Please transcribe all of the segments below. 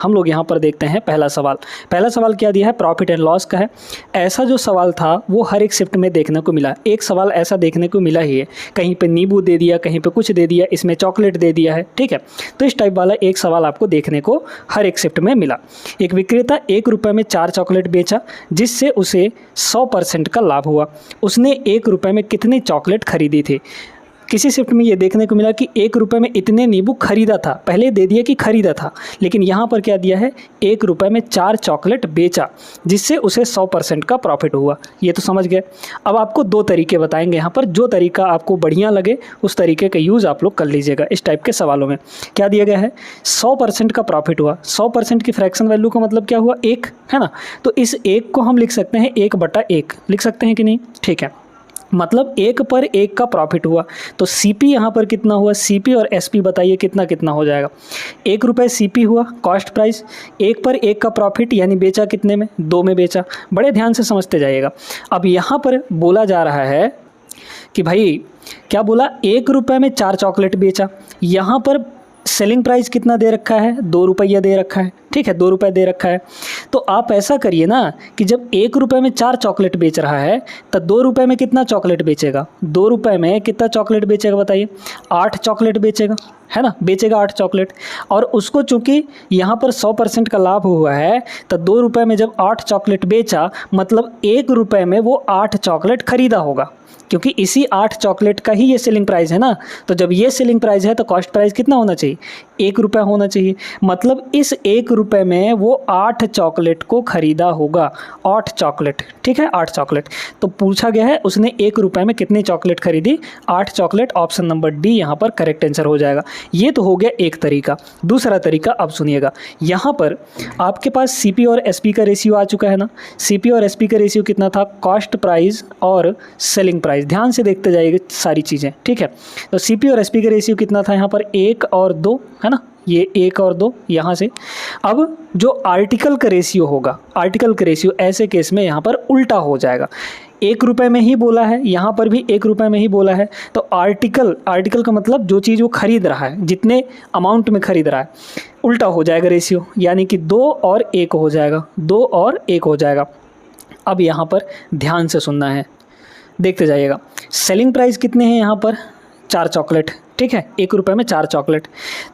हम लोग यहाँ पर देखते हैं पहला सवाल क्या दिया है, प्रॉफिट एंड लॉस का है। ऐसा जो सवाल था वो हर एक शिफ्ट में देखने को मिला। एक सवाल ऐसा देखने को मिला ही है, कहीं पे नींबू दे दिया, कहीं पे कुछ दे दिया, इसमें चॉकलेट दे दिया है, ठीक है। तो इस टाइप वाला एक सवाल आपको देखने को हर एक शिफ्ट में मिला। एक विक्रेता 1 रुपये में 4 चॉकलेट बेचा, जिससे उसे 100% का लाभ हुआ। उसने 1 रुपये में कितने चॉकलेट खरीदी थी। किसी शिफ्ट में ये देखने को मिला कि 1 रुपये में इतने नींबू खरीदा था, पहले दे दिया कि खरीदा था, लेकिन यहाँ पर क्या दिया है, 1 रुपये में 4 चॉकलेट बेचा, जिससे उसे 100% का प्रॉफिट हुआ। ये तो समझ गए। अब आपको 2 तरीके बताएंगे यहाँ पर, जो तरीका आपको बढ़िया लगे उस तरीके का यूज़ आप लोग कर लीजिएगा। इस टाइप के सवालों में क्या दिया गया है, 100% का प्रॉफिट हुआ। 100% की फ्रैक्शन वैल्यू का मतलब क्या हुआ, 1 है ना। तो इस 1 को हम लिख सकते हैं 1/1, लिख सकते हैं कि नहीं, ठीक है। मतलब 1 पर 1 का प्रॉफिट हुआ। तो CP यहाँ पर कितना हुआ, CP और SP बताइए कितना कितना हो जाएगा। 1 रुपये CP हुआ, कॉस्ट प्राइस। 1 पर 1 का प्रॉफिट यानी बेचा कितने में, 2 में बेचा। बड़े ध्यान से समझते जाइएगा। अब यहाँ पर बोला जा रहा है कि भाई क्या बोला, 1 रुपये में 4 चॉकलेट बेचा। यहाँ पर सेलिंग प्राइस कितना दे रखा है, 2 रुपया दे रखा है, ठीक है, 2 रुपये दे रखा है। तो आप ऐसा करिए ना कि जब 1 रुपये में 4 चॉकलेट बेच रहा है तो 2 रुपये में कितना चॉकलेट बेचेगा, 2 रुपये में कितना चॉकलेट बेचेगा बताइए, 8 चॉकलेट बेचेगा, है ना, बेचेगा 8 चॉकलेट। और उसको चूंकि यहाँ पर 100% का लाभ हुआ है, तो 2 रुपये में जब 8 चॉकलेट बेचा, मतलब 1 रुपये में वो 8 चॉकलेट खरीदा होगा, क्योंकि इसी 8 चॉकलेट का ही ये सेलिंग प्राइस है ना। तो जब ये सेलिंग प्राइस है तो कॉस्ट प्राइस कितना होना चाहिए, 1 रुपया होना चाहिए। मतलब इस 1 रुपये में वो 8 चॉकलेट को खरीदा होगा, 8 चॉकलेट, ठीक है, 8 चॉकलेट। तो पूछा गया है उसने 1 रुपये में कितनी चॉकलेट खरीदी, 8 चॉकलेट। ऑप्शन नंबर डी यहाँ पर करेक्ट आंसर हो जाएगा। ये तो हो गया एक तरीका। दूसरा तरीका अब सुनिएगा, यहाँ पर आपके पास CP और SP का रेशियो आ चुका है ना। CP और SP का रेशियो कितना था, कॉस्ट प्राइस और सेलिंग प्राइस। ध्यान से देखते जाइएगा सारी चीज़ें, ठीक है। तो CP और SP का रेशियो कितना था यहाँ पर, 1 और 2, है ना, ये 1 और 2 यहाँ से। अब जो आर्टिकल का रेशियो होगा, आर्टिकल का रेशियो ऐसे केस में यहाँ पर उल्टा हो जाएगा। 1 रुपये में ही बोला है, यहाँ पर भी 1 रुपये में ही बोला है। तो आर्टिकल का मतलब जो चीज़ वो खरीद रहा है, जितने अमाउंट में खरीद रहा है, उल्टा हो जाएगा रेशियो, यानी कि 2 और 1 हो जाएगा, 2 और 1 हो जाएगा। अब यहाँ पर ध्यान से सुनना है, देखते जाइएगा। सेलिंग प्राइस कितने हैं यहाँ पर, 4 चॉकलेट, ठीक है, 1 रुपये में 4 चॉकलेट।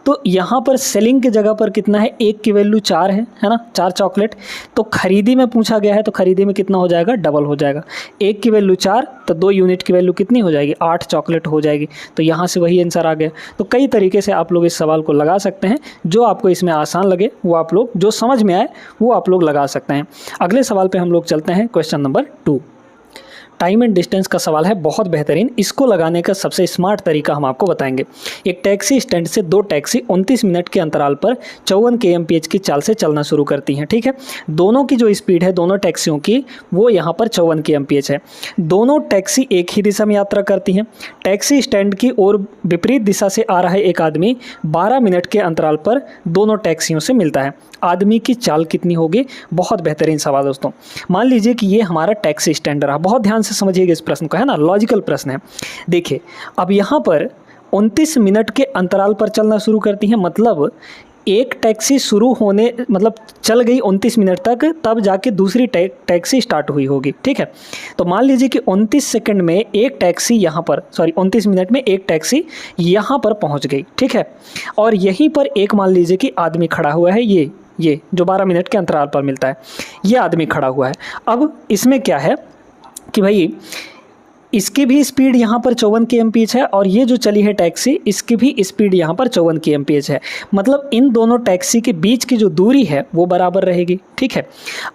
तो यहाँ पर सेलिंग की जगह पर कितना है, 1 की वैल्यू 4 है ना, 4 चॉकलेट। तो खरीदी में पूछा गया है, तो खरीदी में कितना हो जाएगा, डबल हो जाएगा। 1 की वैल्यू 4, तो 2 यूनिट की वैल्यू कितनी हो जाएगी, 8 चॉकलेट हो जाएगी। तो यहाँ से वही आंसर आ गया। तो कई तरीके से आप लोग इस सवाल को लगा सकते हैं, जो आपको इसमें आसान लगे वो आप लोग, जो समझ में आए वो आप लोग लगा सकते हैं। अगले सवाल पर हम लोग चलते हैं, question number 2। Time and distance का सवाल है, बहुत बेहतरीन। इसको लगाने का सबसे स्मार्ट तरीका हम आपको बताएंगे। एक टैक्सी स्टैंड से 2 टैक्सी 29 मिनट के अंतराल पर 54 kmph की चाल से चलना शुरू करती हैं, ठीक है। दोनों की जो स्पीड है दोनों टैक्सियों की, वो यहाँ पर 54 kmph है। दोनों टैक्सी एक ही दिशा में यात्रा करती हैं। टैक्सी स्टैंड की ओर विपरीत दिशा से आ रहा है एक आदमी 12 मिनट के अंतराल पर दोनों टैक्सियों से मिलता है। आदमी की चाल कितनी होगी। बहुत बेहतरीन सवाल दोस्तों। मान लीजिए कि ये हमारा टैक्सी स्टैंड रहा। बहुत ध्यान से समझिएगा इस प्रश्न को, है ना, लॉजिकल प्रश्न है। देखिए अब यहाँ पर 29 मिनट के अंतराल पर चलना शुरू करती है, मतलब एक टैक्सी शुरू होने, मतलब चल गई 29 मिनट तक, तब जाके दूसरी टैक्सी स्टार्ट हुई होगी, ठीक है। तो मान लीजिए कि 29 सेकंड में एक टैक्सी यहाँ पर, 29 मिनट में एक टैक्सी यहाँ पर पहुँच गई, ठीक है। और यहीं पर एक मान लीजिए कि आदमी खड़ा हुआ है, ये जो 12 मिनट के अंतराल पर मिलता है, ये आदमी खड़ा हुआ है। अब इसमें क्या है कि भाई इसकी भी स्पीड यहाँ पर 54 kmph है, और ये जो चली है टैक्सी, इसकी भी स्पीड यहाँ पर 54 kmph है। मतलब इन दोनों टैक्सी के बीच की जो दूरी है वो बराबर रहेगी, ठीक है।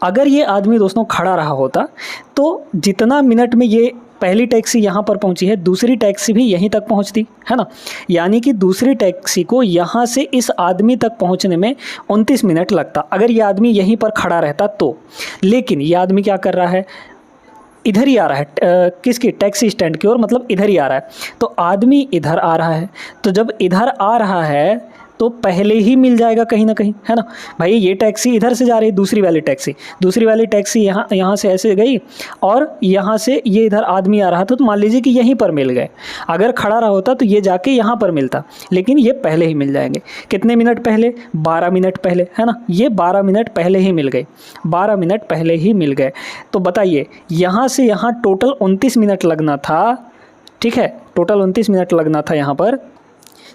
अगर ये आदमी दोस्तों खड़ा रहा होता तो जितना मिनट में ये पहली टैक्सी यहाँ पर पहुँची है, दूसरी टैक्सी भी यहीं तक पहुँचती, है ना। यानी कि दूसरी टैक्सी को यहाँ से इस आदमी तक पहुँचने में 29 मिनट लगता, अगर ये आदमी यहीं पर खड़ा रहता तो। लेकिन ये आदमी क्या कर रहा है, इधर ही आ रहा है, किसकी, टैक्सी स्टैंड की ओर, मतलब इधर ही आ रहा है। तो आदमी इधर आ रहा है, तो जब इधर आ रहा है तो पहले ही मिल जाएगा कहीं ना कहीं, है ना भाई। ये टैक्सी इधर से जा रही है, दूसरी वाली टैक्सी यहाँ से ऐसे गई और यहाँ से ये इधर आदमी आ रहा था, तो मान लीजिए कि यहीं पर मिल गए। अगर खड़ा रहा होता तो ये जाके यहाँ पर मिलता, लेकिन ये पहले ही मिल जाएंगे। कितने मिनट पहले? 12 मिनट पहले, है ना। ये 12 मिनट पहले ही मिल गए, 12 मिनट पहले ही मिल गए। तो बताइए यहाँ से यहाँ टोटल 29 मिनट लगना था, ठीक है, टोटल 29 मिनट लगना था यहाँ पर।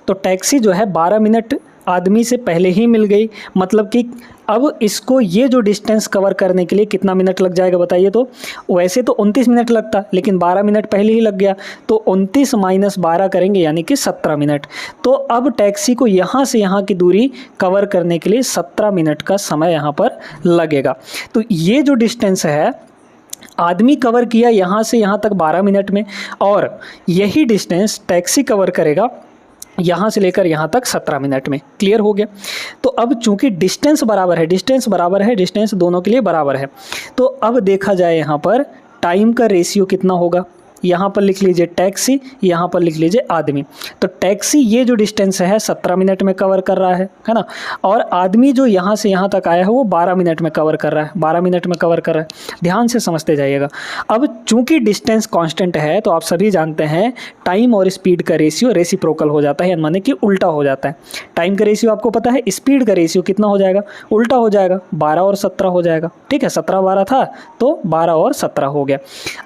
तो टैक्सी जो है 12 मिनट आदमी से पहले ही मिल गई, मतलब कि अब इसको ये जो डिस्टेंस कवर करने के लिए कितना मिनट लग जाएगा बताइए। तो वैसे तो 29 मिनट लगता, लेकिन 12 मिनट पहले ही लग गया, तो 29 - 12 करेंगे यानी कि 17 मिनट। तो अब टैक्सी को यहाँ से यहाँ की दूरी कवर करने के लिए 17 मिनट का समय यहाँ पर लगेगा। तो ये जो डिस्टेंस है आदमी कवर किया यहाँ से यहाँ तक 12 मिनट में, और यही डिस्टेंस टैक्सी कवर करेगा यहाँ से लेकर यहाँ तक 17 मिनट में। क्लियर हो गया। तो अब चूंकि डिस्टेंस बराबर है, डिस्टेंस दोनों के लिए बराबर है, तो अब देखा जाए यहाँ पर टाइम का रेशियो कितना होगा। यहाँ पर लिख लीजिए टैक्सी, यहाँ पर लिख लीजिए आदमी। तो टैक्सी ये जो डिस्टेंस है 17 मिनट में कवर कर रहा है ना, और आदमी जो यहाँ से यहाँ तक आया है वो 12 मिनट में कवर कर रहा है, 12 मिनट में कवर कर रहा है। ध्यान से समझते जाइएगा। अब चूंकि डिस्टेंस कांस्टेंट है, तो आप सभी जानते हैं टाइम और स्पीड का रेशियो रेसिप्रोकल हो जाता है, माने कि उल्टा हो जाता है। टाइम का रेशियो आपको पता है, स्पीड का रेशियो कितना हो जाएगा? उल्टा हो जाएगा, 12 और 17 हो जाएगा। ठीक है, 17 12 था तो 12 और 17 हो गया।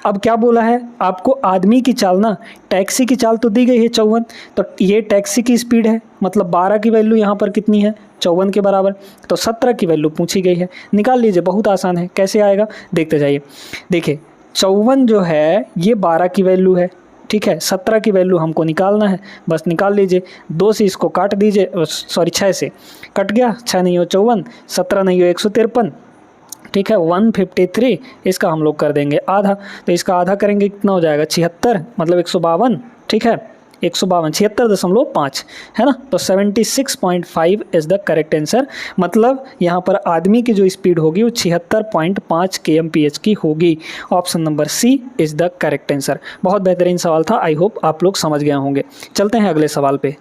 अब क्या बोला है आपको? आदमी की चाल ना, टैक्सी की चाल तो दी गई है 54, तो ये टैक्सी की स्पीड है, मतलब 12 की वैल्यू यहाँ पर कितनी है? 54 के बराबर। तो 17 की वैल्यू पूछी गई है, निकाल लीजिए। बहुत आसान है, कैसे आएगा देखते जाइए। देखिए 54 जो है ये 12 की वैल्यू है, ठीक है। 17 की वैल्यू हमको निकालना है, बस निकाल लीजिए। 2 से इसको काट दीजिए, सॉरी 6 से कट गया, 6 नहीं हो 54, 17 नहीं हो 153, ठीक है। 153 इसका हम लोग कर देंगे आधा, तो इसका आधा करेंगे कितना हो जाएगा? 76, मतलब 152, ठीक है। 152 76.5 है ना, तो 76.5 इज़ द करेक्ट आंसर। मतलब यहाँ पर आदमी की जो स्पीड होगी वो 76.5 kmph की होगी। Option number C is the correct answer. बहुत बेहतरीन सवाल था, आई होप आप लोग समझ गए होंगे। चलते हैं अगले सवाल पे,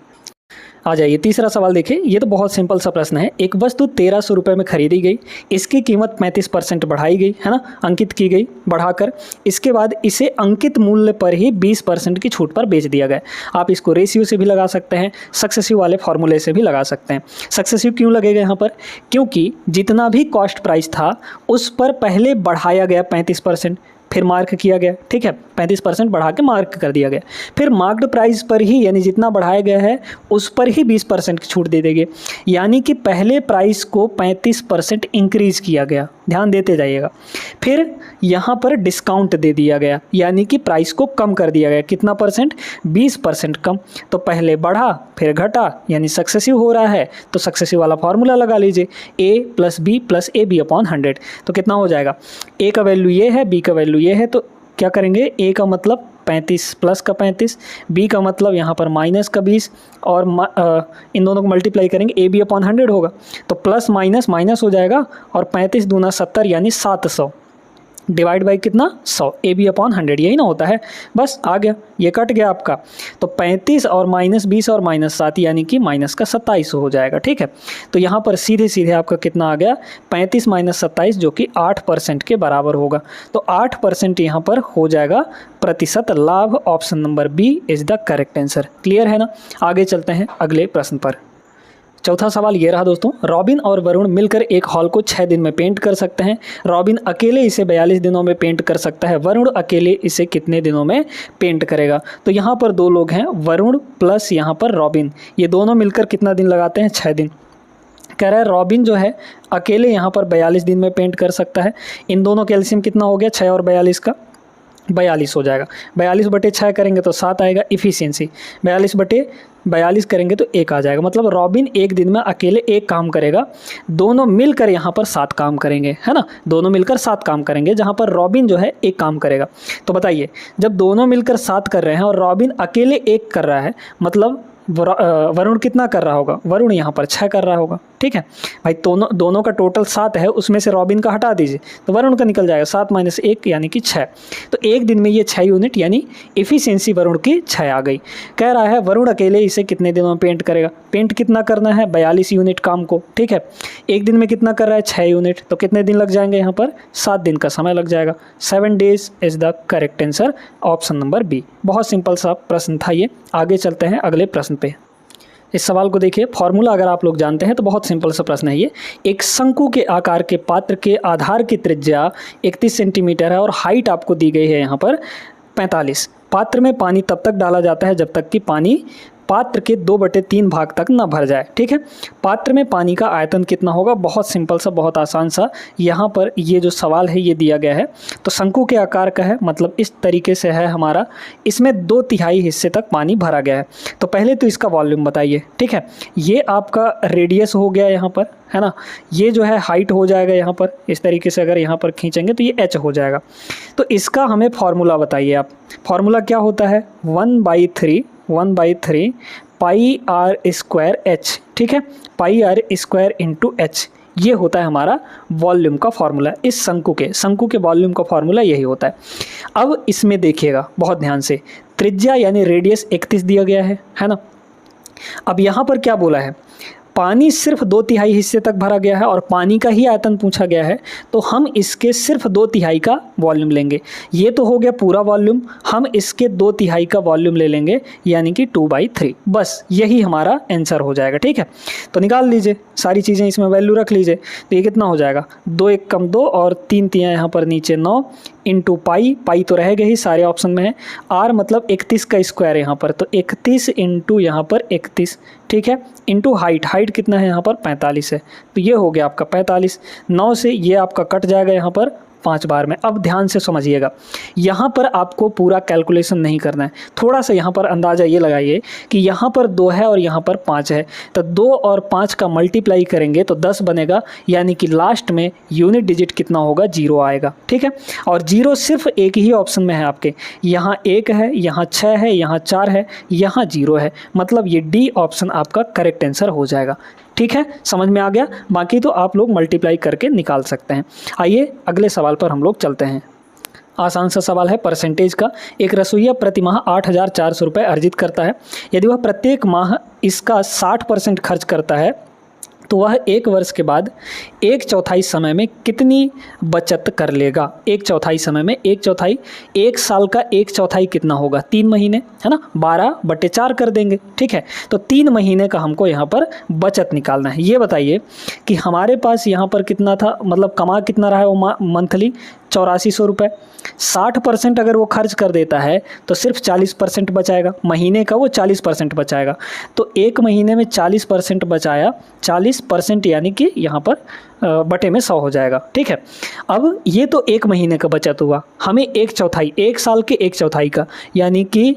आ जाइए। तीसरा सवाल देखिए, ये तो बहुत सिंपल सा प्रश्न है। एक वस्तु 1300 रुपये में खरीदी गई, इसकी कीमत 35% बढ़ाई गई, है ना, अंकित की गई बढ़ाकर। इसके बाद इसे अंकित मूल्य पर ही 20% की छूट पर बेच दिया गया। आप इसको रेशियो से भी लगा सकते हैं, सक्सेसिव वाले फॉर्मूले से भी लगा सकते हैं। सक्सेसिव क्यों लगेगा यहाँ पर? क्योंकि जितना भी कॉस्ट प्राइस था उस पर पहले बढ़ाया गया 35%, फिर मार्क किया गया, ठीक है। 35% बढ़ा के मार्क कर दिया गया, फिर मार्क्ड प्राइस पर ही, यानी जितना बढ़ाया गया है उस पर ही 20% की छूट दे देंगे। यानी कि पहले प्राइस को 35% इंक्रीज़ किया गया, ध्यान देते जाइएगा। फिर यहाँ पर डिस्काउंट दे दिया गया, यानी कि प्राइस को कम कर दिया गया। कितना परसेंट? 20% कम। तो पहले बढ़ा फिर घटा, यानी सक्सेसिव हो रहा है। तो सक्सेसिव वाला फार्मूला लगा लीजिए, a + b + ab/100। तो कितना हो जाएगा? a का वैल्यू ये है, b का वैल्यू ये है, तो क्या करेंगे? a का मतलब 35 प्लस का 35, b का मतलब यहाँ पर माइनस का 20, और इन दोनों को मल्टीप्लाई करेंगे, ab/100 होगा। तो प्लस माइनस माइनस हो जाएगा, और 35 दूना 70 यानी 700, डिवाइड बाई कितना? 100, ab/100 यही ना होता है। बस आ गया, ये कट गया आपका। तो 35 और -20 और -7 यानी कि माइनस का 27 हो जाएगा, ठीक है। तो यहाँ पर सीधे सीधे आपका कितना आ गया? 35 - 27 जो कि 8% के बराबर होगा। तो 8% यहाँ पर हो जाएगा प्रतिशत लाभ। Option number B is the correct answer. Clear है ना? आगे चलते हैं अगले प्रश्न पर। चौथा सवाल ये रहा दोस्तों, रॉबिन और वरुण मिलकर एक हॉल को 6 दिन में पेंट कर सकते हैं। रॉबिन अकेले इसे 42 दिनों में पेंट कर सकता है, वरुण अकेले इसे कितने दिनों में पेंट करेगा? तो यहाँ पर 2 लोग हैं, वरुण प्लस यहाँ पर रॉबिन, ये दोनों मिलकर कितना दिन लगाते हैं? 6 दिन। कह रहा है रॉबिन जो है अकेले यहाँ पर 42 दिन में पेंट कर सकता है। इन दोनों का एलसीएम कितना हो गया? 6 और 42 का 42 हो जाएगा। 42/6 करेंगे तो 7 आएगा। इफ़िशियंसी 42/42 करेंगे तो 1 आ जाएगा। मतलब रॉबिन एक दिन में अकेले 1 काम करेगा, दोनों मिलकर यहाँ पर 7 काम करेंगे, है ना। दोनों मिलकर 7 काम करेंगे, जहाँ पर रॉबिन जो है 1 काम करेगा। तो बताइए, जब दोनों मिलकर 7 कर रहे हैं और रॉबिन अकेले 1 कर रहा है, मतलब वरुण कितना कर रहा होगा? वरुण यहाँ पर 6 कर रहा होगा, ठीक है भाई, दोनों का टोटल 7 है, उसमें से रॉबिन का हटा दीजिए तो वरुण का निकल जाएगा 7 - 1 यानी कि 6। तो एक दिन में ये 6 यूनिट यानी इफ़िशियंसी वरुण की 6 आ गई। कह रहा है वरुण अकेले इसे कितने दिनों में पेंट करेगा। पेंट कितना करना है, 42 यूनिट काम को, ठीक है। एक दिन में कितना कर रहा है, 6 यूनिट, तो कितने दिन लग जाएंगे यहाँ पर, 7 दिन का समय लग जाएगा। 7 days is the correct answer, option number B. बहुत सिंपल सा प्रश्न था ये। आगे चलते हैं अगले प्रश्न पे। इस सवाल को देखिए, फॉर्मूला अगर आप लोग जानते हैं तो बहुत सिंपल सा प्रश्न है ये। एक शंकु के आकार के पात्र के आधार की त्रिज्या 31 सेंटीमीटर है और हाइट आपको दी गई है यहाँ पर 45। पात्र में पानी तब तक डाला जाता है जब तक कि पानी पात्र के 2/3 भाग तक न भर जाए, ठीक है। पात्र में पानी का आयतन कितना होगा, बहुत सिंपल सा, बहुत आसान सा। यहाँ पर ये जो सवाल है ये दिया गया है, तो शंकु के आकार का है, मतलब इस तरीके से है हमारा, इसमें 2/3 हिस्से तक पानी भरा गया है। तो पहले तो इसका वॉल्यूम बताइए, ठीक है। ये आपका रेडियस हो गया यहाँ पर, है ना। ये जो है हाइट हो जाएगा यहाँ पर, इस तरीके से अगर यहाँ पर खींचेंगे तो ये h हो जाएगा। तो इसका हमें फॉर्मूला बताइए आप। फॉर्मूला क्या होता है, 1/3 पाई आर स्क्वायर एच, ठीक है। पाई आर स्क्वायर इंटू एच, ये होता है हमारा वॉल्यूम का फॉर्मूला। इस शंकु के वॉल्यूम का फॉर्मूला यही होता है। अब इसमें देखिएगा बहुत ध्यान से, त्रिज्या यानी रेडियस 31 दिया गया है ना। अब यहाँ पर क्या बोला है, पानी सिर्फ 2/3 हिस्से तक भरा गया है और पानी का ही आयतन पूछा गया है, तो हम इसके सिर्फ 2/3 का वॉल्यूम लेंगे। ये तो हो गया पूरा वॉल्यूम, हम इसके 2/3 का वॉल्यूम ले लेंगे यानी कि 2/3, बस यही हमारा आंसर हो जाएगा, ठीक है। तो निकाल लीजिए सारी चीज़ें, इसमें वैल्यू रख लीजिए, तो ये कितना हो जाएगा, 2 1 कम 2 और 3 तियाँ यहाँ पर नीचे 9 इंटू पाई तो रहेगा ही, सारे ऑप्शन में है। आर मतलब 31 का स्क्वायर यहाँ पर, तो 31 इंटू यहाँ पर 31, ठीक है, इंटू हाइट कितना है यहाँ पर 45 है, तो ये हो गया आपका 45। 9 से ये आपका कट जाएगा यहाँ पर 5 बार में। अब ध्यान से समझिएगा, यहाँ पर आपको पूरा कैलकुलेशन नहीं करना है, थोड़ा सा यहाँ पर अंदाज़ा ये लगाइए कि यहाँ पर 2 है और यहाँ पर 5 है, तो 2 और 5 का मल्टीप्लाई करेंगे तो 10 बनेगा, यानी कि लास्ट में यूनिट डिजिट कितना होगा, 0 आएगा, ठीक है। और 0 सिर्फ एक ही ऑप्शन में है आपके, यहाँ 1 है, यहाँ 6 है, यहाँ 4 है, यहाँ 0 है, मतलब ये डी ऑप्शन आपका करेक्ट आंसर हो जाएगा, ठीक है। समझ में आ गया, बाकी तो आप लोग मल्टीप्लाई करके निकाल सकते हैं। आइए अगले सवाल पर हम लोग चलते हैं। आसान सा सवाल है परसेंटेज का। एक रसोइया प्रति माह 8,400 रुपये अर्जित करता है। यदि वह प्रत्येक माह इसका 60% खर्च करता है तो वह 1 वर्ष के बाद 1/4 समय में कितनी बचत कर लेगा। 1/4 समय में 1/4, 1 साल का 1/4 कितना होगा, 3 महीने, है ना, 12/4 कर देंगे, ठीक है। तो 3 महीने का हमको यहाँ पर बचत निकालना है। ये बताइए कि हमारे पास यहाँ पर कितना था, मतलब कमा कितना रहा है वो मंथली, 8400 रुपये। 60% अगर वो खर्च कर देता है तो सिर्फ 40% बचाएगा, महीने का वो 40% बचाएगा। तो 1 महीने में 40% बचाया, 40% यानी कि यहाँ पर बटे में 100 हो जाएगा, ठीक है। अब ये तो 1 महीने का बचत हुआ, हमें 1/4, 1 साल के 1/4 का, यानी कि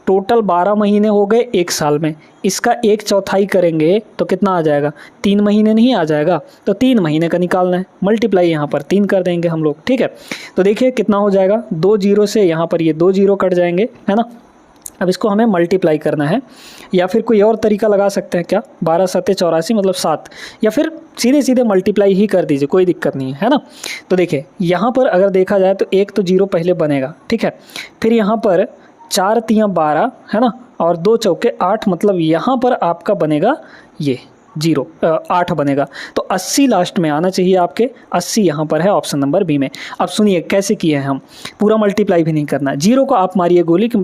टोटल 12 महीने हो गए 1 साल में, इसका 1/4 करेंगे तो कितना आ जाएगा, 3 महीने नहीं आ जाएगा, तो 3 महीने का निकालना है, मल्टीप्लाई यहाँ पर 3 कर देंगे हम लोग, ठीक है। तो देखिए कितना हो जाएगा, 2 0 से यहाँ पर ये 2 0 कट जाएंगे, है ना। अब इसको हमें मल्टीप्लाई करना है, या फिर कोई और तरीका लगा सकते हैं क्या, 12 7 84 मतलब 7, या फिर सीधे मल्टीप्लाई ही कर दीजिए, कोई दिक्कत नहीं है ना। तो देखिए यहाँ पर अगर देखा जाए तो 1 तो 0 पहले बनेगा, ठीक है। फिर यहाँ पर 4 तियाँ 12, है ना, और 2 चौके 8, मतलब यहाँ पर आपका बनेगा ये 8 बनेगा। तो 80 लास्ट में आना चाहिए आपके, 80 यहाँ पर है ऑप्शन नंबर बी में। अब सुनिए कैसे किए हैं हम, पूरा मल्टीप्लाई भी नहीं करना, 0 को आप मारिए गोली कि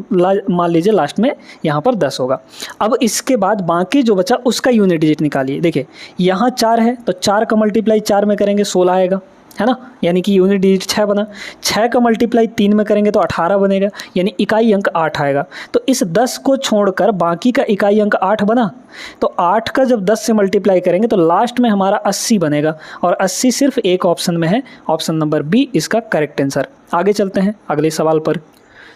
मान लीजिए लास्ट में यहाँ पर 10 होगा। अब इसके बाद बाकी जो बचा उसका यूनिट डिजिट निकालिए। देखिए यहाँ 4 है तो 4 का मल्टीप्लाई 4 में करेंगे 16 आएगा, है ना, यानी कि यूनिट डिजिट 6 बना। 6 का मल्टीप्लाई 3 में करेंगे तो 18 बनेगा, यानी इकाई अंक 8 आएगा। तो इस 10 को छोड़कर बाकी का इकाई अंक 8 बना, तो 8 का जब 10 से मल्टीप्लाई करेंगे तो लास्ट में हमारा 80 बनेगा, और 80 सिर्फ एक ऑप्शन में है, ऑप्शन नंबर बी इसका करेक्ट आंसर। आगे चलते हैं अगले सवाल पर।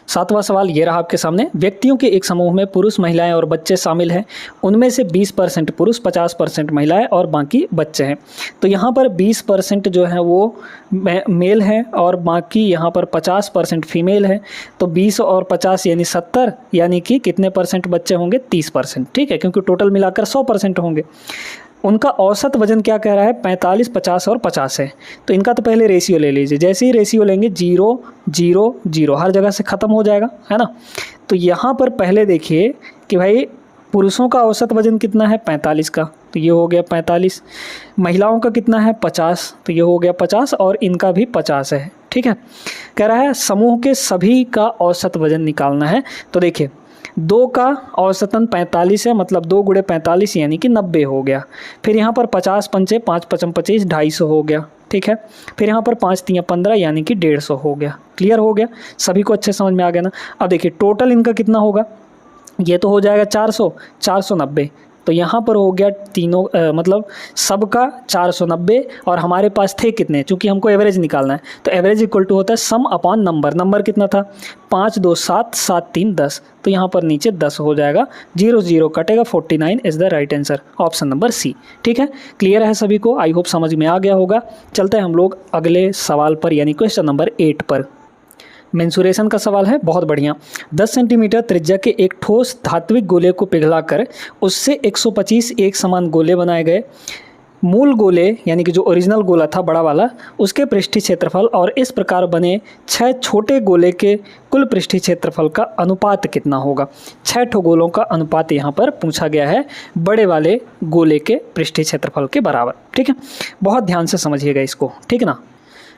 7वां सवाल ये रहा आपके सामने। व्यक्तियों के एक समूह में पुरुष, महिलाएं और बच्चे शामिल हैं। उनमें से 20% पुरुष, 50% महिलाएं और बाकी बच्चे हैं। तो यहाँ पर 20% जो है वो मेल हैं और बाकी यहाँ पर 50% फीमेल है। तो 20 और 50 यानी 70, यानी कि कितने परसेंट बच्चे होंगे, 30%, ठीक है, क्योंकि टोटल मिलाकर 100% होंगे। उनका औसत वजन क्या कह रहा है, 45, 50 और 50 है। तो इनका तो पहले रेशियो ले लीजिए, जैसे ही रेशियो लेंगे 0 0 0 हर जगह से ख़त्म हो जाएगा, है ना। तो यहाँ पर पहले देखिए कि भाई पुरुषों का औसत वजन कितना है 45 का, तो ये हो गया 45। महिलाओं का कितना है 50, तो ये हो गया 50 और इनका भी 50 है, ठीक है। कह रहा है समूह के सभी का औसत वजन निकालना है। तो देखिए 2 का औसतन 45 है, मतलब 2 गुणे 45 यानी कि 90 हो गया। फिर यहाँ पर 50 पंचे 5 पचम 25 250 हो गया, ठीक है। फिर यहाँ पर 5 तियां 15 यानी कि 150 हो गया। क्लियर हो गया, सभी को अच्छे समझ में आ गया ना। अब देखिए टोटल इनका कितना होगा, ये तो हो जाएगा 400, 490। तो यहाँ पर हो गया तीनों मतलब सबका 490 और हमारे पास थे कितने, चूँकि हमको एवरेज निकालना है तो एवरेज इक्वल टू होता है सम अपॉन नंबर। नंबर कितना था 5 2 7 7 3 10, तो यहाँ पर नीचे 10 हो जाएगा, 0 0 कटेगा, 49 is the right answer, option number C, ठीक है। क्लियर है सभी को, आई होप समझ में आ गया होगा। चलते हैं हम लोग अगले सवाल पर, यानी क्वेश्चन नंबर 8 पर। मेंसुरेशन का सवाल है, बहुत बढ़िया। 10 सेंटीमीटर त्रिज्या के एक ठोस धात्विक गोले को पिघलाकर उससे 125 एक समान गोले बनाए गए। मूल गोले यानी कि जो ओरिजिनल गोला था बड़ा वाला, उसके पृष्ठीय क्षेत्रफल और इस प्रकार बने 6 छोटे गोले के कुल पृष्ठीय क्षेत्रफल का अनुपात कितना होगा। 6 ठो गोलों का अनुपात यहाँ पर पूछा गया है बड़े वाले गोले के पृष्ठीय क्षेत्रफल के बराबर, ठीक है। बहुत ध्यान से समझिएगा इसको, ठीक है ना।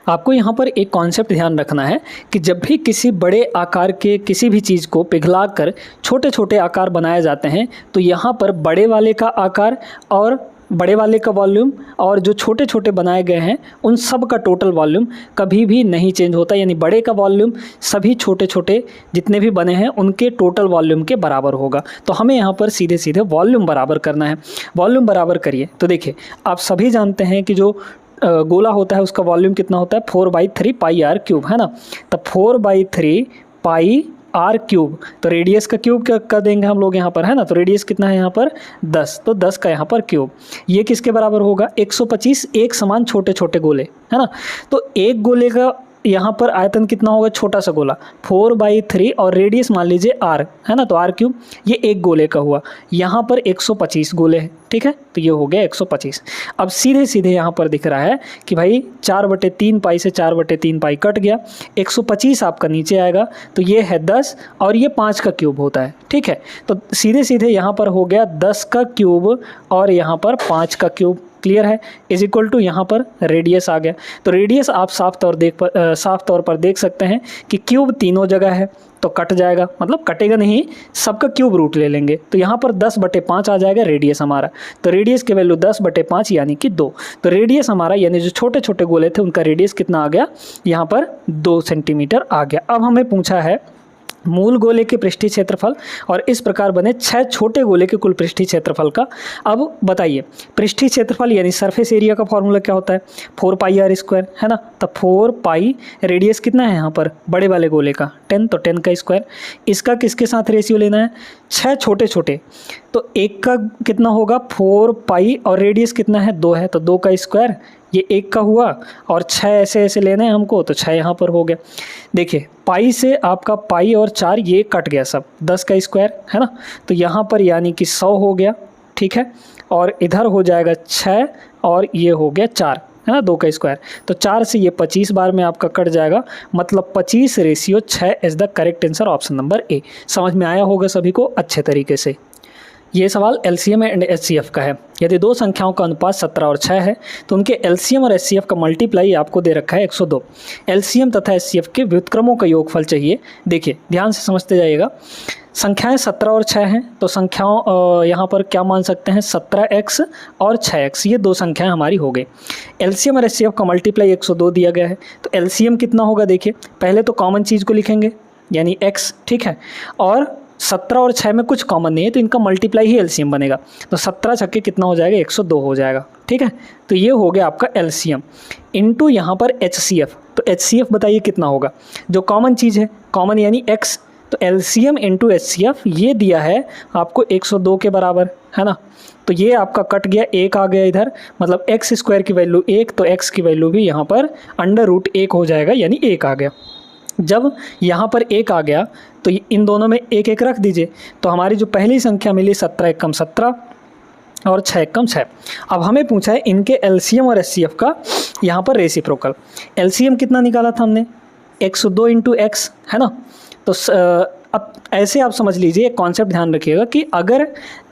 आपको यहाँ पर एक कॉन्सेप्ट ध्यान रखना है कि जब भी किसी बड़े आकार के किसी भी चीज़ को पिघलाकर छोटे छोटे आकार बनाए जाते हैं, तो यहाँ पर बड़े वाले का आकार और बड़े वाले का वॉल्यूम और जो छोटे छोटे बनाए गए हैं उन सब का टोटल वॉल्यूम कभी भी नहीं चेंज होता। यानी बड़े का वॉल्यूम सभी छोटे छोटे जितने भी बने हैं उनके टोटल वॉल्यूम के बराबर होगा। तो हमें यहाँ पर सीधे सीधे वॉल्यूम बराबर करना है। वॉल्यूम बराबर करिए तो देखिए आप सभी जानते हैं कि जो गोला होता है उसका वॉल्यूम कितना होता है 4/3 पाई आर क्यूब, है ना। तो 4/3 पाई आर क्यूब, तो रेडियस का क्यूब क्या कर देंगे हम लोग यहाँ पर, है ना। तो रेडियस कितना है यहाँ पर 10, तो 10 का यहाँ पर क्यूब, ये किसके बराबर होगा 125 एक समान छोटे छोटे गोले, है ना। तो एक गोले का यहाँ पर आयतन कितना होगा, छोटा सा गोला 4/3 और रेडियस मान लीजिए r, है ना। तो r क्यूब ये एक गोले का हुआ, यहाँ पर 125 गोले हैं, ठीक है। तो ये हो गया 125। अब सीधे सीधे यहाँ पर दिख रहा है कि भाई 4/3 पाई से 4/3 पाई कट गया, 125 आपका नीचे आएगा, तो ये है 10 और ये 5 का क्यूब होता है, ठीक है। तो सीधे सीधे यहाँ पर हो गया 10 का क्यूब और यहाँ पर 5 का क्यूब। क्लियर है, इज इक्वल टू यहाँ पर रेडियस आ गया। तो रेडियस आप साफ तौर पर देख सकते हैं कि क्यूब तीनों जगह है, तो कट जाएगा, मतलब कटेगा नहीं, सबका क्यूब रूट ले लेंगे, तो यहाँ पर 10/5 आ जाएगा रेडियस हमारा। तो रेडियस की वैल्यू 10/5 यानी कि 2। तो रेडियस हमारा यानी जो छोटे छोटे गोले थे उनका रेडियस कितना आ गया, यहाँ पर 2 सेंटीमीटर आ गया। अब हमें पूछा है मूल गोले के पृष्ठीय क्षेत्रफल और इस प्रकार बने 6 छोटे गोले के कुल पृष्ठीय क्षेत्रफल का। अब बताइए पृष्ठीय क्षेत्रफल यानी सरफेस एरिया का फॉर्मूला क्या होता है 4πr², है ना। तो 4π रेडियस कितना है यहाँ पर बड़े वाले गोले का 10, तो 10 का स्क्वायर। इसका किसके साथ रेशियो लेना है 6 छोटे छोटे, तो एक का कितना होगा 4π और रेडियस कितना है 2 है, तो 2 का स्क्वायर, ये 1 का हुआ और 6 ऐसे ऐसे लेने हैं हमको, तो 6 यहाँ पर हो गया। देखिए पाई से आपका पाई और 4 ये कट गया सब, 10 का स्क्वायर, है ना। तो यहाँ पर यानी कि 100 हो गया, ठीक है। और इधर हो जाएगा 6 और ये हो गया 4, है ना, 2 का स्क्वायर। तो 4 से ये 25 बार में आपका कट जाएगा, मतलब 25/6 is the correct answer, option number A. समझ में आया होगा सभी को अच्छे तरीके से। ये सवाल एलसीएम एंड एचसीएफ का है। यदि दो संख्याओं का अनुपात 17 और 6 है तो उनके एलसीएम और एचसीएफ का मल्टीप्लाई आपको दे रखा है 102। एलसीएम तथा एचसीएफ के व्युत्क्रमों का योगफल चाहिए। देखिए ध्यान से समझते जाइएगा, संख्याएं 17 और 6 हैं, तो संख्याओं यहाँ पर क्या मान सकते हैं 17x और 6x, ये दो संख्याएं हमारी हो गई। एलसीएम और एचसीएफ का मल्टीप्लाई 102 दिया गया है, तो एलसीएम कितना होगा देखिए, पहले तो कॉमन चीज़ को लिखेंगे यानी x, ठीक है। और 17 और 6 में कुछ कॉमन नहीं है तो इनका मल्टीप्लाई ही एलसीएम बनेगा, तो 17 छक्के कितना हो जाएगा 102 हो जाएगा, ठीक है। तो ये हो गया आपका एलसीएम इनटू यहाँ पर एचसीएफ। तो एचसीएफ बताइए कितना होगा, जो कॉमन चीज़ है कॉमन यानी x, तो एलसीएम इनटू एचसीएफ ये दिया है आपको 102 के बराबर, है ना। तो ये आपका कट गया, 1 आ गया इधर, मतलब x स्क्वायर की वैल्यू 1, तो x की वैल्यू भी यहाँ पर √1 हो जाएगा यानी 1 आ गया। जब यहाँ पर 1 आ गया तो इन दोनों में 1 1 रख दीजिए, तो हमारी जो पहली संख्या मिली 17 × 17 और 6 कम 6। अब हमें पूछा है इनके एलसीएम और एचसीएफ का यहाँ पर रेसिप्रोकल। एलसीएम कितना निकाला था हमने, 102 इंटू एक्स, है ना। तो अब ऐसे आप समझ लीजिए, एक कॉन्सेप्ट ध्यान रखिएगा कि अगर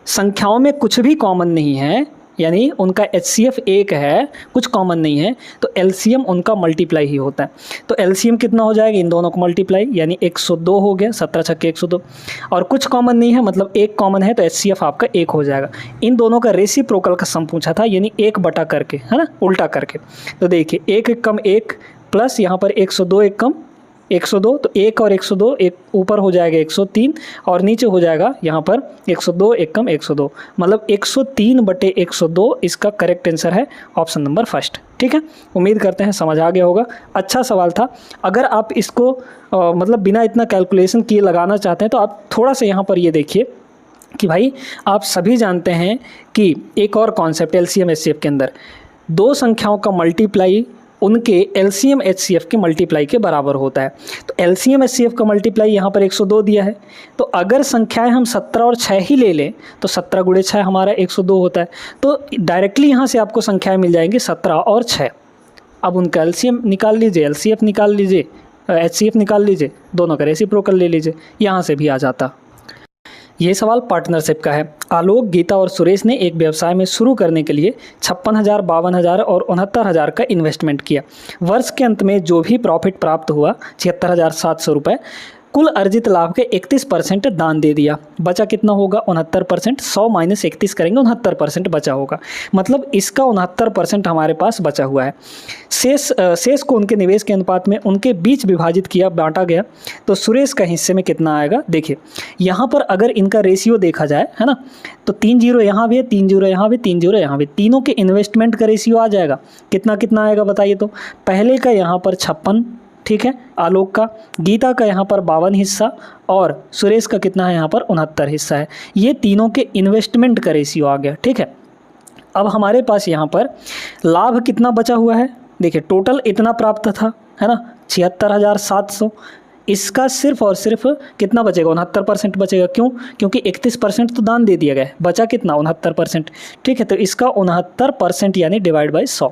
संख्याओं में कुछ भी कॉमन नहीं है, यानी उनका एचसीएफ 1 है, कुछ कॉमन नहीं है, तो एलसीएम उनका मल्टीप्लाई ही होता है। तो एलसीएम कितना हो जाएगा, इन दोनों को मल्टीप्लाई, यानी 102 हो गया, 17 छक्के 102। और कुछ कॉमन नहीं है, मतलब 1 कॉमन है, तो एचसीएफ आपका 1 हो जाएगा। इन दोनों का रेसिप्रोकल का सम पूछा था, यानी 1 बटा करके, है ना, उल्टा करके। तो देखिए 1 कम 1 प्लस यहाँ पर 102 1 कम 102, तो 1 और 102 एक ऊपर हो जाएगा 103 और नीचे हो जाएगा यहाँ पर 102 1 कम 102, मतलब 103 बटे 102 इसका करेक्ट आंसर है ऑप्शन नंबर फर्स्ट। ठीक है, उम्मीद करते हैं समझ आ गया होगा। अच्छा सवाल था। अगर आप इसको मतलब बिना इतना कैलकुलेशन किए लगाना चाहते हैं तो आप थोड़ा सा यहाँ पर ये देखिए कि भाई आप सभी जानते हैं कि एक और कॉन्सेप्ट एलसीएम एचसीएफ के अंदर दो संख्याओं का मल्टीप्लाई उनके एलसीएम एचसीएफ के मल्टीप्लाई के बराबर होता है। तो एलसीएम एचसीएफ का मल्टीप्लाई यहाँ पर 102 दिया है, तो अगर संख्याएं हम 17 और 6 ही ले लें तो 17 गुणे 6 हमारा 102 होता है। तो डायरेक्टली यहाँ से आपको संख्याएं मिल जाएंगी 17 और 6। अब उनका एलसीएम निकाल लीजिए, एलसीएफ निकाल लीजिए, एचसीएफ निकाल लीजिए, दोनों का रेसिप्रोकल ले लीजिए, यहाँ से भी आ जाता। ये सवाल पार्टनरशिप का है। आलोक, गीता और सुरेश ने एक व्यवसाय में शुरू करने के लिए 56,000, 52,000 और 69,000 का इन्वेस्टमेंट किया। वर्ष के अंत में जो भी प्रॉफिट प्राप्त हुआ 76,700 रुपये, कुल अर्जित लाभ के 31% दान दे दिया। बचा कितना होगा, 69%। 100 माइनस 31 करेंगे, 69% बचा होगा, मतलब इसका 69% हमारे पास बचा हुआ है। शेष को उनके निवेश के अनुपात में उनके बीच विभाजित किया, बांटा गया। तो सुरेश का हिस्से में कितना आएगा, देखिए यहाँ पर अगर इनका रेशियो देखा जाए, है ना, तो 3 जीरो यहाँ भी है, 3 जीरो यहाँ भी, 3 जीरो यहाँ भी, तीनों के इन्वेस्टमेंट का रेशियो आ जाएगा। कितना कितना आएगा बताइए। तो पहले का यहाँ पर 56, ठीक है, आलोक का, गीता का यहाँ पर 52 हिस्सा और सुरेश का कितना है यहाँ पर 69 हिस्सा है। ये तीनों के इन्वेस्टमेंट का रेशियो आ गया। ठीक है, अब हमारे पास यहाँ पर लाभ कितना बचा हुआ है, देखिए टोटल इतना प्राप्त था, है ना, 76,700। इसका सिर्फ और सिर्फ कितना बचेगा, 69% बचेगा। क्यों, क्योंकि 31% तो दान दे दिया गया है, बचा कितना, 69%। ठीक है, तो इसका 69% यानी डिवाइड बाई 100,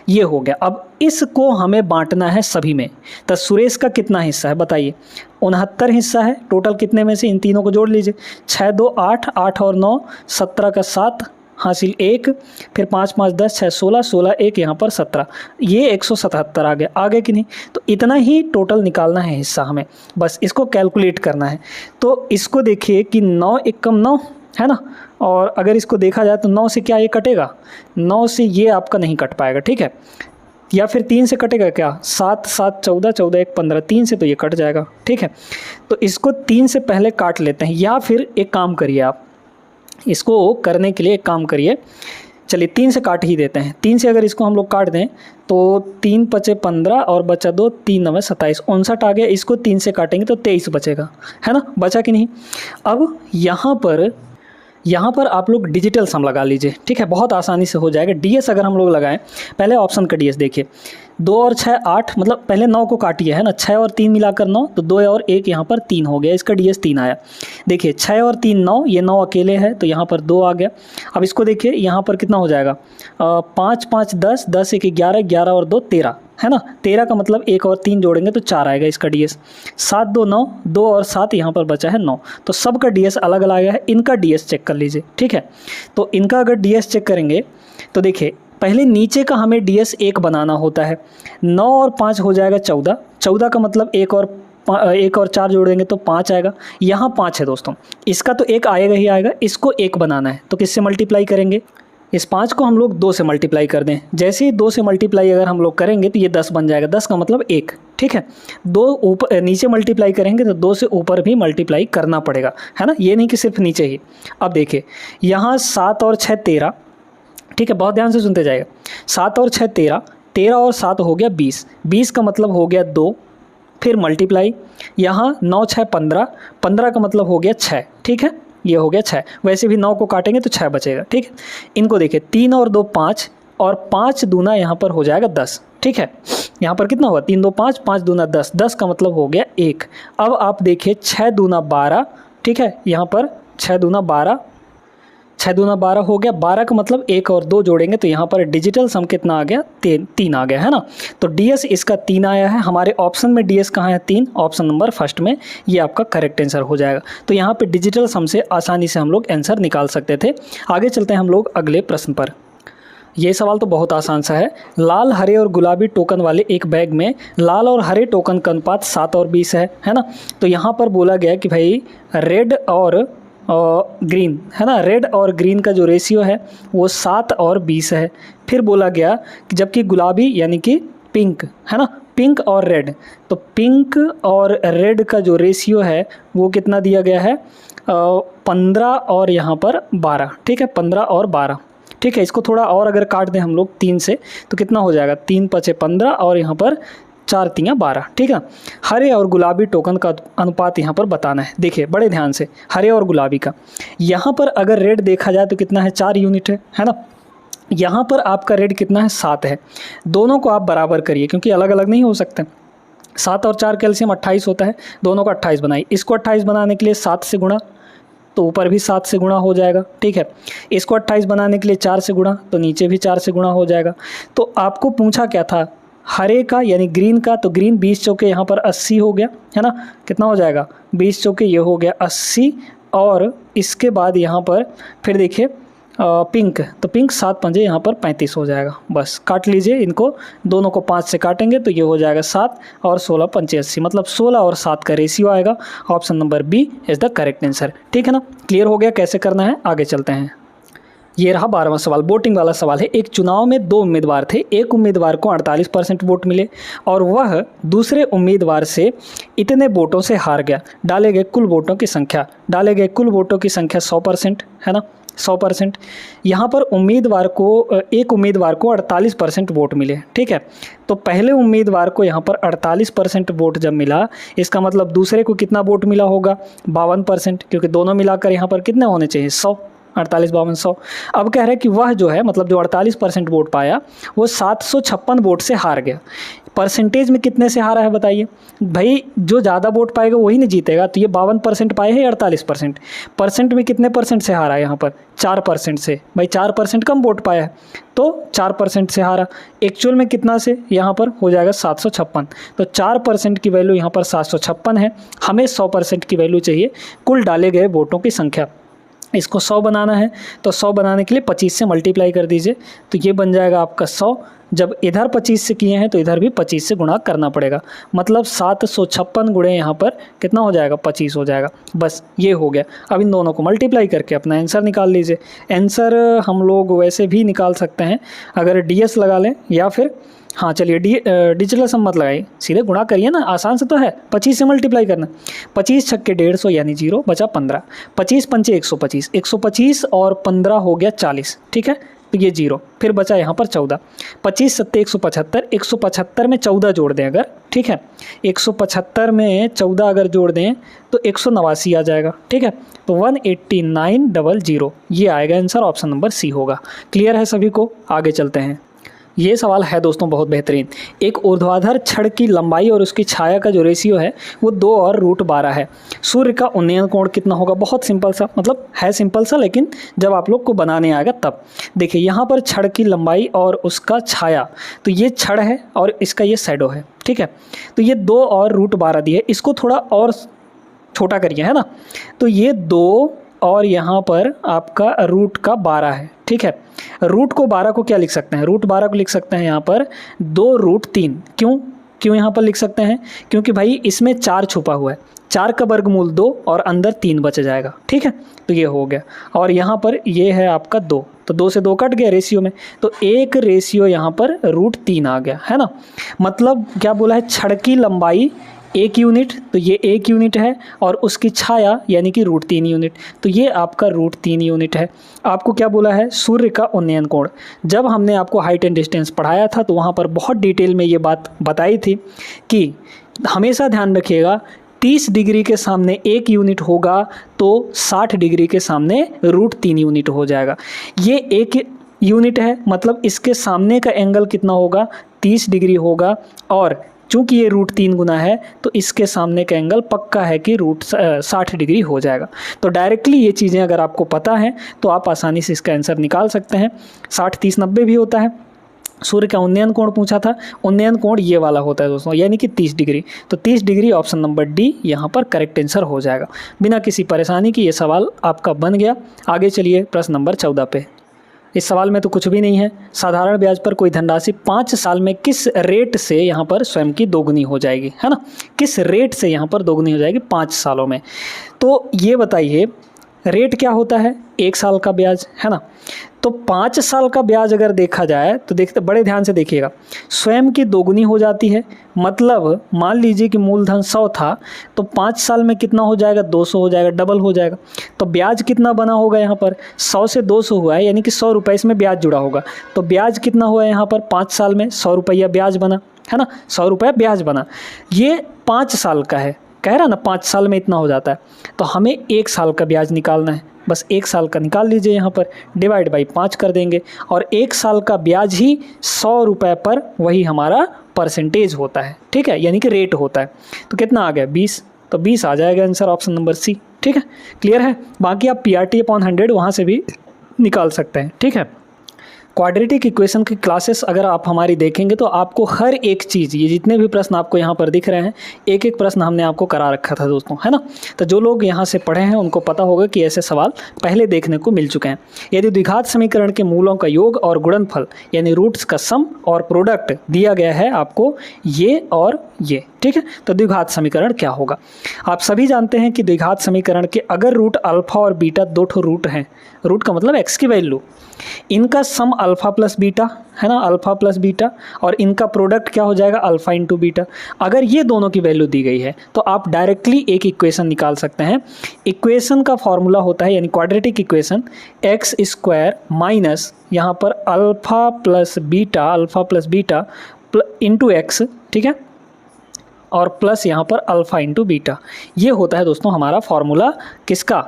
ये हो गया। अब इसको हमें बांटना है सभी में। तो सुरेश का कितना हिस्सा है बताइए, 69 हिस्सा है। टोटल कितने में से, इन तीनों को जोड़ लीजिए, 6 2 8, 8 और 9 17 का 7 हासिल 1, फिर 5 5 10 6 16, 16 1 यहाँ पर 17, ये 177 आ गया। आगे कि नहीं, तो इतना ही टोटल निकालना है हिस्सा हमें, बस इसको कैलकुलेट करना है। तो इसको देखिए कि 9 1 कम 9 है ना, और अगर इसको देखा जाए तो 9 से क्या ये कटेगा, 9 से ये आपका नहीं कट पाएगा। ठीक है, या फिर 3 से कटेगा क्या, 7 7 14, 14 1 15, 3 से तो ये कट जाएगा। ठीक है, तो इसको 3 से पहले काट लेते हैं, या फिर एक काम करिए आप, इसको करने के लिए एक काम करिए, चलिए 3 से काट ही देते हैं। 3 से अगर इसको हम लोग काट दें तो 3 पचे 15 और बचा 2, 3 9 27, 59 आ गया। इसको 3 से काटेंगे तो 23 बचेगा, है ना, बचा कि नहीं। अब यहाँ पर आप लोग डिजिटल सम लगा लीजिए। ठीक है, बहुत आसानी से हो जाएगा। डीएस अगर हम लोग लगाएं, पहले ऑप्शन का डीएस देखिए, 2 और 6 8, मतलब पहले 9 को काटिए, है ना, 6 और 3 मिलाकर 9, तो 2 और 1 यहाँ पर 3 हो गया, इसका डीएस 3 आया। देखिए 6 और 3 9, ये 9 अकेले है तो यहाँ पर 2 आ गया। अब इसको देखिए यहाँ पर कितना हो जाएगा, 5 5 10, 10 1 11, 11 और 2 13, है ना, 13 का मतलब 1 और 3 जोड़ेंगे तो 4 आएगा इसका डीएस। 7 2 9, 2 और 7 यहाँ पर बचा है 9, तो सबका डीएस अलग अलग आया है। इनका डीएस चेक कर लीजिए। ठीक है, तो इनका अगर डीएस चेक करेंगे तो देखिए पहले नीचे का हमें डीएस 1 बनाना होता है। 9 और 5 हो जाएगा 14, 14 का मतलब 1 और 4 जोड़ेंगे तो 5 आएगा। यहाँ 5 है दोस्तों, इसका तो 1 आएगा ही आएगा, इसको 1 बनाना है तो किससे मल्टीप्लाई करेंगे, इस 5 को हम लोग 2 से मल्टीप्लाई कर दें। जैसे ही 2 से मल्टीप्लाई अगर हम लोग करेंगे तो ये 10 बन जाएगा, 10 का मतलब 1। ठीक है, 2 ऊपर नीचे मल्टीप्लाई करेंगे तो 2 से ऊपर भी मल्टीप्लाई करना पड़ेगा, है ना, ये नहीं कि सिर्फ नीचे ही। अब देखिए यहाँ 7 और 6 13, ठीक है, बहुत ध्यान से सुनते जाएगा। 7 और 6 13, 13 और 7 हो गया 20, 20 का मतलब हो गया 2, फिर मल्टीप्लाई, यहाँ 9 6 15, 15 का मतलब हो गया 6। ठीक है, ये हो गया 6, वैसे भी 9 को काटेंगे तो 6 बचेगा। ठीक है, इनको देखिए 3 और 2 5, और 5 दूना यहाँ पर हो जाएगा 10। ठीक है, यहाँ पर कितना हुआ, 3 2 5, 5 दूना 10, 10 का मतलब हो गया 1। अब आप देखिए 6 दूना 12, ठीक है, यहाँ पर 6 दूना 12, 6 दूना 12 हो गया, 12 का मतलब 1 और 2 जोड़ेंगे तो यहाँ पर डिजिटल सम कितना आ गया, 3 आ गया है ना। तो DS इसका 3 आया है, हमारे ऑप्शन में DS कहाँ है, 3, ऑप्शन नंबर फर्स्ट में, ये आपका करेक्ट आंसर हो जाएगा। तो यहाँ पे डिजिटल सम से आसानी से हम लोग आंसर निकाल सकते थे। आगे चलते हैं हम लोग अगले प्रश्न पर। ये सवाल तो बहुत आसान सा है। लाल, हरे और गुलाबी टोकन वाले एक बैग में लाल और हरे टोकन का अनुपात 7 और 20 है ना। तो यहाँ पर बोला गया कि भाई रेड और ग्रीन है ना, रेड और ग्रीन का जो रेशियो है वो 7 और 20 है। फिर बोला गया कि जबकि गुलाबी यानी कि पिंक है ना, पिंक और रेड, तो पिंक और रेड का जो रेशियो है वो कितना दिया गया है, 15 और यहाँ पर 12, ठीक है, 15 और 12, ठीक है। इसको थोड़ा और अगर काट दें हम लोग 3 से तो कितना हो जाएगा, 3 × 5 = 15 और यहाँ पर 4 × 3 = 12, ठीक है। हरे और गुलाबी टोकन का अनुपात यहाँ पर बताना है। देखिए बड़े ध्यान से, हरे और गुलाबी का, यहाँ पर अगर रेड देखा जाए तो कितना है, 4 यूनिट है ना। यहाँ पर आपका रेड कितना है, 7 है। दोनों को आप बराबर करिए क्योंकि अलग अलग नहीं हो सकते। 7 और 4 कैल्शियम 28 होता है, दोनों को 28 बनाइए। इसको 28 बनाने के लिए 7 से गुणा, तो ऊपर भी 7 से गुणा हो जाएगा, ठीक है। इसको 28 बनाने के लिए 4 से गुणा, तो नीचे भी 4 से गुणा हो जाएगा। तो आपको पूछा क्या था, हरे का यानी ग्रीन का, तो ग्रीन 20 चौके यहाँ पर 80 हो गया है ना। कितना हो जाएगा, 20 चौके ये हो गया 80, और इसके बाद यहाँ पर फिर देखिए पिंक, तो पिंक 7 पंजे यहाँ पर 35 हो जाएगा। बस काट लीजिए इनको, दोनों को 5 से काटेंगे तो ये हो जाएगा 7 और 16 पंचे 80, मतलब 16 और 7 का रेशियो आएगा। Option number B is the correct answer, ठीक है ना। क्लियर हो गया कैसे करना है, आगे चलते हैं। ये रहा 12वां सवाल, वोटिंग वाला सवाल है। एक चुनाव में 2 उम्मीदवार थे, एक उम्मीदवार को 48% वोट मिले और वह दूसरे उम्मीदवार से इतने वोटों से हार गया। डाले गए कुल वोटों की संख्या, डाले गए कुल वोटों की संख्या 100% है ना, 100%। यहाँ पर उम्मीदवार को, एक उम्मीदवार को 48% वोट मिले, ठीक है। तो पहले उम्मीदवार को यहाँ पर 48% वोट जब मिला, इसका मतलब दूसरे को कितना वोट मिला होगा, 52%, क्योंकि दोनों मिलाकर यहाँ पर कितने होने चाहिए, 100, 48, 52, 100। अब कह रहे हैं कि वह जो है, मतलब जो 48% वोट पाया वो 756 वोट से हार गया। परसेंटेज में कितने से हारा है बताइए भाई, जो ज़्यादा वोट पाएगा वही नहीं जीतेगा। तो ये 52% पाए हैं, 48%, परसेंट में कितने परसेंट से हारा है यहाँ पर, 4% से। भाई 4% कम वोट पाया है तो 4% से हारा। एक्चुअल में कितना से, यहाँ पर हो जाएगा 756, तो 4% की वैल्यू यहाँ पर 756 है। हमें 100% की वैल्यू चाहिए, कुल डाले गए वोटों की संख्या। इसको 100 बनाना है तो 100 बनाने के लिए 25 से मल्टीप्लाई कर दीजिए, तो ये बन जाएगा आपका 100। जब इधर 25 से किए हैं तो इधर भी 25 से गुणा करना पड़ेगा, मतलब 756 गुणे यहाँ पर कितना हो जाएगा, 25 हो जाएगा। बस ये हो गया। अब इन दोनों को मल्टीप्लाई करके अपना आंसर निकाल लीजिए। आंसर हम लोग वैसे भी निकाल सकते हैं, अगर DS लगा लें या फिर, हाँ चलिए डिजिटल सम मत लगाइए, सीधे गुणा करिए ना, आसान से तो है। 25 से मल्टीप्लाई करना, 25 छक्के 150 यानी 0 बचा 15, 25 पंचे 125, 125 और 15 हो गया 40, ठीक है। तो ये 0, फिर बचा यहाँ पर 14, 25 सत्ते 175, 175 में 14 जोड़ दें अगर, ठीक है, 175 में 14 अगर जोड़ दें तो 189 आ जाएगा, ठीक है। तो 18900 ये आएगा आंसर, ऑप्शन नंबर सी होगा। क्लियर है सभी को, आगे चलते हैं। ये सवाल है दोस्तों बहुत बेहतरीन। एक ऊर्ध्वाधर छड़ की लंबाई और उसकी छाया का जो रेशियो है वो 2 और √12 है। सूर्य का उन्नयन कोण कितना होगा, बहुत सिंपल सा, मतलब है सिंपल सा, लेकिन जब आप लोग को बनाने आएगा तब। देखिए यहाँ पर छड़ की लंबाई और उसका छाया, तो ये छड़ है और इसका ये शैडो है, ठीक है। तो ये 2 और √12 दिए, इसको थोड़ा और छोटा करिए है ना, तो ये 2 और यहाँ पर आपका √12 है, ठीक है। रूट को 12 को क्या लिख सकते हैं, √12 को लिख सकते हैं यहाँ पर 2√3। क्यों यहाँ पर लिख सकते हैं, क्योंकि भाई इसमें 4 छुपा हुआ है, 4 का वर्गमूल 2 और अंदर 3 बच जाएगा, ठीक है। तो ये हो गया, और यहाँ पर ये है आपका 2, तो 2 से 2 कट गया रेशियो में, तो एक रेशियो यहाँ पर √3 आ गया, है ना। मतलब क्या बोला है, छड़ की लंबाई 1 यूनिट, तो ये 1 यूनिट है, और उसकी छाया यानी कि √3 यूनिट, तो ये आपका √3 यूनिट है। आपको क्या बोला है, सूर्य का उन्नयन कोण। जब हमने आपको हाइट एंड डिस्टेंस पढ़ाया था तो वहाँ पर बहुत डिटेल में ये बात बताई थी कि हमेशा ध्यान रखिएगा, 30 डिग्री के सामने 1 यूनिट होगा तो 60 डिग्री के सामने √3 यूनिट हो जाएगा। ये 1 यूनिट है, मतलब इसके सामने का एंगल कितना होगा, 30 डिग्री होगा, और चूँकि ये √3 गुना है तो इसके सामने का एंगल पक्का है कि √60 डिग्री हो जाएगा। तो डायरेक्टली ये चीज़ें अगर आपको पता हैं तो आप आसानी से इसका आंसर निकाल सकते हैं। 60, 30, 90 भी होता है। सूर्य का उन्नयन कोण पूछा था, उन्नयन कोण ये वाला होता है दोस्तों, यानी कि 30 डिग्री। तो 30 डिग्री ऑप्शन नंबर डी यहाँ पर करेक्ट आंसर हो जाएगा। बिना किसी परेशानी की ये सवाल आपका बन गया। आगे चलिए प्रश्न नंबर 14 पे। इस सवाल में तो कुछ भी नहीं है। साधारण ब्याज पर कोई धनराशि 5 साल में किस रेट से यहाँ पर स्वयं की दोगुनी हो जाएगी, है ना। किस रेट से यहाँ पर दोगुनी हो जाएगी 5 सालों में। तो ये बताइए रेट क्या होता है, 1 साल का ब्याज, है ना। तो 5 साल का ब्याज अगर देखा जाए तो देखते बड़े ध्यान से देखिएगा, स्वयं की दोगुनी हो जाती है। मतलब मान लीजिए कि मूलधन 100 था तो 5 साल में कितना हो जाएगा, 200 हो जाएगा, डबल हो जाएगा। तो ब्याज कितना बना होगा यहाँ पर, 100 से 200 हुआ है, यानी कि 100 रुपये इसमें ब्याज जुड़ा होगा। तो ब्याज कितना हुआ है यहाँ पर, 5 साल में 100 रुपया ब्याज बना, है ना। 100 रुपया ब्याज बना, ये 5 साल का है, कह रहा ना 5 साल में इतना हो जाता है। तो हमें 1 साल का ब्याज निकालना है, बस 1 साल का निकाल लीजिए, यहाँ पर डिवाइड बाई 5 कर देंगे और 1 साल का ब्याज ही 100 रुपये पर वही हमारा परसेंटेज होता है, ठीक है, यानी कि रेट होता है। तो कितना आ गया 20, तो 20 आ जाएगा आंसर ऑप्शन नंबर सी, ठीक है। क्लियर है। बाकी आप PRT/100 वहाँ से भी निकाल सकते हैं, ठीक है। क्वाड्रेटिक इक्वेशन की क्लासेस अगर आप हमारी देखेंगे तो आपको हर एक चीज़, ये जितने भी प्रश्न आपको यहाँ पर दिख रहे हैं, एक एक प्रश्न हमने आपको करा रखा था दोस्तों, है ना। तो जो लोग यहाँ से पढ़े हैं उनको पता होगा कि ऐसे सवाल पहले देखने को मिल चुके हैं। यदि द्विघात समीकरण के मूलों का योग और गुणनफल यानी रूट्स का सम और प्रोडक्ट दिया गया है आपको ये और ये, ठीक है, तो द्विघात समीकरण क्या होगा। आप सभी जानते हैं कि द्विघात समीकरण के अगर रूट अल्फा और बीटा 2 ठो रूट हैं, रूट का मतलब एक्स की वैल्यू, इनका सम अल्फा प्लस बीटा, है ना, अल्फा प्लस बीटा, और इनका प्रोडक्ट क्या हो जाएगा अल्फा इंटू बीटा। अगर ये दोनों की वैल्यू दी गई है तो आप डायरेक्टली एक इक्वेशन निकाल सकते हैं। इक्वेशन का फॉर्मूला होता है, यानी क्वाड्रेटिक इक्वेशन, x² माइनस यहाँ पर alpha plus beta into x, ठीक है, और प्लस यहाँ पर अल्फा इंटू बीटा। ये होता है दोस्तों हमारा फॉर्मूला किसका,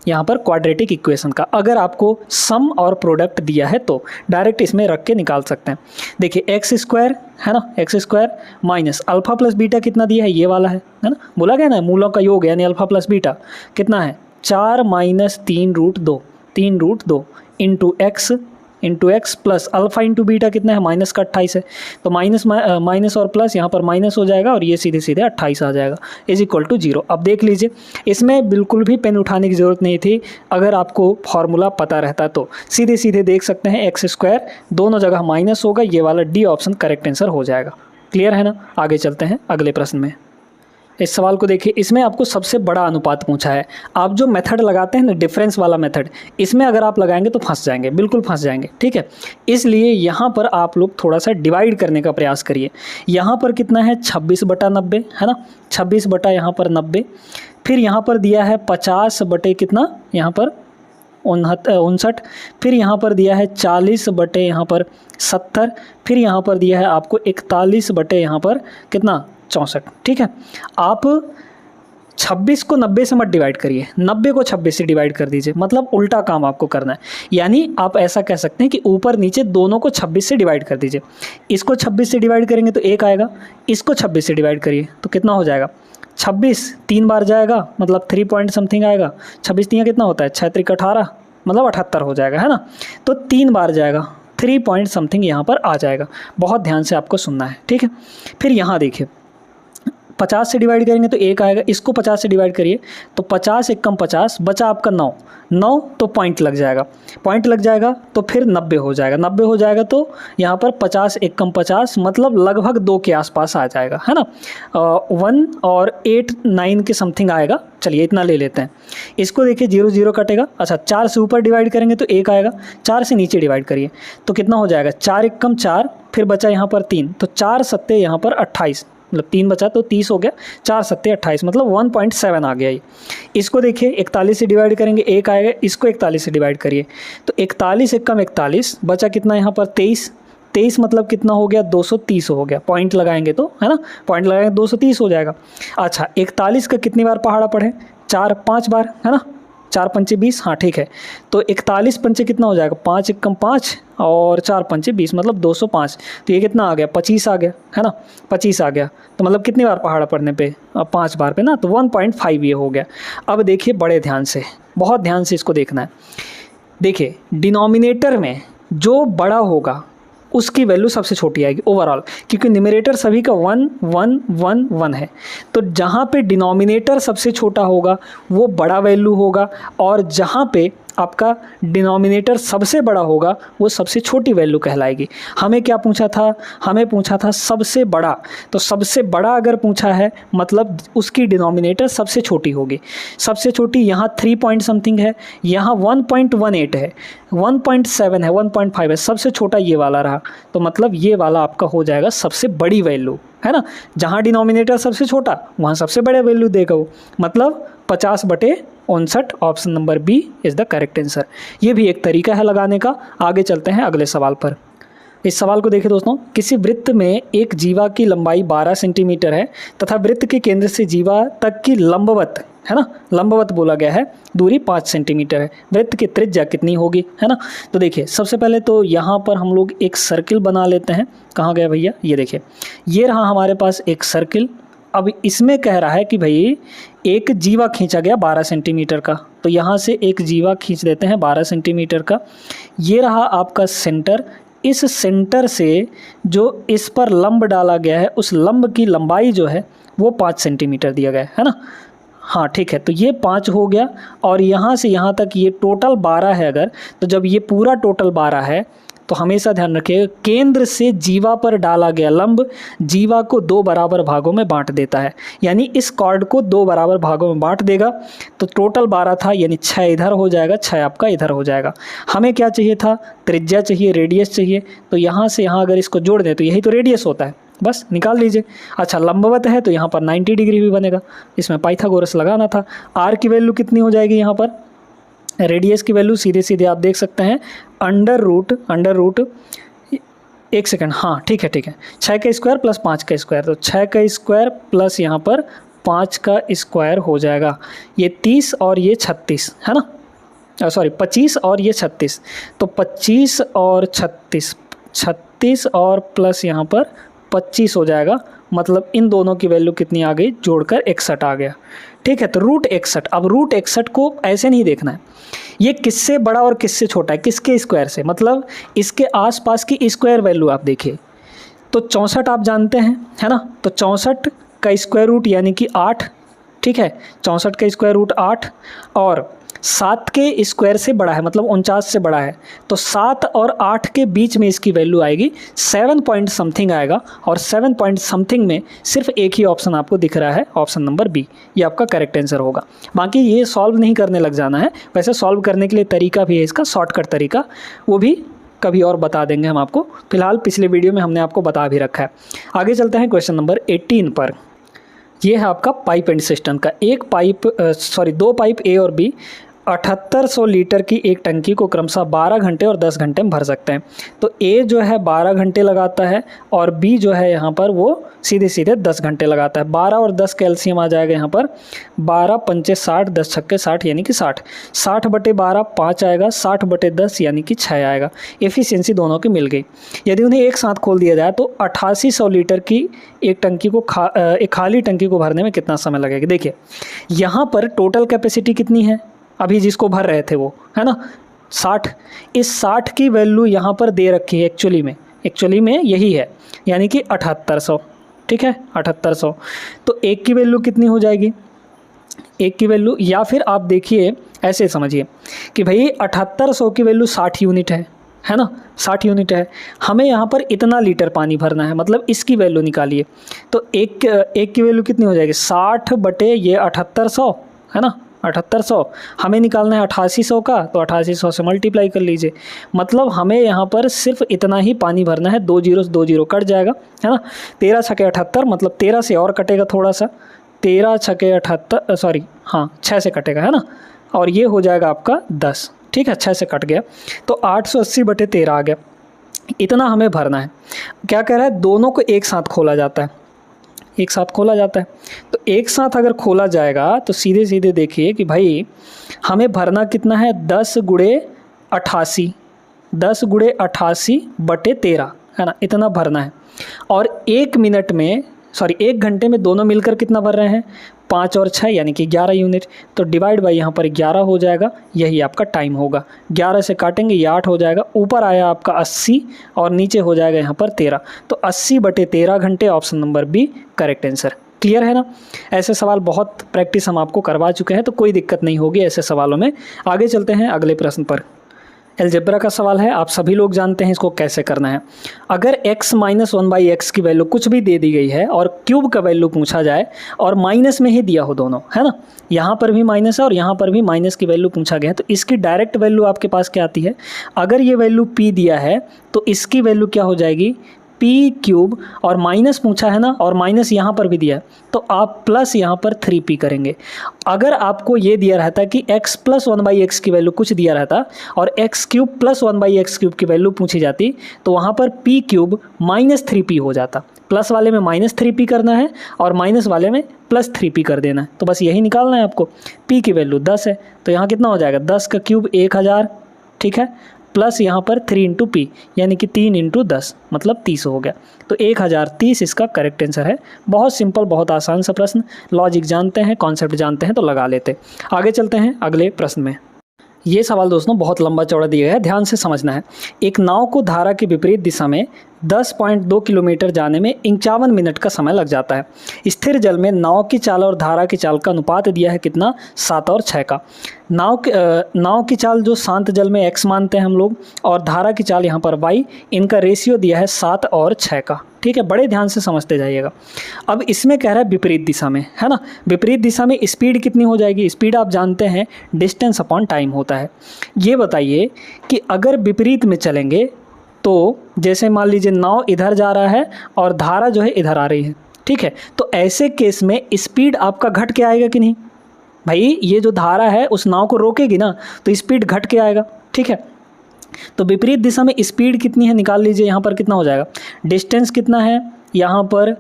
यहाँ पर क्वाड्रेटिक इक्वेशन का। अगर आपको सम और प्रोडक्ट दिया है तो डायरेक्ट इसमें रख के निकाल सकते हैं। देखिए x² है ना, x² minus alpha plus beta कितना दिया है, ये वाला है ना, बोला गया ना मूलों का योग यानी अल्फा प्लस बीटा कितना है 4 minus 3√2 into x plus alpha into beta कितना है माइनस का 28 है। तो माइनस और प्लस यहाँ पर माइनस हो जाएगा और ये सीधे 28 आ जाएगा =0। अब देख लीजिए इसमें बिल्कुल भी पेन उठाने की ज़रूरत नहीं थी। अगर आपको फॉर्मूला पता रहता तो सीधे देख सकते हैं x² दोनों जगह माइनस होगा, ये वाला डी ऑप्शन करेक्ट आंसर हो जाएगा। क्लियर है ना। आगे चलते हैं अगले प्रश्न में। इस सवाल को देखिए, इसमें आपको सबसे बड़ा अनुपात पूछा है। आप जो मेथड लगाते हैं ना डिफरेंस वाला मेथड, इसमें अगर आप लगाएंगे तो फंस जाएंगे, बिल्कुल फंस जाएंगे, ठीक है। इसलिए यहाँ पर आप लोग थोड़ा सा डिवाइड करने का प्रयास करिए। यहाँ पर कितना है 26/90 है ना, 26 बटा यहाँ पर 90, फिर यहाँ पर दिया है 50 बटे कितना यहाँ पर 59, फिर यहाँ पर दिया है 40 बटे यहाँ पर 70, फिर यहाँ पर दिया है आपको 41 बटे यहाँ पर कितना 64, ठीक है। आप 26 को 90 से मत डिवाइड करिए, 90 को 26 से डिवाइड कर दीजिए, मतलब उल्टा काम आपको करना है। यानी आप ऐसा कह सकते हैं कि ऊपर नीचे दोनों को 26 से डिवाइड कर दीजिए। इसको 26 से डिवाइड करेंगे तो 1 आएगा, इसको 26 से डिवाइड करिए तो कितना हो जाएगा 26 3 बार जाएगा, मतलब 3 पॉइंट समथिंग आएगा। 26 3 कितना होता है 6 3 18, मतलब 78 हो जाएगा, है ना। तो 3 बार जाएगा, 3 पॉइंट समथिंग यहाँ पर आ जाएगा। बहुत ध्यान से आपको सुनना है, ठीक है। फिर यहाँ देखिए 50 से डिवाइड करेंगे तो 1 आएगा, इसको 50 से डिवाइड करिए तो 50 × 50 बचा आपका 9 तो पॉइंट लग जाएगा तो फिर 90 हो जाएगा। 90 हो जाएगा तो यहाँ पर 50 × 50 मतलब लगभग 2 के आसपास आ जाएगा, है ना। 1 और 8 9 के समथिंग आएगा। चलिए इतना ले लेते हैं। इसको देखिए 0 0 कटेगा। अच्छा 4 से ऊपर डिवाइड करेंगे तो 1 आएगा, 4 से नीचे डिवाइड करिए तो कितना हो जाएगा 4 × 4, फिर बचा यहाँ पर 3 तो 4 7 यहाँ पर 28, मतलब 3 बचा तो 30 हो गया, 4 7 28 मतलब 1.7 आ गया ये। इसको देखिए 41 से डिवाइड करेंगे 1 आएगा, इसको 41 से डिवाइड करिए तो 41 × 41 बचा कितना यहाँ पर 23 मतलब कितना हो गया 230 हो गया। पॉइंट लगाएंगे तो, है ना, पॉइंट लगाएंगे 230 हो जाएगा। अच्छा 41 का कितनी बार पहाड़ा पढ़े 4 5 बार, है ना, 4 पंचे 20, हाँ ठीक है। तो 41 पंचे कितना हो जाएगा, 5 एकम 5 और 4 पंचे 20 मतलब 205। तो ये कितना आ गया, 25 आ गया, है ना, 25 आ गया। तो मतलब कितनी बार पहाड़ा पढ़ने पे, 5 बार पे ना, तो 1.5 ये हो गया। अब देखिए बड़े ध्यान से, बहुत ध्यान से इसको देखना है। देखिए डिनोमिनेटर में जो बड़ा होगा उसकी वैल्यू सबसे छोटी आएगी ओवरऑल, क्योंकि न्यूमरेटर सभी का 1 1 1 1 है। तो जहाँ पे डिनोमिनेटर सबसे छोटा होगा वो बड़ा वैल्यू होगा, और जहाँ पे आपका डिनोमिनेटर सबसे बड़ा होगा वो सबसे छोटी वैल्यू कहलाएगी। हमें क्या पूछा था, हमें पूछा था सबसे बड़ा। तो सबसे बड़ा अगर पूछा है मतलब उसकी डिनोमिनेटर सबसे छोटी होगी। सबसे छोटी यहाँ 3 पॉइंट समथिंग है, यहाँ 1.18 है, 1.7 है, 1.5 है, सबसे छोटा ये वाला रहा। तो मतलब ये वाला आपका हो जाएगा सबसे बड़ी वैल्यू, है ना। जहाँ डिनोमिनेटर सबसे छोटा वहाँ सबसे बड़े वैल्यू देगा वो, मतलब 50/59। Option number B is the correct answer. ये भी एक तरीका है लगाने का। आगे चलते हैं अगले सवाल पर। इस सवाल को देखिए दोस्तों, किसी वृत्त में एक जीवा की लंबाई 12 सेंटीमीटर है तथा वृत्त के केंद्र से जीवा तक की लंबवत, है ना, लंबवत बोला गया है, दूरी 5 सेंटीमीटर है। वृत्त की त्रिज्या कितनी होगी, है ना। तो देखिए सबसे पहले तो यहाँ पर हम लोग एक सर्किल बना लेते हैं। कहाँ गया भैया, ये देखिए, ये रहा हमारे पास एक सर्किल। अब इसमें कह रहा है कि भाई एक जीवा खींचा गया 12 सेंटीमीटर का, तो यहाँ से एक जीवा खींच देते हैं 12 सेंटीमीटर का। ये रहा आपका सेंटर। इस सेंटर से जो इस पर लंब डाला गया है उस लंब की लंबाई जो है वो 5 सेंटीमीटर दिया गया है ना। हाँ ठीक है, तो ये 5 हो गया, और यहाँ से यहाँ तक ये टोटल 12 है। अगर तो जब ये पूरा टोटल 12 है तो हमेशा ध्यान रखिएगा केंद्र से जीवा पर डाला गया लंब जीवा को 2 बराबर भागों में बांट देता है, यानी इस कॉर्ड को 2 बराबर भागों में बांट देगा। तो टोटल 12 था, यानी 6 इधर हो जाएगा, 6 आपका इधर हो जाएगा। हमें क्या चाहिए था, त्रिज्या चाहिए, रेडियस चाहिए। तो यहाँ से यहाँ अगर इसको जोड़ दें तो यही तो रेडियस होता है, बस निकाल लीजिए। अच्छा लंबवत है तो यहाँ पर 90 डिग्री भी बनेगा, इसमें पाइथागोरस लगाना था। आर की वैल्यू कितनी हो जाएगी, यहाँ पर रेडियस की वैल्यू सीधे सीधे आप देख सकते हैं अंडर रूट 1 सेकंड, हाँ ठीक है 6 का स्क्वायर प्लस 5 का स्क्वायर। तो 6 का स्क्वायर प्लस यहाँ पर 5 का स्क्वायर हो जाएगा, ये 30 और ये 36, है ना, सॉरी 25 और ये 36। तो 25 और 36 और प्लस यहाँ पर 25 हो जाएगा, मतलब इन दोनों की वैल्यू कितनी आ गई, जोड़कर 61 आ गया। ठीक है, तो √61। अब √61 को ऐसे नहीं देखना है, ये किससे बड़ा और किससे छोटा है, किसके स्क्वायर से, मतलब इसके आसपास की स्क्वायर वैल्यू आप देखिए। तो 64 आप जानते हैं, है ना, तो 64 का स्क्वायर रूट यानी कि 8। ठीक है, 64 का स्क्वायर रूट 8, और 7 के स्क्वायर से बड़ा है, मतलब 49 से बड़ा है। तो 7 और 8 के बीच में इसकी वैल्यू आएगी 7 पॉइंट समथिंग आएगा, और 7 पॉइंट समथिंग में सिर्फ एक ही ऑप्शन आपको दिख रहा है, ऑप्शन नंबर बी, ये आपका करेक्ट आंसर होगा। बाकी ये सॉल्व नहीं करने लग जाना है, वैसे सॉल्व करने के लिए तरीका भी है इसका, शॉर्टकट तरीका, वो भी कभी और बता देंगे हम आपको। फिलहाल पिछले वीडियो में हमने आपको बता भी रखा है। आगे चलते हैं क्वेश्चन नंबर 18 पर। यह है आपका पाइप एंड सिस्टम का। दो पाइप ए और बी 7800 लीटर की एक टंकी को क्रमशः 12 घंटे और 10 घंटे में भर सकते हैं। तो ए जो है 12 घंटे लगाता है, और बी जो है यहाँ पर वो सीधे सीधे 10 घंटे लगाता है। 12 और 10 कैल्शियम आ जाएगा यहाँ पर, 12 पंचे 60, 10 छक्के 60 यानी कि 60। 60/12 5 आएगा, 60/10 यानी कि 6 आएगा। एफिशिएंसी दोनों की मिल गई। यदि उन्हें एक साथ खोल दिया जाए तो 8800 लीटर की एक टंकी को एक खाली टंकी को भरने में कितना समय लगेगा। देखिए यहाँ पर टोटल कैपेसिटी कितनी है, अभी जिसको भर रहे थे वो, है ना, 60। इस 60 की वैल्यू यहाँ पर दे रखी है एक्चुअली में यही है, यानी कि 7800। ठीक है, 7800। तो एक की वैल्यू कितनी हो जाएगी, एक की वैल्यू, या फिर आप देखिए ऐसे समझिए कि भाई 7800 की वैल्यू 60 यूनिट है ना, 60 यूनिट है। हमें यहाँ पर इतना लीटर पानी भरना है, मतलब इसकी वैल्यू निकालिए। तो एक की वैल्यू कितनी हो जाएगी, 60 बटे ये 7800, है ना, 7800। हमें निकालना है 8800 का, तो 8800 से मल्टीप्लाई कर लीजिए। मतलब हमें यहाँ पर सिर्फ इतना ही पानी भरना है, 2 0 कट जाएगा, है ना। 13 छके 78, मतलब 13 से और कटेगा थोड़ा सा, 13 छके 78, सॉरी हाँ 6 से कटेगा, है ना, और ये हो जाएगा आपका 10। ठीक है, 6 से कट गया, तो 880/13 आ गया। इतना हमें भरना है। क्या कह रहा है, दोनों को एक साथ खोला जाता है। एक साथ खोला जाता है। तो एक साथ अगर खोला जाएगा तो सीधे सीधे देखिए कि भाई हमें भरना कितना है, 10 गुणे 88, 10 गुणे 88 बटे 13 है ना, इतना भरना है। और 1 मिनट में एक घंटे में दोनों मिलकर कितना भर रहे हैं, 5 और 6 यानी कि 11 यूनिट। तो डिवाइड बाई यहाँ पर 11 हो जाएगा, यही आपका टाइम होगा। 11 से काटेंगे ये 8 हो जाएगा, ऊपर आया आपका 80 और नीचे हो जाएगा यहाँ पर 13। तो 80 बटे 13 घंटे, option number B correct answer. Clear है ना। ऐसे सवाल बहुत प्रैक्टिस हम आपको करवा चुके हैं, तो कोई दिक्कत नहीं होगी ऐसे सवालों में। आगे चलते हैं अगले प्रश्न पर। अलजेब्रा का सवाल है, आप सभी लोग जानते हैं इसको कैसे करना है। अगर x माइनस 1/x की वैल्यू कुछ भी दे दी गई है और क्यूब का वैल्यू पूछा जाए और माइनस में ही दिया हो दोनों, है ना, यहाँ पर भी माइनस है और यहाँ पर भी माइनस की वैल्यू पूछा गया है, तो इसकी डायरेक्ट वैल्यू आपके पास क्या आती है। अगर ये वैल्यू p दिया है तो इसकी वैल्यू क्या हो जाएगी, पी क्यूब, और माइनस पूछा है ना, और माइनस यहाँ पर भी दिया है तो आप प्लस यहाँ पर 3p करेंगे। अगर आपको ये दिया रहता कि x प्लस 1/x की वैल्यू कुछ दिया रहता और x cube plus 1/x cube की वैल्यू पूछी जाती तो वहाँ पर p क्यूब माइनस 3p हो जाता। प्लस वाले में माइनस 3p करना है और माइनस वाले में प्लस 3p कर देना है। तो बस यही निकालना है आपको। p की वैल्यू 10 है तो यहाँ कितना हो जाएगा, 10 का क्यूब 1000, ठीक है, प्लस यहाँ पर 3 इंटू पी यानी कि 3 इंटू 10 मतलब 30 हो गया। तो 1030 इसका करेक्ट आंसर है। बहुत सिंपल, बहुत आसान सा प्रश्न, लॉजिक जानते हैं, कॉन्सेप्ट जानते हैं तो लगा लेते। आगे चलते हैं अगले प्रश्न में। ये सवाल दोस्तों बहुत लंबा चौड़ा दिया गया है, ध्यान से समझना है। एक नाव को धारा की विपरीत दिशा में 10.2 किलोमीटर जाने में 51 मिनट का समय लग जाता है। स्थिर जल में नाव की चाल और धारा की चाल का अनुपात दिया है कितना, 7 और 6 का। नाव की चाल जो शांत जल में x मानते हैं हम लोग, और धारा की चाल यहाँ पर y, इनका रेशियो दिया है 7 और 6 का। ठीक है, बड़े ध्यान से समझते जाइएगा। अब इसमें कह रहा है विपरीत दिशा में, है ना, विपरीत दिशा में स्पीड कितनी हो जाएगी। स्पीड आप जानते हैं डिस्टेंस अपॉन टाइम होता है। ये बताइए कि अगर विपरीत में चलेंगे तो जैसे मान लीजिए नाव इधर जा रहा है और धारा जो है इधर आ रही है, ठीक है, तो ऐसे केस में स्पीड आपका घट के आएगा कि नहीं। भाई ये जो धारा है उस नाव को रोकेगी ना, तो स्पीड घट के आएगा, ठीक है। तो विपरीत दिशा में स्पीड कितनी है निकाल लीजिए। यहाँ पर कितना हो जाएगा, डिस्टेंस कितना है, यहाँ पर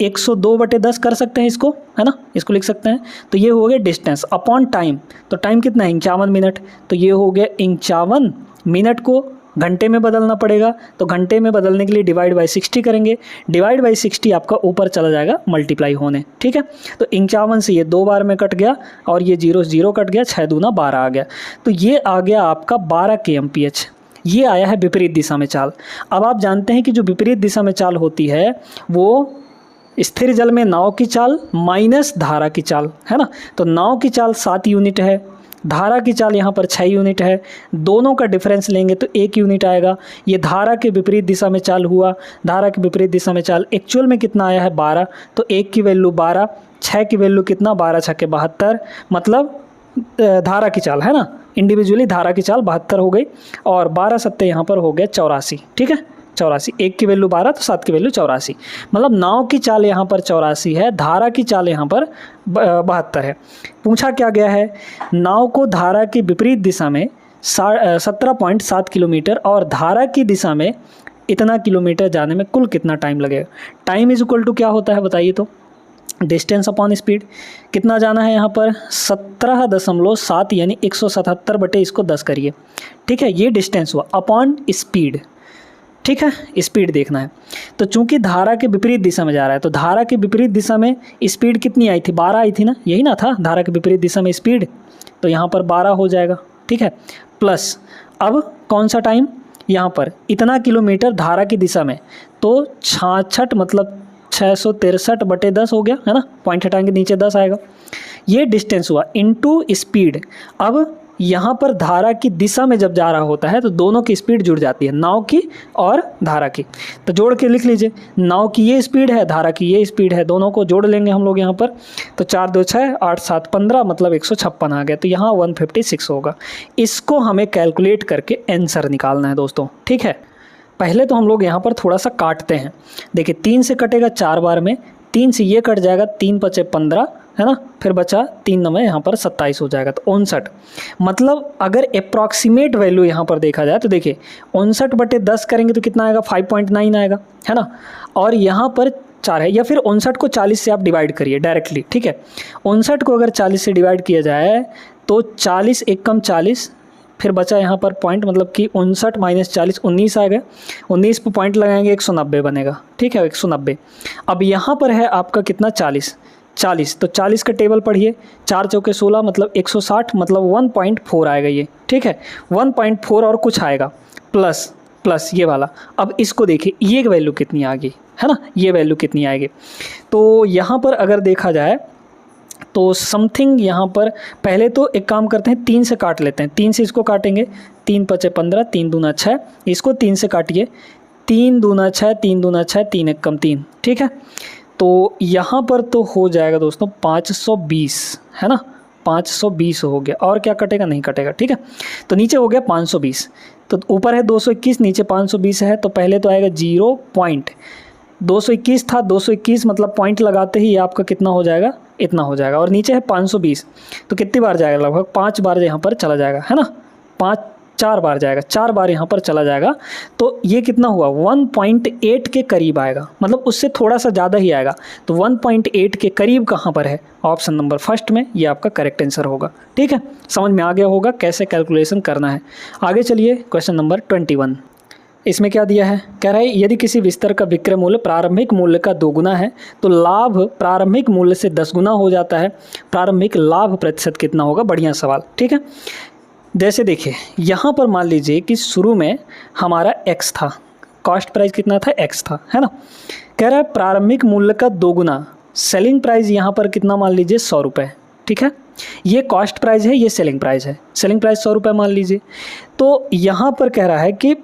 102/10 कर सकते हैं इसको, है ना, इसको लिख सकते हैं। तो ये हो गया डिस्टेंस अपॉन टाइम। तो टाइम कितना है, 51 मिनट। तो ये हो गया 51 मिनट को घंटे में बदलना पड़ेगा। तो घंटे में बदलने के लिए डिवाइड बाई 60 करेंगे। डिवाइड बाई 60 आपका ऊपर चला जाएगा मल्टीप्लाई होने, ठीक है। तो 51 से ये 2 बार में कट गया और ये 0 0 कट गया, 6 दूना 12 आ गया। तो ये आ गया आपका 12 kmph। ये आया है विपरीत दिशा में चाल। अब आप जानते हैं कि जो विपरीत दिशा में चाल होती है वो स्थिर जल में नाव की चाल माइनस धारा की चाल, है ना। तो नाव की चाल 7 यूनिट है, धारा की चाल यहाँ पर 6 यूनिट है। दोनों का डिफरेंस लेंगे तो 1 यूनिट आएगा। ये धारा के विपरीत दिशा में चाल हुआ, धारा के विपरीत दिशा में चाल एक्चुअल में कितना आया है 12। तो 1 की वैल्यू 12, 6 की वैल्यू कितना, 12 6 के 72, मतलब धारा की चाल, है ना, इंडिविजुअली धारा की चाल 72 हो गई और 12 सत्ते यहाँ पर हो गया 84, ठीक है, 84। 1 की वैल्यू 12 तो 7 की वैल्यू 84, मतलब नाव की चाल यहाँ पर 84 है, धारा की चाल यहाँ पर 72 है। पूछा क्या गया है, नाव को धारा की विपरीत दिशा में 17.7 किलोमीटर और धारा की दिशा में इतना किलोमीटर जाने में कुल कितना टाइम लगेगा। टाइम इज इक्वल टू क्या होता है बताइए तो, डिस्टेंस अपॉन स्पीड। कितना जाना है यहाँ पर 17.7 यानी 177 बटे इसको 10 करिए, ठीक है, ये डिस्टेंस हुआ अपॉन स्पीड, ठीक है, स्पीड देखना है। तो चूंकि धारा के विपरीत दिशा में जा रहा है तो धारा के विपरीत दिशा में स्पीड कितनी आई थी, 12 आई थी ना, यही ना था धारा के विपरीत दिशा में स्पीड। तो यहाँ पर 12 हो जाएगा, ठीक है, प्लस अब कौन सा टाइम, यहाँ पर इतना किलोमीटर धारा की दिशा में, तो 66 मतलब 663 बटे 10 हो गया, है ना, पॉइंट हटाएंगे नीचे 10 आएगा। ये डिस्टेंस हुआ इनटू स्पीड। अब यहाँ पर धारा की दिशा में जब जा रहा होता है तो दोनों की स्पीड जुड़ जाती है, नाव की और धारा की। तो जोड़ के लिख लीजिए, नाव की ये स्पीड है, धारा की ये स्पीड है, दोनों को जोड़ लेंगे हम लोग यहाँ पर। तो 4 2 6 8 7 15 मतलब 156 आ गया। तो यहाँ 156 होगा। इसको हमें कैलकुलेट करके आंसर निकालना है दोस्तों, ठीक है। पहले तो हम लोग यहाँ पर थोड़ा सा काटते हैं। देखिए 3 से कटेगा 4 बार में, 3 से ये कट जाएगा, 3 × 15, है ना, फिर बचा 3 9 यहाँ पर 27 हो जाएगा, तो 59। मतलब अगर अप्रॉक्सीमेट वैल्यू यहाँ पर देखा जाए तो देखिए 59 बटे 10 करेंगे तो कितना आएगा, 5.9 आएगा, है ना। और यहाँ पर 4 है, या फिर 59 को 40 से आप डिवाइड करिए डायरेक्टली, ठीक है। 59 को अगर 40 से डिवाइड किया जाए तो 40 एक कम 40, फिर बचा यहाँ पर पॉइंट, मतलब कि 59 माइनस 40 19 आ गए, 19 पे पॉइंट लगाएंगे 190 बनेगा, ठीक है 190। अब यहाँ पर है आपका कितना 40, तो 40 का टेबल पढ़िए, 4 चौके 16 मतलब 160, मतलब 1.4 आएगा ये, ठीक है 1.4 और कुछ आएगा प्लस ये वाला। अब इसको देखिए ये वैल्यू कितनी आ गई है ना, ये वैल्यू कितनी आएगी। तो यहाँ पर अगर देखा जाए तो समथिंग यहाँ पर पहले तो एक काम करते हैं, 3 से काट लेते हैं, 3 से इसको काटेंगे, 3 पचे 15, 3 दूना 6, इसको 3 से काटिए, 3 दूना 6, 3 दूना 6, 3 एक कम 3, ठीक है। तो यहाँ पर तो हो जाएगा दोस्तों 520, है ना, 520 हो गया, और क्या कटेगा, नहीं कटेगा, ठीक है। तो नीचे हो गया 520, तो ऊपर है 221, नीचे 520 है, तो पहले तो आएगा 0.221 था, 221 मतलब पॉइंट लगाते ही आपका कितना हो जाएगा, इतना हो जाएगा, और नीचे है 520, तो कितनी बार जाएगा, लगभग 5 बार यहाँ पर चला जाएगा, है ना, 4 बार जाएगा, 4 बार यहाँ पर चला जाएगा। तो ये कितना हुआ, 1.8 के करीब आएगा, मतलब उससे थोड़ा सा ज़्यादा ही आएगा। तो 1.8 के करीब कहाँ पर है, ऑप्शन नंबर फर्स्ट में, ये आपका करेक्ट आंसर होगा, ठीक है। समझ में आ गया होगा कैसे कैलकुलेशन करना है। आगे चलिए क्वेश्चन नंबर 21, इसमें क्या दिया है, कह रहा है यदि किसी विस्तर का विक्रय मूल्य प्रारंभिक मूल्य का 2 गुना है तो लाभ प्रारंभिक मूल्य से 10 गुना हो जाता है, प्रारंभिक लाभ प्रतिशत कितना होगा। बढ़िया सवाल, ठीक है। जैसे देखिए यहाँ पर मान लीजिए कि शुरू में हमारा x था, कॉस्ट प्राइस कितना था, x था, है ना। कह रहा है प्रारंभिक मूल्य का 2 गुना, सेलिंग प्राइस यहाँ पर कितना मान लीजिए 100 रुपये, ठीक है। ये कॉस्ट प्राइस है, ये सेलिंग प्राइस है, सेलिंग प्राइस 100 रुपये मान लीजिए। तो यहाँ पर कह रहा है कि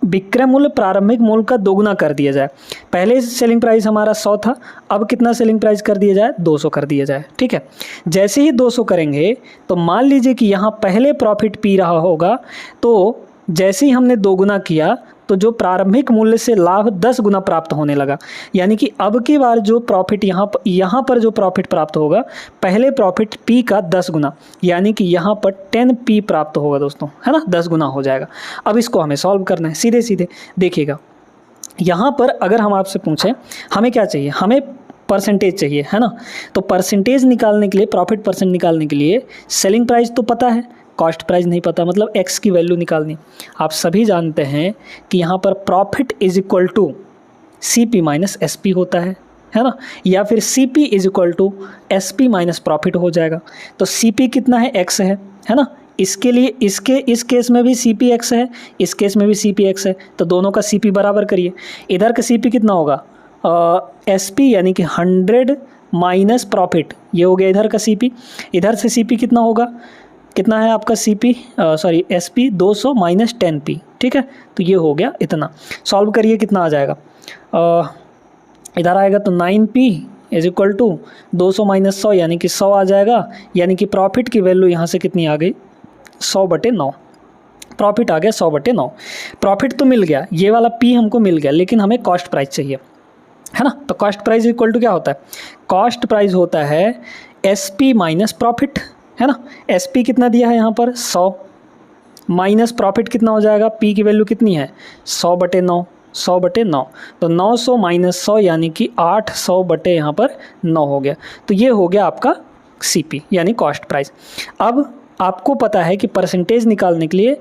विक्रय मूल्य प्रारंभिक मूल्य का 2 गुना कर दिया जाए। पहले सेलिंग प्राइस हमारा 100 था, अब कितना सेलिंग प्राइस कर दिया जाए, 200 कर दिया जाए, ठीक है। जैसे ही 200 करेंगे तो मान लीजिए कि यहाँ पहले प्रॉफिट पी रहा होगा, तो जैसे ही हमने 2 गुना किया तो जो प्रारंभिक मूल्य से लाभ 10 गुना प्राप्त होने लगा। यानी कि अब की बार जो प्रॉफिट यहाँ पर जो प्रॉफिट प्राप्त होगा, पहले प्रॉफिट पी का 10 गुना, यानी कि यहाँ पर 10p प्राप्त होगा दोस्तों, है ना, 10 गुना हो जाएगा। अब इसको हमें सॉल्व करना है, सीधे सीधे देखिएगा। यहाँ पर अगर हम आपसे पूछें हमें क्या चाहिए, हमें परसेंटेज चाहिए, है ना। तो परसेंटेज निकालने के लिए, प्रॉफिट परसेंट निकालने के लिए सेलिंग प्राइस तो पता है, कॉस्ट प्राइस नहीं पता, मतलब x की वैल्यू निकालनी। आप सभी जानते हैं कि यहाँ पर profit is equal to CP minus SP होता है ना, या फिर CP is equal to SP minus profit हो जाएगा। तो CP कितना है, x है ना। इसके लिए इस केस में भी CP x है, इस केस में भी CP x है, तो दोनों का CP बराबर करिए। इधर का CP कितना होगा, SP यानी कि 100 माइनस प्रॉफिट, ये हो गया इधर का CP। इधर से CP कितना होगा, कितना है आपका SP 200 माइनस 10p, ठीक है। तो ये हो गया इतना। सॉल्व करिए कितना आ जाएगा, इधर आएगा तो 9p is equal to 200 minus 100 यानी कि 100 आ जाएगा। यानी कि प्रॉफिट की वैल्यू यहाँ से कितनी आ गई, 100/9, प्रॉफिट आ गया 100/9। प्रॉफिट तो मिल गया, ये वाला p हमको मिल गया, लेकिन हमें कॉस्ट प्राइस चाहिए, है ना। तो कॉस्ट प्राइस इक्वल टू क्या होता है, कॉस्ट प्राइस होता है SP माइनस प्रॉफिट, है ना। SP कितना दिया है यहाँ पर 100, माइनस प्रॉफिट कितना हो जाएगा, P की वैल्यू कितनी है 100/9, 100/9। तो 900 माइनस 100 यानी कि 800 यहाँ पर 9 हो गया। तो ये हो गया आपका CP यानी कॉस्ट प्राइस। अब आपको पता है कि परसेंटेज निकालने के लिए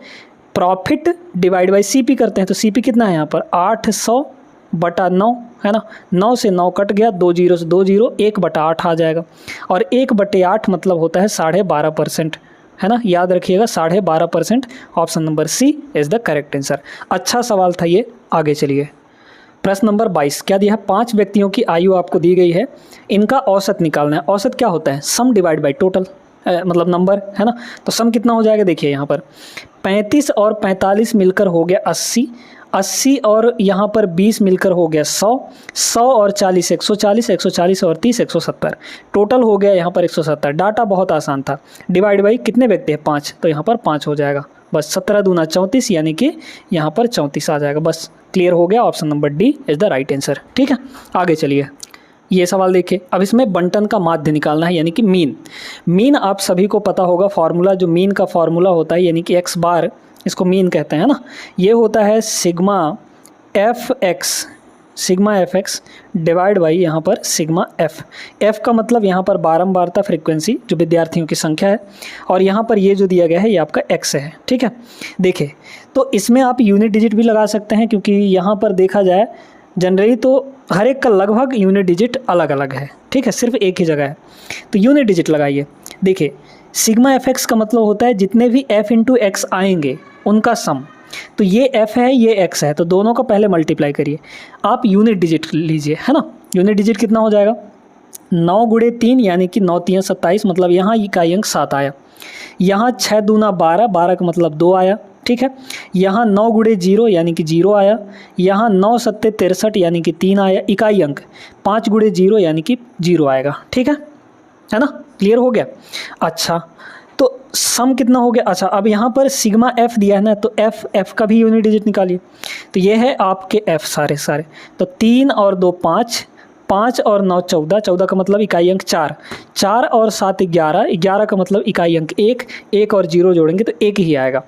प्रॉफिट डिवाइड बाई CP करते हैं, तो CP कितना है यहाँ पर 800/9, है ना। 9 से 9 कट गया, 2 जीरो से 2 जीरो, 1/8 आ जाएगा। और 1/8 मतलब होता है 12.5%, है ना, याद रखिएगा 12.5%। Option number C is the correct answer. अच्छा सवाल था ये। आगे चलिए प्रश्न नंबर 22, क्या दिया है, 5 व्यक्तियों की आयु आपको दी गई है, इनका औसत निकालना है। औसत क्या होता है, सम डिवाइड बाई टोटल, मतलब नंबर, है ना। तो सम कितना हो जाएगा, देखिए यहाँ पर 35 और 45 मिलकर हो गया 80, 80 और यहाँ पर 20 मिलकर हो गया 100, 100 और 40 140, 140 और 30 170, टोटल हो गया यहाँ पर 170। डाटा बहुत आसान था, डिवाइड बाई कितने व्यक्ति हैं 5, तो यहाँ पर 5 हो जाएगा बस। 17 दूना 34 यानी कि यहाँ पर 34 आ जाएगा, बस क्लियर हो गया। Option number D is the right answer, ठीक है। आगे चलिए ये सवाल देखिए। अब इसमें बंटन का माध्य निकालना है, यानी कि मीन आप सभी को पता होगा फार्मूला, जो मीन का फार्मूला होता है यानी कि x बार, इसको मीन कहते हैं ना। ये होता है sigma fx sigma F x divide by यहाँ पर सिग्मा एफ। एफ का मतलब यहाँ पर बारंबारता फ्रीक्वेंसी जो विद्यार्थियों की संख्या है, और यहाँ पर ये जो दिया गया है ये आपका एक्स है। ठीक है, देखिए तो इसमें आप यूनिट डिजिट भी लगा सकते हैं, क्योंकि यहाँ पर देखा जाए जनरली तो हर एक का लगभग यूनिट डिजिट अलग अलग है। ठीक है, सिर्फ एक ही जगह है, तो यूनिट डिजिट लगाइए। देखिए सिग्मा एफ एक्स का मतलब होता है जितने भी एफ इंटू एक्स आएंगे उनका सम। तो ये एफ है, ये एक्स है, तो दोनों का पहले मल्टीप्लाई करिए। आप यूनिट डिजिट लीजिए, है ना। यूनिट डिजिट कितना हो जाएगा, 9 गुणे 3 यानी कि 9 3 27, मतलब यहाँ इकाई अंक 7 आया। यहाँ 6 दूना 12, 12 का मतलब 2 आया। ठीक है, यहाँ 9 गुणे 0 यानी कि 0 आया। यहाँ 9 सत्ते 63 यानी कि 3 आया इकाई अंक। 5 गुणे 0 यानी कि 0 आएगा। ठीक है ना, क्लियर हो गया। अच्छा, तो सम कितना हो गया। अच्छा, अब यहाँ पर सिग्मा एफ दिया है ना, तो एफ का भी यूनिट डिजिट निकालिए। तो ये है आपके एफ सारे, तो 3 और 2 5, 5 और 9 14, 14 का मतलब इकाई अंक 4, 4 और 7 11, 11 का मतलब इकाई अंक 1, 1 और 0 जोड़ेंगे तो 1 ही आएगा।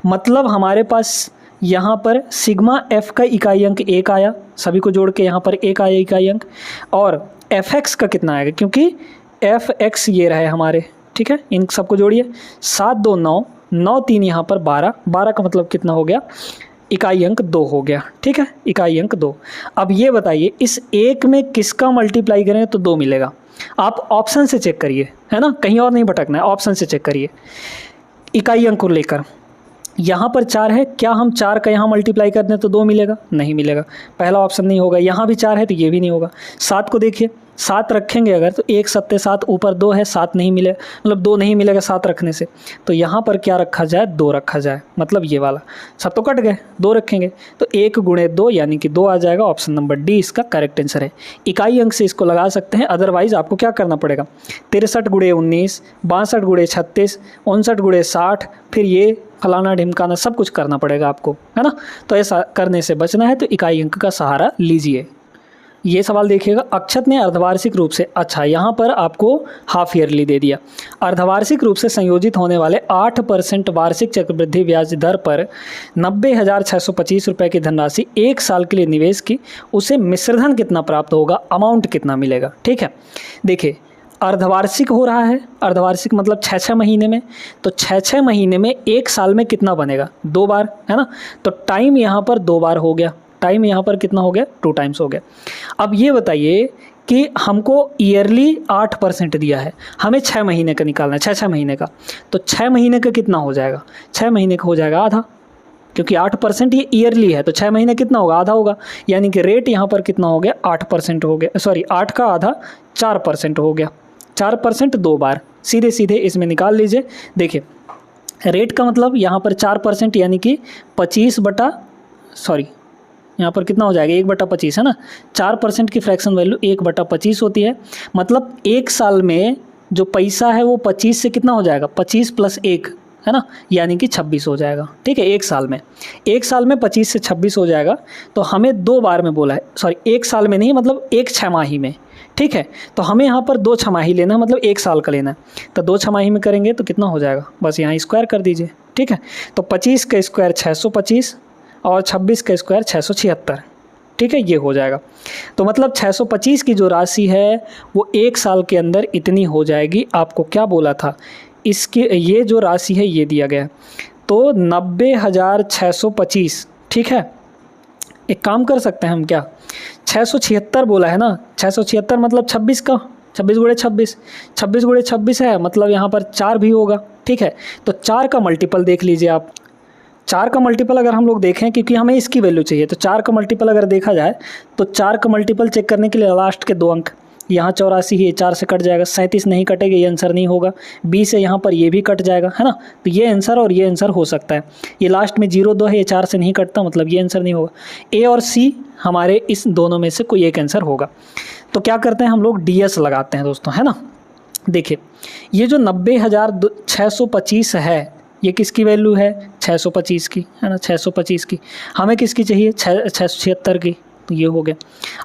मतलब हमारे पास यहाँ पर सिग्मा एफ का इकाई अंक 1 आया, सभी को जोड़ के यहाँ पर 1 आया इकाई अंक। और एफ एक्स का कितना आएगा, क्योंकि एफ एक्स ये रहे हमारे। ठीक है, इन सबको जोड़िए, 7 2 9, 9 3 यहाँ पर 12, 12 का मतलब कितना हो गया, इकाई अंक 2 हो गया। ठीक है, इकाई अंक 2। अब ये बताइए इस एक में किसका मल्टीप्लाई करें तो 2 मिलेगा। आप ऑप्शन से चेक करिए, है ना, कहीं और नहीं भटकना है, ऑप्शन से चेक करिए। इकाई अंक को लेकर यहाँ पर 4 है, क्या हम 4 का यहाँ मल्टीप्लाई कर दें तो 2 मिलेगा, नहीं मिलेगा, पहला ऑप्शन नहीं होगा। यहाँ भी 4 है तो ये भी नहीं होगा। 7 को देखिए, 7 रखेंगे अगर तो 1 7 7, ऊपर 2 है, 7 नहीं मिले, मतलब 2 नहीं मिलेगा 7 रखने से। तो यहाँ पर क्या रखा जाए, 2 रखा जाए, मतलब ये वाला। सब तो कट गए, 2 रखेंगे तो 1 गुणे 2 यानी कि 2 आ जाएगा। ऑप्शन नंबर डी इसका करेक्ट आंसर है। इकाई अंक से इसको लगा सकते हैं, अदरवाइज आपको क्या करना पड़ेगा, 63 गुणे 19, 62 गुणे 36, 59 गुणे 60, फिर ये फलाना ढिमकाना सब कुछ करना पड़ेगा आपको, है ना। तो ऐसा करने से बचना है तो इकाई अंक का सहारा लीजिए। ये सवाल देखिएगा, अक्षत ने अर्धवार्षिक रूप से, अच्छा यहाँ पर आपको हाफ ईयरली दे दिया, अर्धवार्षिक रूप से संयोजित होने वाले 8% वार्षिक चक्रवृद्धि ब्याज दर पर 90,625 रुपये की धनराशि 1 साल के लिए निवेश की, उसे मिश्रधन कितना प्राप्त होगा, अमाउंट कितना मिलेगा। ठीक है, देखिए अर्धवार्षिक हो रहा है, अर्धवार्षिक मतलब 6 महीने में, तो 6 महीने में 1 साल में कितना बनेगा, 2 बार, है ना। तो टाइम यहाँ पर 2 बार हो गया, टाइम यहाँ पर कितना हो गया, 2 टाइम्स हो गया। अब ये बताइए कि हमको ईयरली 8% दिया है, हमें 6 महीने का निकालना है, 6 महीने का। तो 6 महीने का कितना हो जाएगा, 6 महीने का हो जाएगा आधा, क्योंकि 8% ये ईयरली है, तो 6 महीने कितना होगा, आधा होगा। यानी कि रेट यहाँ पर कितना हो गया, 8% हो गया, सॉरी 8 का आधा 4% हो गया। 4% 2 बार, सीधे सीधे इसमें निकाल लीजिए। देखिए रेट का मतलब यहाँ पर 4% यानी कि 25 बटा, सॉरी यहाँ पर कितना हो जाएगा, 1/25 है ना। 4% की फ्रैक्शन वैल्यू 1/25 होती है, मतलब 1 साल में जो पैसा है वो 25 से कितना हो जाएगा, 25 + 1, है ना, यानी कि 26 हो जाएगा। ठीक है, 1 साल में, 1 साल में 25 से 26 हो जाएगा। तो हमें 2 बार में बोला है, सॉरी 1 साल में नहीं, मतलब 1 छमाही में। ठीक है, तो हमें यहाँ पर 2 छमाही लेना है, मतलब 1 साल का लेना है। तो 2 छमाही में करेंगे तो कितना हो जाएगा, बस यहाँ स्क्वायर कर दीजिए। ठीक है, तो 25 का स्क्वायर 625 और 26 का स्क्वायर 676। ठीक है, ये हो जाएगा। तो मतलब 625 की जो राशि है वो 1 साल के अंदर इतनी हो जाएगी। आपको क्या बोला था, इसके ये जो राशि है ये दिया गया है, तो 90,625। ठीक है, एक काम कर सकते हैं हम, क्या 676 बोला है ना, 676 मतलब 26 का, 26 गुणे 26, 26 गुणे 26 है, मतलब यहाँ पर 4 भी होगा। ठीक है, तो 4 का मल्टीपल देख लीजिए आप। 4 का मल्टीपल अगर हम लोग देखें, क्योंकि हमें इसकी वैल्यू चाहिए, तो 4 का मल्टीपल अगर देखा जाए तो 4 का मल्टीपल चेक करने के लिए लास्ट के 2 अंक, यहाँ 84 ही 4 से कट जाएगा, 37 नहीं कटेगा, ये आंसर नहीं होगा। 20 है यहाँ पर, ये भी कट जाएगा, है ना। तो ये आंसर और ये आंसर हो सकता है। ये लास्ट में 0 2 है, ये 4 से नहीं कटता, मतलब ये आंसर नहीं होगा। ए और सी हमारे इस दोनों में से कोई एक आंसर होगा। तो क्या करते हैं हम लोग, DS लगाते हैं दोस्तों, है ना। देखिए ये जो 90,625 है, ये किसकी वैल्यू है, 625 की, है ना, 625 की। हमें किसकी चाहिए, 676 की, तो ये हो गया।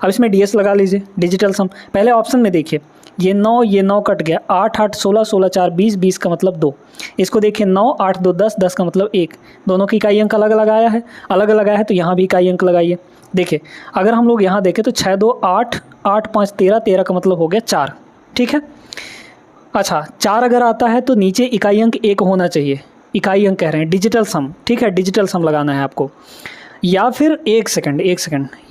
अब इसमें DS लगा लीजिए, डिजिटल सम। पहले ऑप्शन में देखिए ये 9 ये 9 कट गया, 8 8 16 16 4 20 20 का मतलब 2। इसको देखिए 9 8 2 10 10 का मतलब 1। दोनों की इकाई अंक अलग अलग आया है, अलग अलग आया है, तो यहाँ भी इकाई अंक लगाइए। देखिए अगर हम लोग यहाँ देखें तो 6 2 8 8 5 13 13 का मतलब हो गया 4। ठीक है, अच्छा 4 अगर आता है तो नीचे इकाई अंक 1 होना चाहिए। इकाई अंक कह रहे हैं, डिजिटल सम। ठीक है, डिजिटल सम लगाना है आपको। या फिर एक सेकंड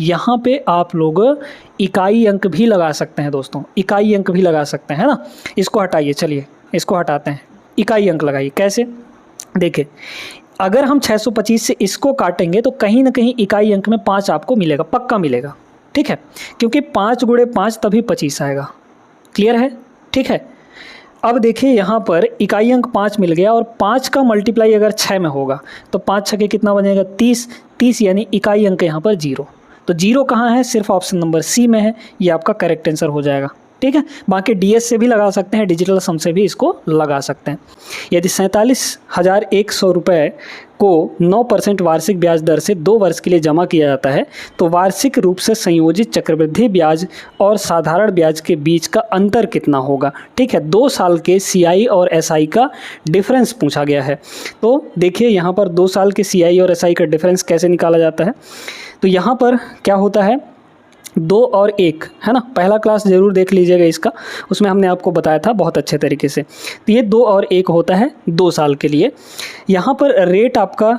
यहाँ पे आप लोग इकाई अंक भी लगा सकते हैं दोस्तों, इकाई अंक भी लगा सकते हैं ना। इसको हटाइए, चलिए इसको हटाते हैं, इकाई अंक लगाइए। कैसे, देखिए अगर हम 625 से इसको काटेंगे तो कहीं ना कहीं इकाई अंक में 5 आपको मिलेगा, पक्का मिलेगा। ठीक है, क्योंकि 5 गुणे 5 तभी 25 आएगा। क्लियर है? ठीक है, अब देखिए यहाँ पर इकाई अंक 5 मिल गया और 5 का मल्टीप्लाई अगर 6 में होगा तो 5 छके कितना बनेगा 30। 30 यानी इकाई अंक यहाँ पर 0। तो 0 कहाँ है, सिर्फ ऑप्शन नंबर सी में है। ये आपका करेक्ट आंसर हो जाएगा। ठीक है, बाकी डीएस से भी लगा सकते हैं, डिजिटल सम से भी इसको लगा सकते हैं। यदि 47,100 रुपये को 9% वार्षिक ब्याज दर से 2 वर्ष के लिए जमा किया जाता है तो वार्षिक रूप से संयोजित चक्रवृद्धि ब्याज और साधारण ब्याज के बीच का अंतर कितना होगा। ठीक है, 2 साल के सीआई और एसआई का डिफरेंस पूछा गया है। तो देखिए यहाँ पर 2 साल के सीआई और एसआई का डिफरेंस कैसे निकाला जाता है। तो यहाँ पर क्या होता है, 2 और 1 है ना, पहला क्लास ज़रूर देख लीजिएगा इसका, उसमें हमने आपको बताया था बहुत अच्छे तरीके से। तो ये 2 और 1 होता है 2 साल के लिए। यहाँ पर रेट आपका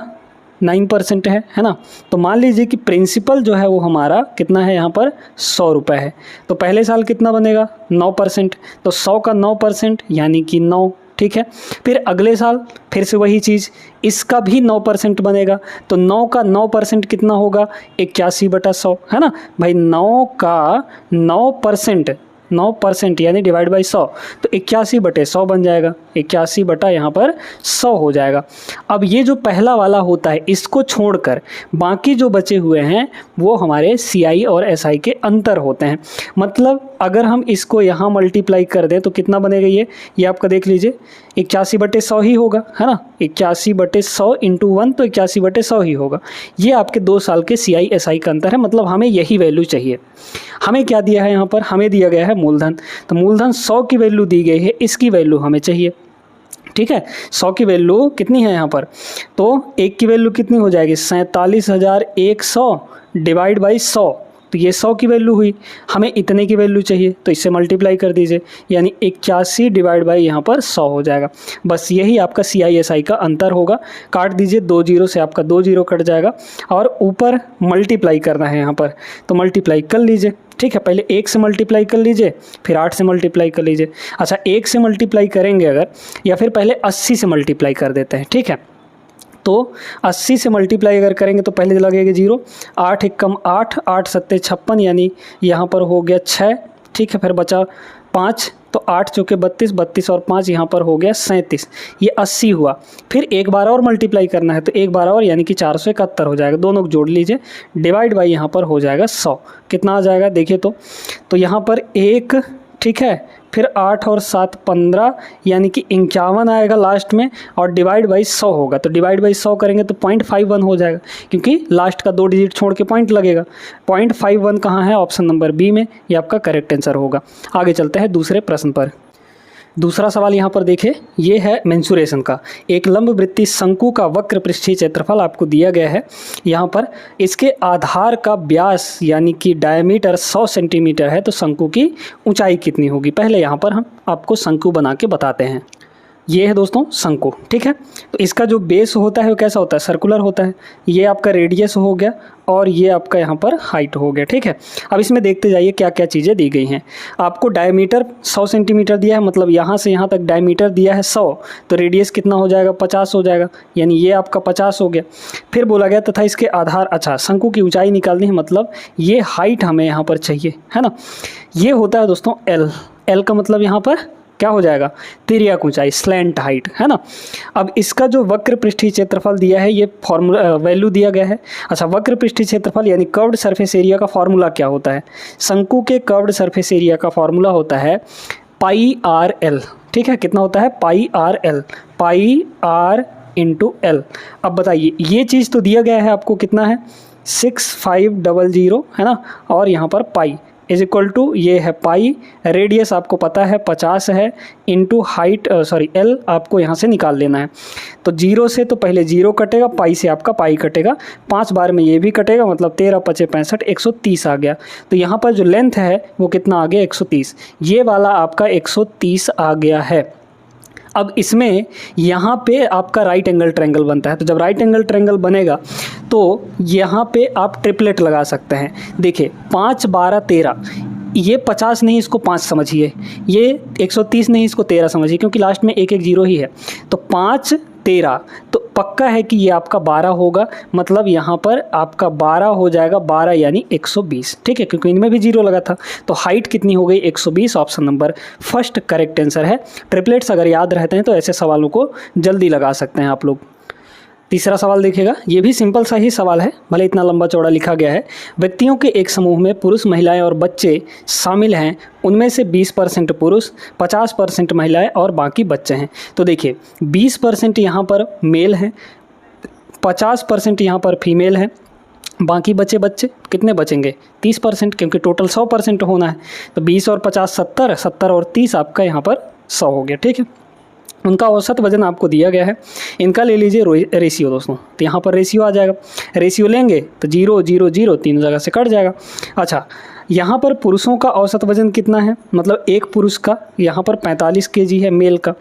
9% है ना। तो मान लीजिए कि प्रिंसिपल जो है वो हमारा कितना है, यहाँ पर 100 रुपये है। तो पहले साल कितना बनेगा 9%, तो 100 का 9% यानी कि 9। ठीक है, फिर अगले साल फिर से वही चीज़, इसका भी 9% बनेगा। तो 9 का 9% कितना होगा 81/100 है ना भाई। 9 का 9% यानी डिवाइड बाई 100, तो 81/100 बन जाएगा। 81 बटा यहाँ पर 100 हो जाएगा। अब ये जो पहला वाला होता है इसको छोड़कर बाकी जो बचे हुए हैं वो हमारे सीआई और एसआई के अंतर होते हैं। मतलब अगर हम इसको यहाँ मल्टीप्लाई कर दें तो कितना बनेगा, ये आपका देख लीजिए 81/100 ही होगा है ना। 81/100 इंटू 1 तो 81/100 ही होगा। ये आपके 2 साल के सीआई एसआई का अंतर है। मतलब हमें यही वैल्यू चाहिए। हमें क्या दिया है यहाँ पर, हमें दिया गया है मूलधन। तो मूलधन 100 की वैल्यू दी गई है, इसकी वैल्यू हमें चाहिए। ठीक है, 100 की वैल्यू कितनी है यहाँ पर, तो 1 की वैल्यू कितनी हो जाएगी 47,100 डिवाइड बाई 100। तो ये 100 की वैल्यू हुई, हमें इतने की वैल्यू चाहिए तो इससे मल्टीप्लाई कर दीजिए, यानी 81 डिवाइड बाई यहाँ पर 100 हो जाएगा। बस यही आपका CISI का अंतर होगा। काट दीजिए, 2 जीरो से आपका 2 जीरो कट जाएगा और ऊपर मल्टीप्लाई करना है यहाँ पर, तो मल्टीप्लाई कर लीजिए। ठीक है, पहले 1 से मल्टीप्लाई कर लीजिए, फिर 8 से मल्टीप्लाई कर लीजिए। अच्छा 1 से मल्टीप्लाई करेंगे अगर, या फिर पहले 80 से मल्टीप्लाई कर देते हैं। ठीक है, तो 80 से मल्टीप्लाई अगर करेंगे तो पहले लगेगा 0, 8 एकम 8, 8 सत्ते 56 यानी यहाँ पर हो गया 6। ठीक है, फिर बचा 5, तो 8 चौके 32, 32 और 5 यहाँ पर हो गया 37, ये 80 हुआ। फिर एक बार और मल्टीप्लाई करना है तो एक बार और यानी कि 471 हो जाएगा। दोनों को जोड़ लीजिए, डिवाइड बाई यहाँ पर हो जाएगा 100। कितना आ जाएगा देखिए, तो यहाँ पर 1, ठीक है, फिर 8 और 7 15 यानी कि 51 आएगा लास्ट में, और डिवाइड बाई 100 होगा। तो डिवाइड बाई 100 करेंगे तो 0.51 हो जाएगा, क्योंकि लास्ट का 2 डिजिट छोड़ के पॉइंट लगेगा। 0.51 कहाँ है, ऑप्शन नंबर बी में, ये आपका करेक्ट आंसर होगा। आगे चलते हैं दूसरे प्रश्न पर। दूसरा सवाल यहाँ पर देखिए, ये है मेंसुरेशन का। एक लंबवृत्तीय शंकु का वक्र पृष्ठीय क्षेत्रफल आपको दिया गया है। यहाँ पर इसके आधार का व्यास यानी कि डायमीटर 100 सेंटीमीटर है, तो शंकु की ऊंचाई कितनी होगी। पहले यहाँ पर हम आपको शंकु बना के बताते हैं। ये है दोस्तों शंकु। ठीक है, तो इसका जो बेस होता है वो कैसा होता है, सर्कुलर होता है। ये आपका रेडियस हो गया और ये आपका यहाँ पर हाइट हो गया। ठीक है, अब इसमें देखते जाइए क्या क्या चीज़ें दी गई हैं। आपको डायमीटर 100 सेंटीमीटर दिया है, मतलब यहाँ से यहाँ तक डायमीटर दिया है 100, तो रेडियस कितना हो जाएगा 50 हो जाएगा, यानी ये आपका 50 हो गया। फिर बोला गया तथा इसके आधार, अच्छा शंकु की ऊंचाई निकालनी है, मतलब ये हाइट हमें यहाँ पर चाहिए है ना। ये होता है दोस्तों एल। एल का मतलब यहाँ पर क्या हो जाएगा, तिर्यक ऊंचाई, स्लैंट हाइट है ना। अब इसका जो वक्र पृष्ठीय क्षेत्रफल दिया है, ये फॉर्मूला वैल्यू दिया गया है। अच्छा, वक्र पृष्ठीय क्षेत्रफल यानी कर्व्ड सरफेस एरिया का फॉर्मूला क्या होता है। शंकु के कर्व्ड सरफेस एरिया का फॉर्मूला होता है πRL। ठीक है, कितना होता है πRL, πR इंटू L। अब बताइए, ये चीज़ तो दिया गया है आपको, कितना है 6500 है ना, और यहाँ पर पाई इज इक्वल टू ये है पाई, रेडियस आपको पता है 50 है, इंटू हाइट एल आपको यहाँ से निकाल लेना है। तो 0 से तो पहले 0 कटेगा, पाई से आपका पाई कटेगा, 5 बार में ये भी कटेगा, मतलब 13 5 65 130 आ गया। तो यहाँ पर जो लेंथ है वो कितना आ गया 130, ये वाला आपका 130 आ गया है। अब इसमें यहाँ पे आपका राइट एंगल ट्रायंगल बनता है, तो जब राइट एंगल ट्रायंगल बनेगा तो यहाँ पे आप ट्रिपलेट लगा सकते हैं। देखिए 5 12 13, ये 50 नहीं इसको 5 समझिए, ये 130 नहीं इसको 13 समझिए, क्योंकि लास्ट में एक 0 ही है। तो 5 13, तो पक्का है कि ये आपका 12 होगा, मतलब यहाँ पर आपका 12 हो जाएगा, 12 यानी 120, ठीक है, क्योंकि इनमें भी 0 लगा था। तो हाइट कितनी हो गई 120, option number first correct answer है। ट्रिपलेट्स अगर याद रहते हैं तो ऐसे सवालों को जल्दी लगा सकते हैं आप लोग। तीसरा सवाल देखिएगा, ये भी सिंपल सा ही सवाल है, भले इतना लंबा चौड़ा लिखा गया है। व्यक्तियों के एक समूह में पुरुष, महिलाएं और बच्चे शामिल हैं, उनमें से 20% पुरुष, 50% महिलाएं और बाकी बच्चे हैं। तो देखिए 20% यहाँ पर मेल हैं, 50% यहाँ पर फीमेल है, बाकी बच्चे कितने बचेंगे 30%, क्योंकि टोटल 100% होना है। तो 20 और 50 70, 70 और 30 आपका यहाँ पर 100 हो गया, ठीक है। उनका औसत वजन आपको दिया गया है, इनका ले लीजिए रेशियो दोस्तों। तो यहाँ पर रेशियो आ जाएगा, रेशियो लेंगे तो 0 0 0 तीनों जगह से कट जाएगा। अच्छा, यहाँ पर पुरुषों का औसत वजन कितना है, मतलब एक पुरुष का यहाँ पर 45 kg है मेल का,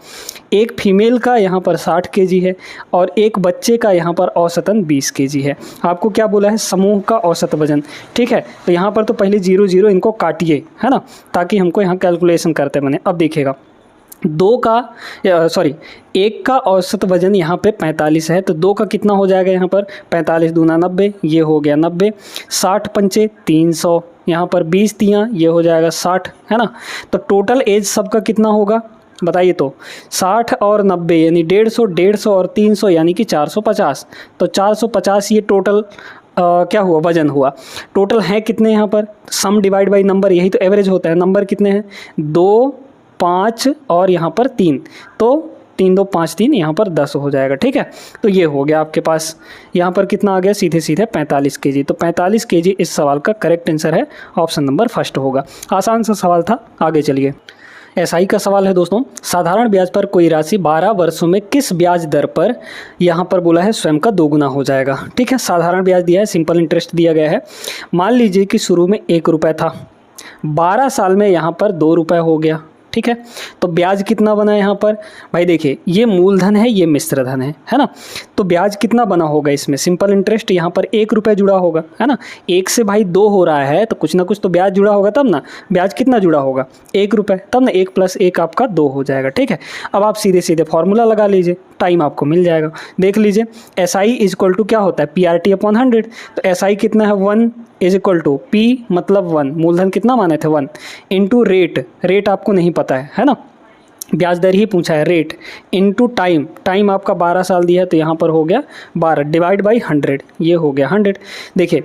एक फीमेल का यहाँ पर 60 kg है, और एक बच्चे का यहाँ पर औसतन 20 kg है। आपको क्या बोला है, समूह का औसत वजन, ठीक है। तो यहाँ पर तो पहले 0 0 इनको काटिए, है ना, ताकि हमको यहाँ कैलकुलेशन करते बने। अब देखिएगा एक का औसत वजन यहाँ पे 45 है, तो 2 का कितना हो जाएगा यहाँ पर 45 दूना 90, ये हो गया 90, 60 पंचे 300, यहाँ पर 20 तियाँ ये हो जाएगा 60, है ना। तो टोटल एज सबका कितना होगा बताइए, तो 60 और 90 यानी 150, 150 और 300 यानी कि 450। तो 450 ये टोटल क्या हुआ, वजन हुआ। टोटल है कितने यहाँ पर, सम डिवाइड बाई नंबर, यही तो एवरेज होता है। नंबर कितने हैं 2 5 और यहाँ पर 3, तो 3 2 5 3 यहाँ पर 10 हो जाएगा, ठीक है। तो ये हो गया आपके पास, यहाँ पर कितना आ गया सीधे 45 kg। तो 45 kg इस सवाल का करेक्ट आंसर है, ऑप्शन नंबर फर्स्ट होगा। आसान सा सवाल था, आगे चलिए। एसआई का सवाल है दोस्तों, साधारण ब्याज पर कोई राशि 12 वर्षों में किस ब्याज दर पर यहाँ पर बोला है स्वयं का 2 गुना हो जाएगा, ठीक है। साधारण ब्याज दिया है, सिंपल इंटरेस्ट दिया गया है। मान लीजिए कि शुरू में 1 रुपये था, 12 साल में यहाँ पर 2 रुपये हो गया, ठीक है। तो ब्याज कितना बना यहाँ पर भाई, देखिए ये मूलधन है, ये मिश्र धन है ना। तो ब्याज कितना बना होगा इसमें, सिंपल इंटरेस्ट यहाँ पर 1 रुपये जुड़ा होगा, है ना। 1 से भाई 2 हो रहा है तो कुछ ना कुछ तो ब्याज जुड़ा होगा, तब ना। ब्याज कितना जुड़ा होगा 1 रुपये, तब ना 1 + 1 आपका 2 हो जाएगा, ठीक है। अब आप सीधे सीधे फॉर्मूला लगा लीजिए, टाइम आपको मिल जाएगा। देख लीजिए SI = क्या होता है PRT/100। तो SI कितना है 1 = P मतलब 1, मूलधन कितना माने थे 1, इंटू रेट आपको नहीं पता है ना, ब्याज दर ही पूछा है, रेट इंटू टाइम आपका 12 साल दिया है, तो यहाँ पर हो गया 12 डिवाइड बाई 100, ये हो गया 100। देखिए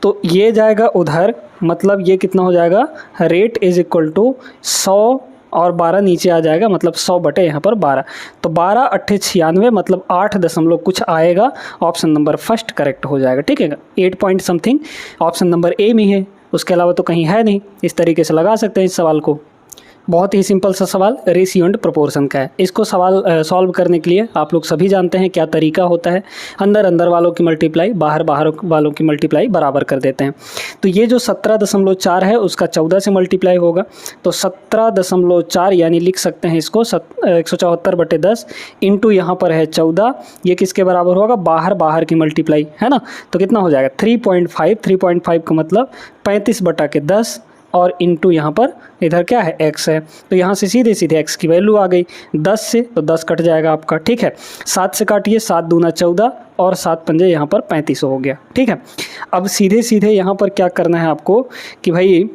तो ये जाएगा उधर, मतलब ये कितना हो जाएगा, रेट = 100 और 12 नीचे आ जाएगा, मतलब 100 बटे यहाँ पर 12, तो 12 8 96 मतलब 8 दशमलव कुछ आएगा, ऑप्शन नंबर फर्स्ट करेक्ट हो जाएगा, ठीक है। 8 point something option number A में है, उसके अलावा तो कहीं है नहीं। इस तरीके से लगा सकते हैं इस सवाल को। बहुत ही सिंपल सा सवाल रेशियो एंड प्रोपोर्शन का है। इसको सवाल सॉल्व करने के लिए आप लोग सभी जानते हैं क्या तरीका होता है, अंदर वालों की मल्टीप्लाई बाहर वालों की मल्टीप्लाई बराबर कर देते हैं। तो ये जो 17.4 है उसका 14 से मल्टीप्लाई होगा, तो 17.4 यानी लिख सकते हैं इसको 174/10 इंटू यहाँ पर है 14, ये किसके बराबर होगा, बाहर की मल्टीप्लाई, है ना। तो कितना हो जाएगा 3.5 का मतलब 35/10 और इंटू यहाँ पर इधर क्या है x है, तो यहाँ से सीधे x की वैल्यू आ गई 10 से, तो 10 कट जाएगा आपका, ठीक है। 7 से काटिए, 7 दूना 14 और 7 पंजे यहाँ पर 35 हो गया, ठीक है। अब सीधे यहाँ पर क्या करना है आपको कि भाई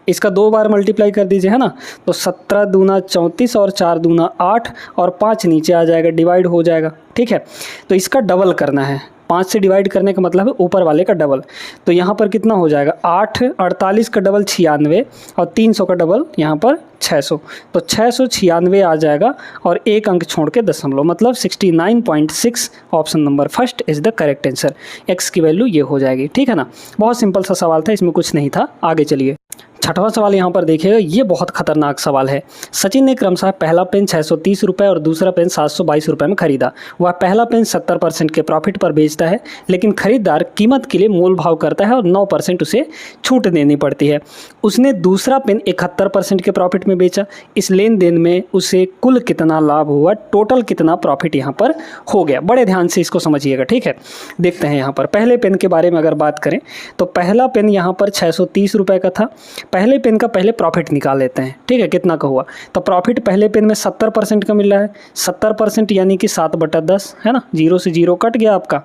इसका 2 बार मल्टीप्लाई कर दीजिए, है ना। तो 17 दूना 34 और 4 दूना 8 और 5 नीचे आ जाएगा, डिवाइड हो जाएगा, ठीक है। तो इसका डबल करना है, 5 से डिवाइड करने का मतलब है ऊपर वाले का डबल। तो यहाँ पर कितना हो जाएगा 8, 48 का डबल 96 और 300 का डबल यहाँ पर 600, तो 696 आ जाएगा और एक अंक छोड़ के दशमलव, मतलब 69.6 option number first is the correct answer. X की वैल्यू ये हो जाएगी। ठीक है ना, बहुत सिंपल सा सवाल था, इसमें कुछ नहीं था। आगे चलिए, छठवां सवाल यहाँ पर देखिएगा, ये बहुत खतरनाक सवाल है। सचिन ने क्रमशः पहला पेन 630 रुपये और दूसरा पेन 722 रुपये में खरीदा। वह पहला पेन 70% के प्रॉफिट पर बेचता है, लेकिन खरीदार कीमत के लिए मोल भाव करता है और 9% उसे छूट देनी पड़ती है। उसने दूसरा पेन 71% के प्रॉफिट में बेचा। इस लेन देन में उसे कुल कितना लाभ हुआ, टोटल कितना प्रॉफिट यहाँ पर हो गया। बड़े ध्यान से इसको समझिएगा। ठीक है, देखते हैं यहाँ पर पहले पेन के बारे में अगर बात करें तो पहला पेन यहाँ पर 630 रुपये का था। पहले पेन का पहले प्रॉफिट निकाल लेते हैं। ठीक है, कितना का हुआ, तो प्रॉफिट पहले पेन में 70% का मिल रहा है। 70% यानी कि 7/10 है ना, 0 से 0 कट गया आपका,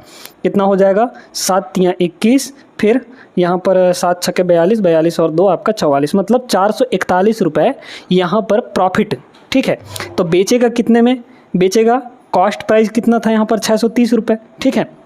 कितना हो जाएगा 7 तियां 21, फिर यहाँ पर 7 छक्के 42, 42 और 2 आपका 44, मतलब 441 रुपये यहाँ पर प्रॉफिट। ठीक है, तो बेचेगा कितने में बेचेगा, कॉस्ट प्राइस कितना था यहाँ पर 630 रुपये। ठीक है,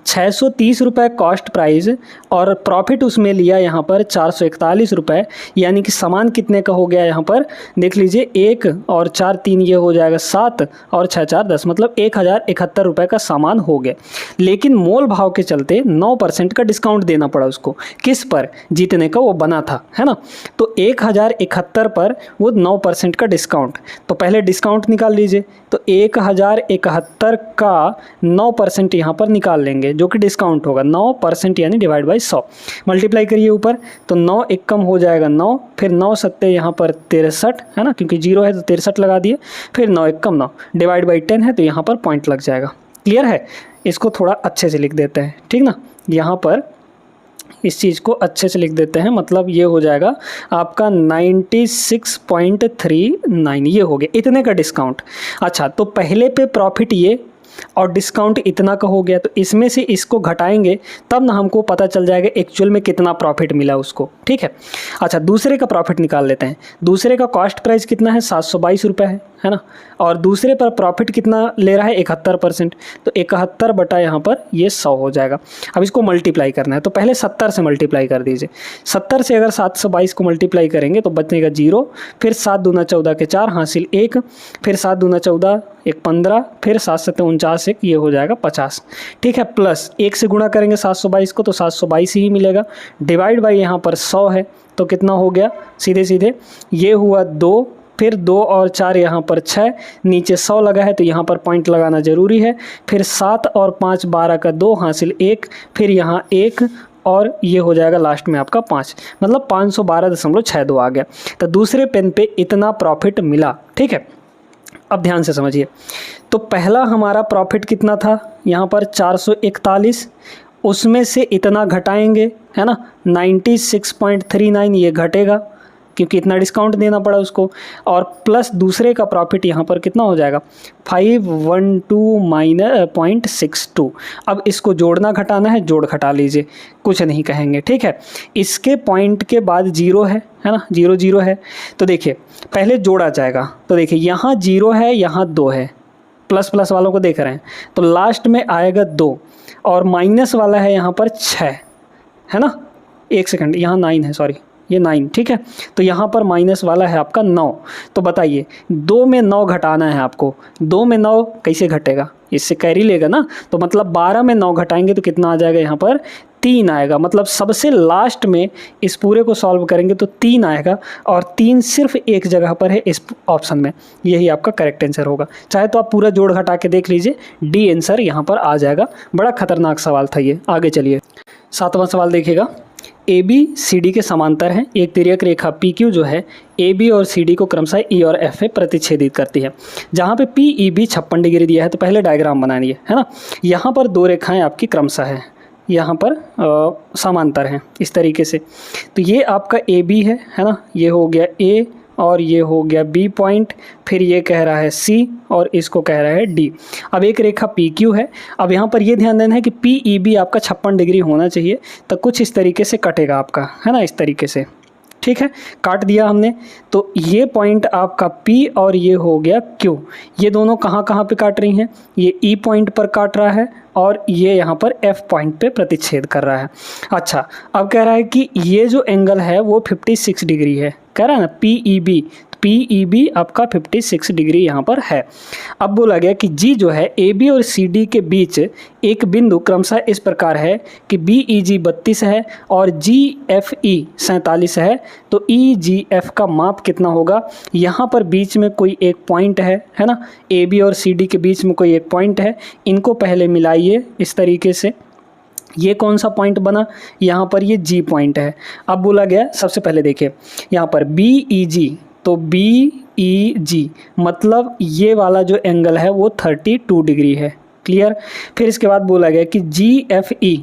630 रुपये कॉस्ट प्राइस और प्रॉफिट उसमें लिया यहाँ पर 441 रुपये, यानी कि सामान कितने का हो गया यहाँ पर देख लीजिए, 1 और 4 3 ये हो जाएगा 7 और 6 4 10, मतलब 1071 रुपये का सामान हो गया। लेकिन मोल भाव के चलते 9% का डिस्काउंट देना पड़ा उसको, किस पर, जितने का वो बना था, है ना। तो 1071 पर वो 9% का डिस्काउंट, तो पहले डिस्काउंट निकाल लीजिए। तो 1071 का 9% यहाँ पर निकाल लेंगे, जो कि डिस्काउंट होगा 9% यानी डिवाइड बाई 100, मल्टीप्लाई करिए ऊपर, तो 9 एक कम हो जाएगा 9, फिर 9 सत्ते यहाँ पर 63 है ना, क्योंकि 0 है तो 63 लगा दिए, फिर 9 एक कम 9 डिवाइड बाई 10 है तो यहाँ पर पॉइंट लग जाएगा। क्लियर है, इसको थोड़ा अच्छे से लिख देते हैं। ठीक ना, यहाँ पर इस चीज़ को अच्छे से लिख देते हैं, मतलब ये हो जाएगा आपका 96.39, ये हो गया इतने का डिस्काउंट। अच्छा, तो पहले पे प्रॉफिट ये और डिस्काउंट इतना का हो गया, तो इसमें से इसको घटाएंगे तब ना हमको पता चल जाएगा एक्चुअल में कितना प्रॉफिट मिला उसको। ठीक है, अच्छा दूसरे का प्रॉफिट निकाल लेते हैं। दूसरे का कॉस्ट प्राइस कितना है 722 रुपये है ना, और दूसरे पर प्रॉफिट कितना ले रहा है 71%, तो 71 बटा यहाँ पर ये 100 हो जाएगा। अब इसको मल्टीप्लाई करना है, तो पहले 70 से मल्टीप्लाई कर दीजिए। 70 से अगर 722 को मल्टीप्लाई करेंगे तो बचेगा 0, फिर 7 दूना 14 के 4 हासिल 1, फिर 7 दूना 14 एक 15, फिर 7 7 49 एक, ये हो जाएगा 50। ठीक है, प्लस 1 से गुणा करेंगे 722 को तो 722 ही मिलेगा, डिवाइड बाई यहाँ पर 100 है तो कितना हो गया, सीधे सीधे ये हुआ 2, फिर 2 और 4 यहाँ पर 6, नीचे 100 लगा है तो यहाँ पर पॉइंट लगाना ज़रूरी है, फिर 7 और 5 12 का 2 हासिल 1, फिर यहाँ 1 और ये हो जाएगा लास्ट में आपका 5, मतलब 512.62 आ गया। तो दूसरे पेन पे इतना प्रॉफिट मिला। ठीक है, अब ध्यान से समझिए, तो पहला हमारा प्रॉफिट कितना था यहाँ पर 441, उसमें से इतना घटाएंगे है ना, 96.39 ये घटेगा क्योंकि इतना डिस्काउंट देना पड़ा उसको, और प्लस दूसरे का प्रॉफिट यहाँ पर कितना हो जाएगा 512-0.62। अब इसको जोड़ना घटाना है, जोड़ घटा लीजिए, कुछ नहीं कहेंगे। ठीक है, इसके पॉइंट के बाद 0 है ना, 0 0 है, तो देखिए पहले जोड़ा जाएगा, तो देखिए यहाँ 0 है, यहाँ 2 है, प्लस प्लस वालों को देख रहे हैं, तो लास्ट में आएगा 2 और माइनस वाला है यहाँ पर 6 है ना, 1 सेकंड, यहाँ 9 है, सॉरी ये 9। ठीक है, तो यहाँ पर माइनस वाला है आपका 9, तो बताइए 2 में 9 घटाना है आपको, 2 में 9 कैसे घटेगा, इससे कैरी लेगा ना, तो मतलब 12 में 9 घटाएंगे तो कितना आ जाएगा यहाँ पर 3 आएगा, मतलब सबसे लास्ट में इस पूरे को सॉल्व करेंगे तो 3 आएगा, और 3 सिर्फ एक जगह पर है इस ऑप्शन में, यही आपका करेक्ट आंसर होगा। चाहे तो आप पूरा जोड़ घटा के देख लीजिए, डी आंसर यहाँ पर आ जाएगा। बड़ा खतरनाक सवाल था ये। आगे चलिए, 7वां सवाल देखिएगा। ए बी सी डी के समांतर हैं, एक तिर्यक रेखा पी क्यू जो है ए बी और सी डी को क्रमशः ई और एफ में प्रतिच्छेदित करती है। जहाँ पे पी ई बी 56 डिग्री दिया है, तो पहले डायग्राम बनाइए है ना। यहाँ पर 2 रेखाएं आपकी क्रमशः हैं, यहाँ पर समांतर हैं इस तरीके से, तो ये आपका ए बी है ना, ये हो गया ए और ये हो गया बी पॉइंट, फिर ये कह रहा है सी और इसको कह रहा है डी। अब एक रेखा पी क्यू है। अब यहाँ पर ये ध्यान देना है कि पी ई बी आपका 56 डिग्री होना चाहिए, तो कुछ इस तरीके से कटेगा आपका है ना, इस तरीके से ठीक है, काट दिया हमने। तो ये पॉइंट आपका P और ये हो गया Q। ये दोनों कहाँ कहाँ पे काट रही हैं? ये E पॉइंट पर काट रहा है और ये यहाँ पर F पॉइंट पे प्रतिच्छेद कर रहा है। अच्छा, अब कह रहा है कि ये जो एंगल है वो 56 डिग्री है, कह रहा है ना PEB। PEB आपका 56 डिग्री यहाँ पर है। अब बोला गया कि G जो है AB और CD के बीच एक बिंदु क्रमशः इस प्रकार है कि BEG 32 है और GFE 47 है। तो EGF का माप कितना होगा? यहाँ पर बीच में कोई एक पॉइंट है ना, AB और CD के बीच में कोई एक पॉइंट है, इनको पहले मिलाइए इस तरीके से। ये कौन सा पॉइंट बना? यहाँ पर ये G पॉइंट है। अब बोला गया सबसे पहले देखिए यहाँ पर BEG, तो BEG मतलब ये वाला जो एंगल है वो 32 डिग्री है। क्लियर? फिर इसके बाद बोला गया कि GFE,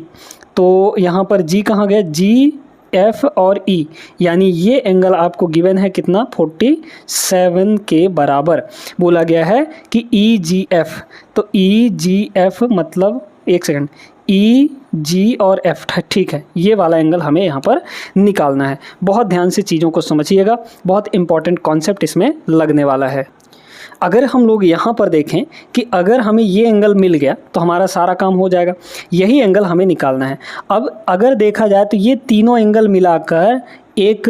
तो यहाँ पर G कहाँ गया? GF और E, यानी ये एंगल आपको गिवन है कितना? 47 के बराबर। बोला गया है कि EGF, तो EGF मतलब एक सेकंड, EG और F, ठीक है, ये वाला एंगल हमें यहाँ पर निकालना है। बहुत ध्यान से चीज़ों को समझिएगा, बहुत इंपॉर्टेंट कॉन्सेप्ट इसमें लगने वाला है। अगर हम लोग यहाँ पर देखें कि अगर हमें ये एंगल मिल गया तो हमारा सारा काम हो जाएगा, यही एंगल हमें निकालना है। अब अगर देखा जाए तो ये तीनों एंगल मिलाकर एक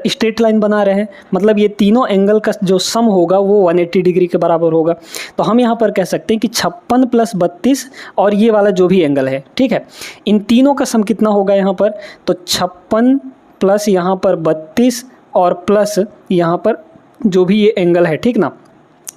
स्ट्रेट लाइन बना रहे हैं, मतलब ये तीनों एंगल का जो सम होगा वो 180 डिग्री के बराबर होगा। तो हम यहाँ पर कह सकते हैं कि 56 प्लस 32 और ये वाला जो भी एंगल है, ठीक है, इन तीनों का सम कितना होगा यहाँ पर? तो 56 प्लस यहाँ पर 32 और प्लस यहाँ पर जो भी ये एंगल है, ठीक ना,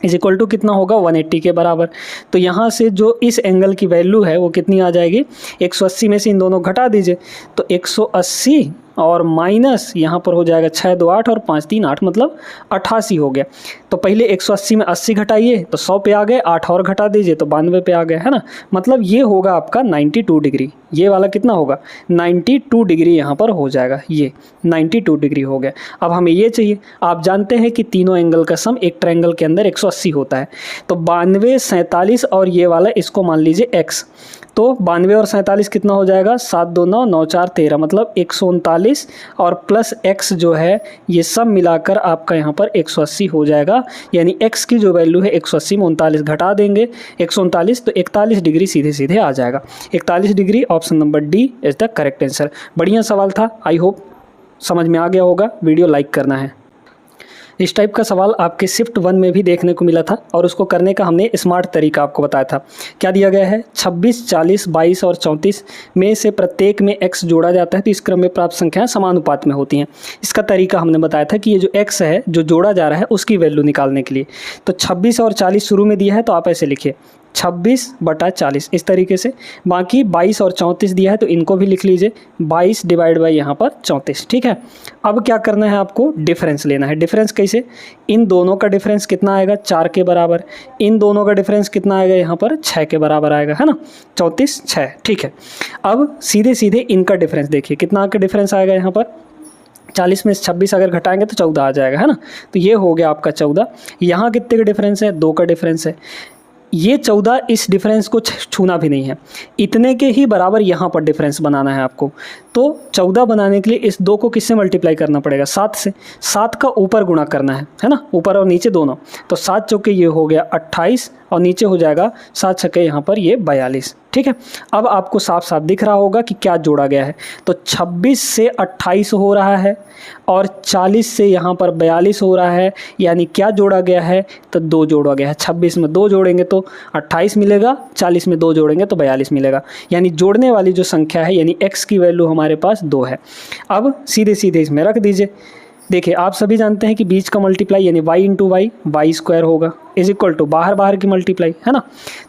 इज इक्वल टू कितना होगा? 180 के बराबर। तो यहाँ से जो इस एंगल की वैल्यू है वो कितनी आ जाएगी? 180 में से इन दोनों घटा दीजिए, तो 180 और माइनस यहाँ पर हो जाएगा 6 2 8 और 5 3 8, मतलब 88 हो गया। तो पहले 180 में 80 घटाइए तो 100 पे आ गए, 8 और घटा दीजिए तो 92 पे आ गए, है ना। मतलब ये होगा आपका 92 डिग्री। ये वाला कितना होगा? 92 डिग्री यहाँ पर हो जाएगा, ये 92 डिग्री हो गया। अब हमें ये चाहिए, आप जानते हैं कि तीनों एंगल का सम एक ट्रायंगल के अंदर 180 होता है। तो 92 47 और ये वाला इसको मान लीजिए x, तो 92 और 47 कितना हो जाएगा? 7 2 9 9 4 13, मतलब 139 और प्लस x जो है ये सब मिलाकर आपका यहाँ पर 180 हो जाएगा। यानी x की जो वैल्यू है 180 में 39 घटा देंगे 139, तो 41 डिग्री सीधे सीधे आ जाएगा। 41 degree, option number D is the correct answer. बढ़िया सवाल था, आई होप समझ में आ गया होगा। वीडियो लाइक करना है। इस टाइप का सवाल आपके शिफ्ट 1 में भी देखने को मिला था और उसको करने का हमने स्मार्ट तरीका आपको बताया था। क्या दिया गया है? 26 40 22 और 34 में से प्रत्येक में x जोड़ा जाता है तो इस क्रम में प्राप्त संख्याएं समानुपात में होती हैं। इसका तरीका हमने बताया था कि ये जो x है जो जोड़ा जा रहा है उसकी वैल्यू निकालने के लिए। तो 26 और 40 शुरू में दिया है तो आप ऐसे लिखिए 26/40 इस तरीके से। बाकी 22 और 34 दिया है तो इनको भी लिख लीजिए 22 डिवाइड बाई यहाँ पर 34, ठीक है। अब क्या करना है? आपको डिफरेंस लेना है। डिफरेंस कैसे? इन दोनों का डिफरेंस कितना आएगा? 4 के बराबर। इन दोनों का डिफरेंस कितना आएगा? यहाँ पर 6 के बराबर आएगा, है ना। 34 6, ठीक है। अब सीधे सीधे इनका डिफरेंस देखिए, कितना का डिफरेंस आएगा यहाँ पर? 40 में 26 अगर घटाएंगे तो 14 आ जाएगा, है ना। तो ये हो गया आपका 14। यहाँ कितने का डिफरेंस है? 2 का डिफरेंस है। ये 14 इस डिफरेंस को छूना भी नहीं है, इतने के ही बराबर यहाँ पर डिफरेंस बनाना है आपको। तो 14 बनाने के लिए इस 2 को किससे मल्टीप्लाई करना पड़ेगा? 7 से। 7 का ऊपर गुणा करना है ना, ऊपर और नीचे दोनों। तो 7 चौके ये हो गया 28 और नीचे हो जाएगा 7 छक्के यहाँ पर ये 42, ठीक है। अब आपको साफ साफ दिख रहा होगा कि क्या जोड़ा गया है। तो 26 से 28 हो रहा है और 40 से यहाँ पर 42 हो रहा है, यानी क्या जोड़ा गया है? तो 2 जोड़ा गया है। 26 में 2 जोड़ेंगे तो 28 मिलेगा, 40 में 2 जोड़ेंगे तो 42 मिलेगा। यानी जोड़ने वाली जो संख्या है यानी x की वैल्यू हमारे पास 2 है। अब सीधे सीधे इसमें रख दीजिए। देखिए आप सभी जानते हैं कि बीच का मल्टीप्लाई यानी y इंटू वाई y² होगा इज इक्वल टू बाहर बाहर की मल्टीप्लाई, है ना।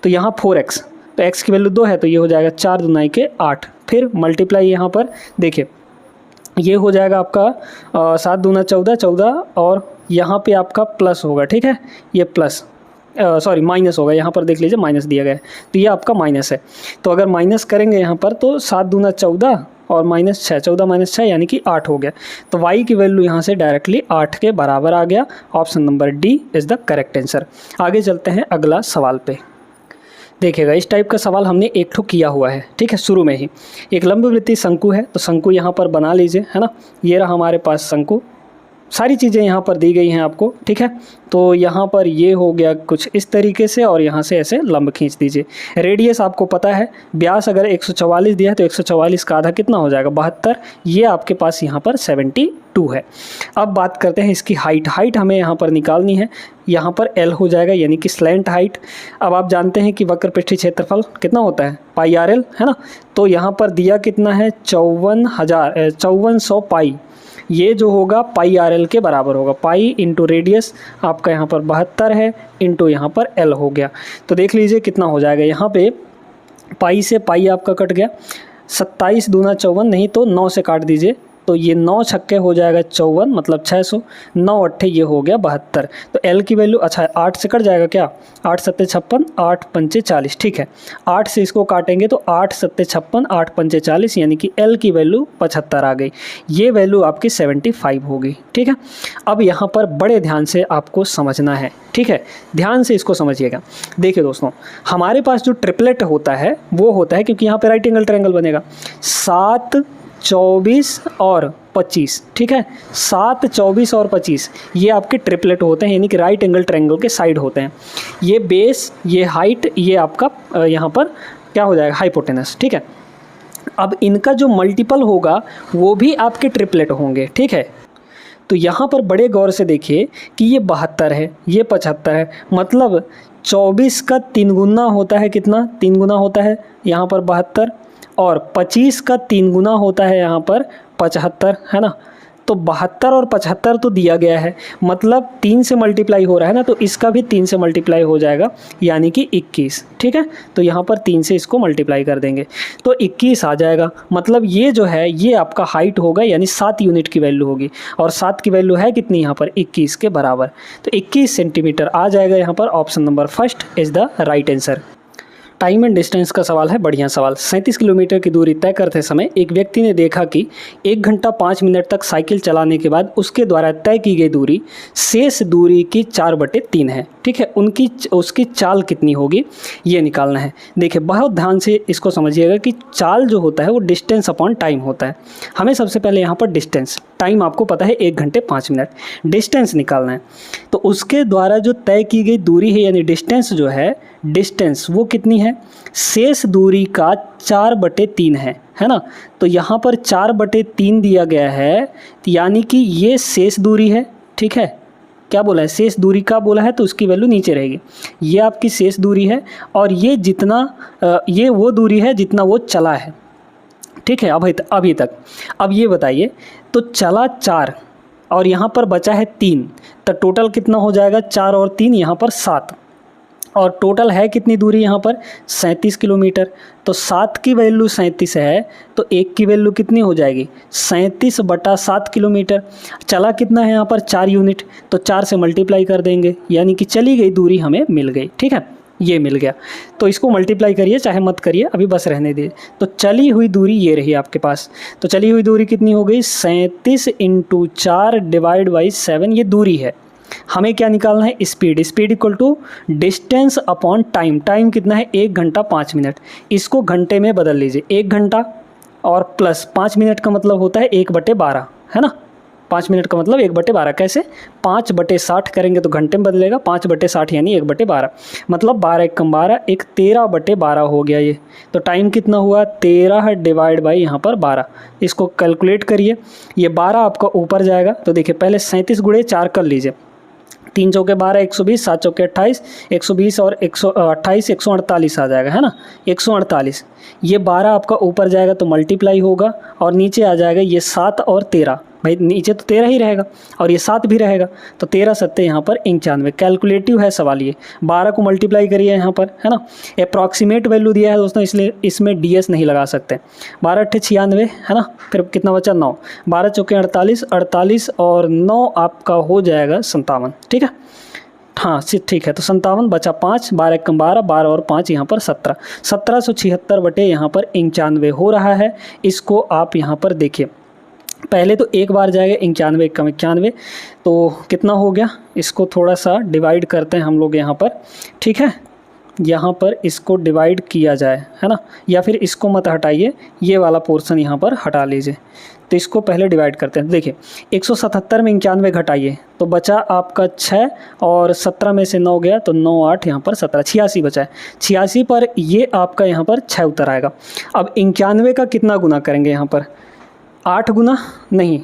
तो यहाँ 4x, तो x की वैल्यू 2 है तो ये हो जाएगा 4 दूना के 8। फिर मल्टीप्लाई यहाँ पर देखिए ये हो जाएगा आपका 7 दूना 14 14 और यहाँ पे आपका प्लस होगा, ठीक है। ये प्लस सॉरी माइनस होगा, यहाँ पर देख लीजिए माइनस दिया गया है तो ये आपका माइनस है। तो अगर माइनस करेंगे यहाँ पर तो 7 दूना 14 और माइनस 6, 14 माइनस 6 यानी कि 8 हो गया। तो y की वैल्यू यहाँ से डायरेक्टली 8 के बराबर आ गया। Option number D is the correct answer. आगे चलते हैं अगला सवाल पे। देखिएगा इस टाइप का सवाल हमने एक ठो किया हुआ है, ठीक है। शुरू में ही एक लंबवृत्तीय शंकु है, तो शंकु यहाँ पर बना लीजिए, है ना। ये रहा हमारे पास शंकु, सारी चीज़ें यहाँ पर दी गई हैं आपको, ठीक है। तो यहाँ पर ये हो गया कुछ इस तरीके से, और यहाँ से ऐसे लंब खींच दीजिए। रेडियस आपको पता है, व्यास अगर 144 दिया है तो 144 का आधा कितना हो जाएगा, 72। ये आपके पास यहाँ पर 72 है। अब बात करते हैं इसकी हाइट। हाइट हमें यहाँ पर निकालनी है, यहाँ पर L हो जाएगा यानी कि स्लैंट हाइट। अब आप जानते हैं कि वक्र पृष्ठीय क्षेत्रफल कितना होता है, पाई RL, है ना। तो यहाँ पर दिया कितना है, 5400 पाई। ये जो होगा पाई RL के बराबर होगा। पाई इंटू रेडियस आपका यहाँ पर 72 है, इंटू यहाँ पर L हो गया। तो देख लीजिए कितना हो जाएगा, यहाँ पे पाई से पाई आपका कट गया, 27 दूना 54, नहीं तो 9 से काट दीजिए, तो ये 9 छक्के हो जाएगा 54, मतलब 600, 9 अट्ठे ये हो गया 72। तो L की वैल्यू, अच्छा 8 से कट जाएगा क्या, 8 सत्ते 56, 8 पंचे 40, ठीक है। 8 से इसको काटेंगे तो 8 सत्ते 56, 8 पंचे 40, यानी कि L की वैल्यू 75 आ गई। ये वैल्यू आपकी 75 होगी, ठीक है। अब यहाँ पर बड़े ध्यान से आपको समझना है, ठीक है, ध्यान से इसको समझिएगा। देखिए दोस्तों, हमारे पास जो ट्रिपलेट होता है वो होता है, क्योंकि यहाँ पे राइट एंगल ट्रायंगल बनेगा, 7, 24 और 25, ठीक है। 7, 24 और 25 ये आपके ट्रिपलेट होते हैं, यानी कि राइट एंगल ट्रायंगल के साइड होते हैं। ये बेस, ये हाइट, ये आपका यहाँ पर क्या हो जाएगा, हाइपोटेनस, ठीक है। अब इनका जो मल्टीपल होगा वो भी आपके ट्रिपलेट होंगे, ठीक है। तो यहाँ पर बड़े गौर से देखिए कि ये 72 है, ये 75 है, मतलब 24 का 3 गुना होता है, कितना 3 गुना होता है यहाँ पर 72, और 25 का 3 गुना होता है यहाँ पर 75, है ना। तो 72 और 75 तो दिया गया है, मतलब 3 से मल्टीप्लाई हो रहा है ना, तो इसका भी 3 से मल्टीप्लाई हो जाएगा, यानी कि 21, ठीक है। तो यहाँ पर 3 से इसको मल्टीप्लाई कर देंगे तो 21 आ जाएगा। मतलब ये जो है ये आपका हाइट होगा, यानी 7 यूनिट की वैल्यू होगी, और 7 की वैल्यू है कितनी यहाँ पर, 21 के बराबर। तो 21 सेंटीमीटर आ जाएगा यहाँ पर। Option number first is the right answer. Time and distance का सवाल है, बढ़िया सवाल। 37 किलोमीटर की दूरी तय करते समय एक व्यक्ति ने देखा कि 1 घंटा 5 मिनट तक साइकिल चलाने के बाद उसके द्वारा तय की गई दूरी शेष दूरी की 4/3 है, ठीक है। उसकी चाल कितनी होगी ये निकालना है। देखिए बहुत ध्यान से इसको समझिएगा कि चाल जो होता है वो डिस्टेंस अपॉन टाइम होता है। हमें सबसे पहले यहाँ पर डिस्टेंस, टाइम आपको पता है 1 घंटे 5 मिनट, डिस्टेंस निकालना है। तो उसके द्वारा जो तय की गई दूरी है, यानी डिस्टेंस जो है, डिस्टेंस वो कितनी है, शेष दूरी का 4/3 है ना। तो यहाँ पर 4/3 दिया गया है, यानी कि ये शेष दूरी है, ठीक है। क्या बोला है, शेष दूरी का बोला है, तो उसकी वैल्यू नीचे रहेगी। ये आपकी शेष दूरी है, और ये जितना ये वो दूरी है जितना वो चला है, ठीक है, अभी तक। अब ये बताइए, तो चला 4 और यहाँ पर बचा है 3, तो टोटल कितना हो जाएगा, 4 और 3 यहाँ पर 7, और टोटल है कितनी दूरी यहाँ पर, 37 किलोमीटर। तो 7 की वैल्यू 37 है, तो 1 की वैल्यू कितनी हो जाएगी, 37/7 किलोमीटर। चला कितना है यहाँ पर, 4 यूनिट, तो 4 से मल्टीप्लाई कर देंगे, यानी कि चली गई दूरी हमें मिल गई, ठीक है, ये मिल गया। तो इसको मल्टीप्लाई करिए, चाहे मत करिए, अभी बस रहने दीजिए। तो चली हुई दूरी ये रही आपके पास। तो चली हुई दूरी कितनी हो गई, 37 × 4 / 7 ये दूरी है। हमें क्या निकालना है, speed. Speed equal to distance upon time. Time कितना है, 1 घंटा 5 मिनट। इसको घंटे में बदल लीजिए, 1 घंटा और प्लस 5 मिनट का मतलब होता है 1/12, है ना। 5 मिनट का मतलब 1/12, कैसे, 5/60 करेंगे तो घंटे में बदलेगा, 5/60 यानी 1/12, मतलब 12 × 12 एक 13/12 हो गया ये। तो टाइम कितना हुआ, 13 / यहाँ पर 12। इसको कैलकुलेट करिए, ये 12 आपका ऊपर जाएगा। तो देखिए पहले 37 × 4 कर लीजिए, 3 चौके 12, 120, 7 चौके 28, 120 और 128, 148 आ जाएगा, है ना, 148। ये 12 आपका ऊपर जाएगा तो मल्टीप्लाई होगा, और नीचे आ जाएगा ये 7 और 13, भाई नीचे तो 13 ही रहेगा और ये 7 भी रहेगा, तो 13 सत्ते यहाँ पर 91। कैलकुलेटिव है सवाल ये, 12 को मल्टीप्लाई करिए यहाँ पर, है ना। अप्रॉक्सीमेट वैल्यू दिया है दोस्तों, इसलिए इसमें DS नहीं लगा सकते। 12 × 8 = 96, है ना। फिर कितना बचा, 9, 12 चौके 48, 48 और 9 आपका हो जाएगा 57, ठीक है। हाँ ठीक है, तो 57 बचा 5, 12 × 12, 12 और 5 यहाँ पर 17, 1776 यहाँ पर 91 हो रहा है। इसको आप यहाँ पर देखिए, पहले तो एक बार जाएगा 91 × 91, तो कितना हो गया, इसको थोड़ा सा डिवाइड करते हैं हम लोग यहाँ पर, ठीक है। यहाँ पर इसको डिवाइड किया जाए, है ना, या फिर इसको मत हटाइए, ये वाला पोर्शन यहाँ पर हटा लीजिए। तो इसको पहले डिवाइड करते हैं। देखिए 177 में 91 घटाइए तो बचा आपका 6 और 17 में से 9 गया तो 9 8 यहाँ पर 17, 86 बचा है। 86 पर ये आपका यहाँ पर 6 उतर आएगा। अब 91 का कितना गुना करेंगे यहाँ पर, 8 गुना नहीं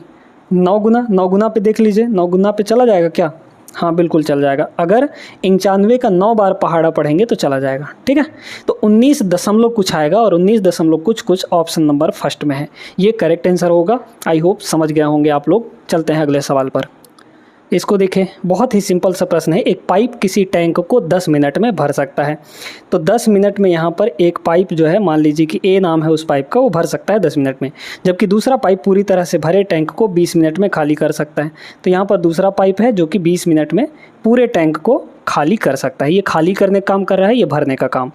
9 गुना, 9 गुना पे देख लीजिए, 9 गुना पे चला जाएगा क्या, हाँ बिल्कुल चल जाएगा। अगर 91 का 9 बार पहाड़ा पढ़ेंगे तो चला जाएगा, ठीक है। तो 19 दशमलव कुछ आएगा और 19 दशमलव कुछ कुछ ऑप्शन नंबर फर्स्ट में है, ये करेक्ट आंसर होगा। आई होप समझ गए होंगे आप लोग। चलते हैं अगले सवाल पर। इसको देखें, बहुत ही सिंपल सा प्रश्न है। एक पाइप किसी टैंक को 10 मिनट में भर सकता है। तो 10 मिनट में यहाँ पर एक पाइप जो है, मान लीजिए कि ए नाम है उस पाइप का, वो भर सकता है 10 मिनट में, जबकि दूसरा पाइप पूरी तरह से भरे टैंक को 20 मिनट में खाली कर सकता है। तो यहाँ पर दूसरा पाइप है जो कि 20 मिनट में पूरे टैंक को खाली कर सकता है। ये खाली करने का काम कर रहा है, ये भरने का काम।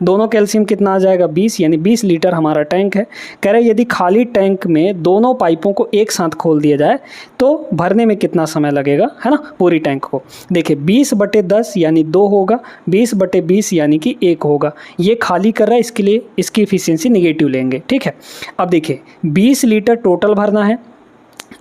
दोनों कैल्शियम कितना आ जाएगा 20, यानी 20 लीटर हमारा टैंक है। कह रहे यदि खाली टैंक में दोनों पाइपों को एक साथ खोल दिया जाए तो भरने में कितना समय लगेगा, है ना, पूरी टैंक को। देखिए 20/10 यानी 2 होगा, 20/20 यानी कि 1 होगा। ये खाली कर रहा है, इसके लिए इसकी एफिशिएंसी नेगेटिव लेंगे, ठीक है। अब देखिए 20 लीटर टोटल भरना है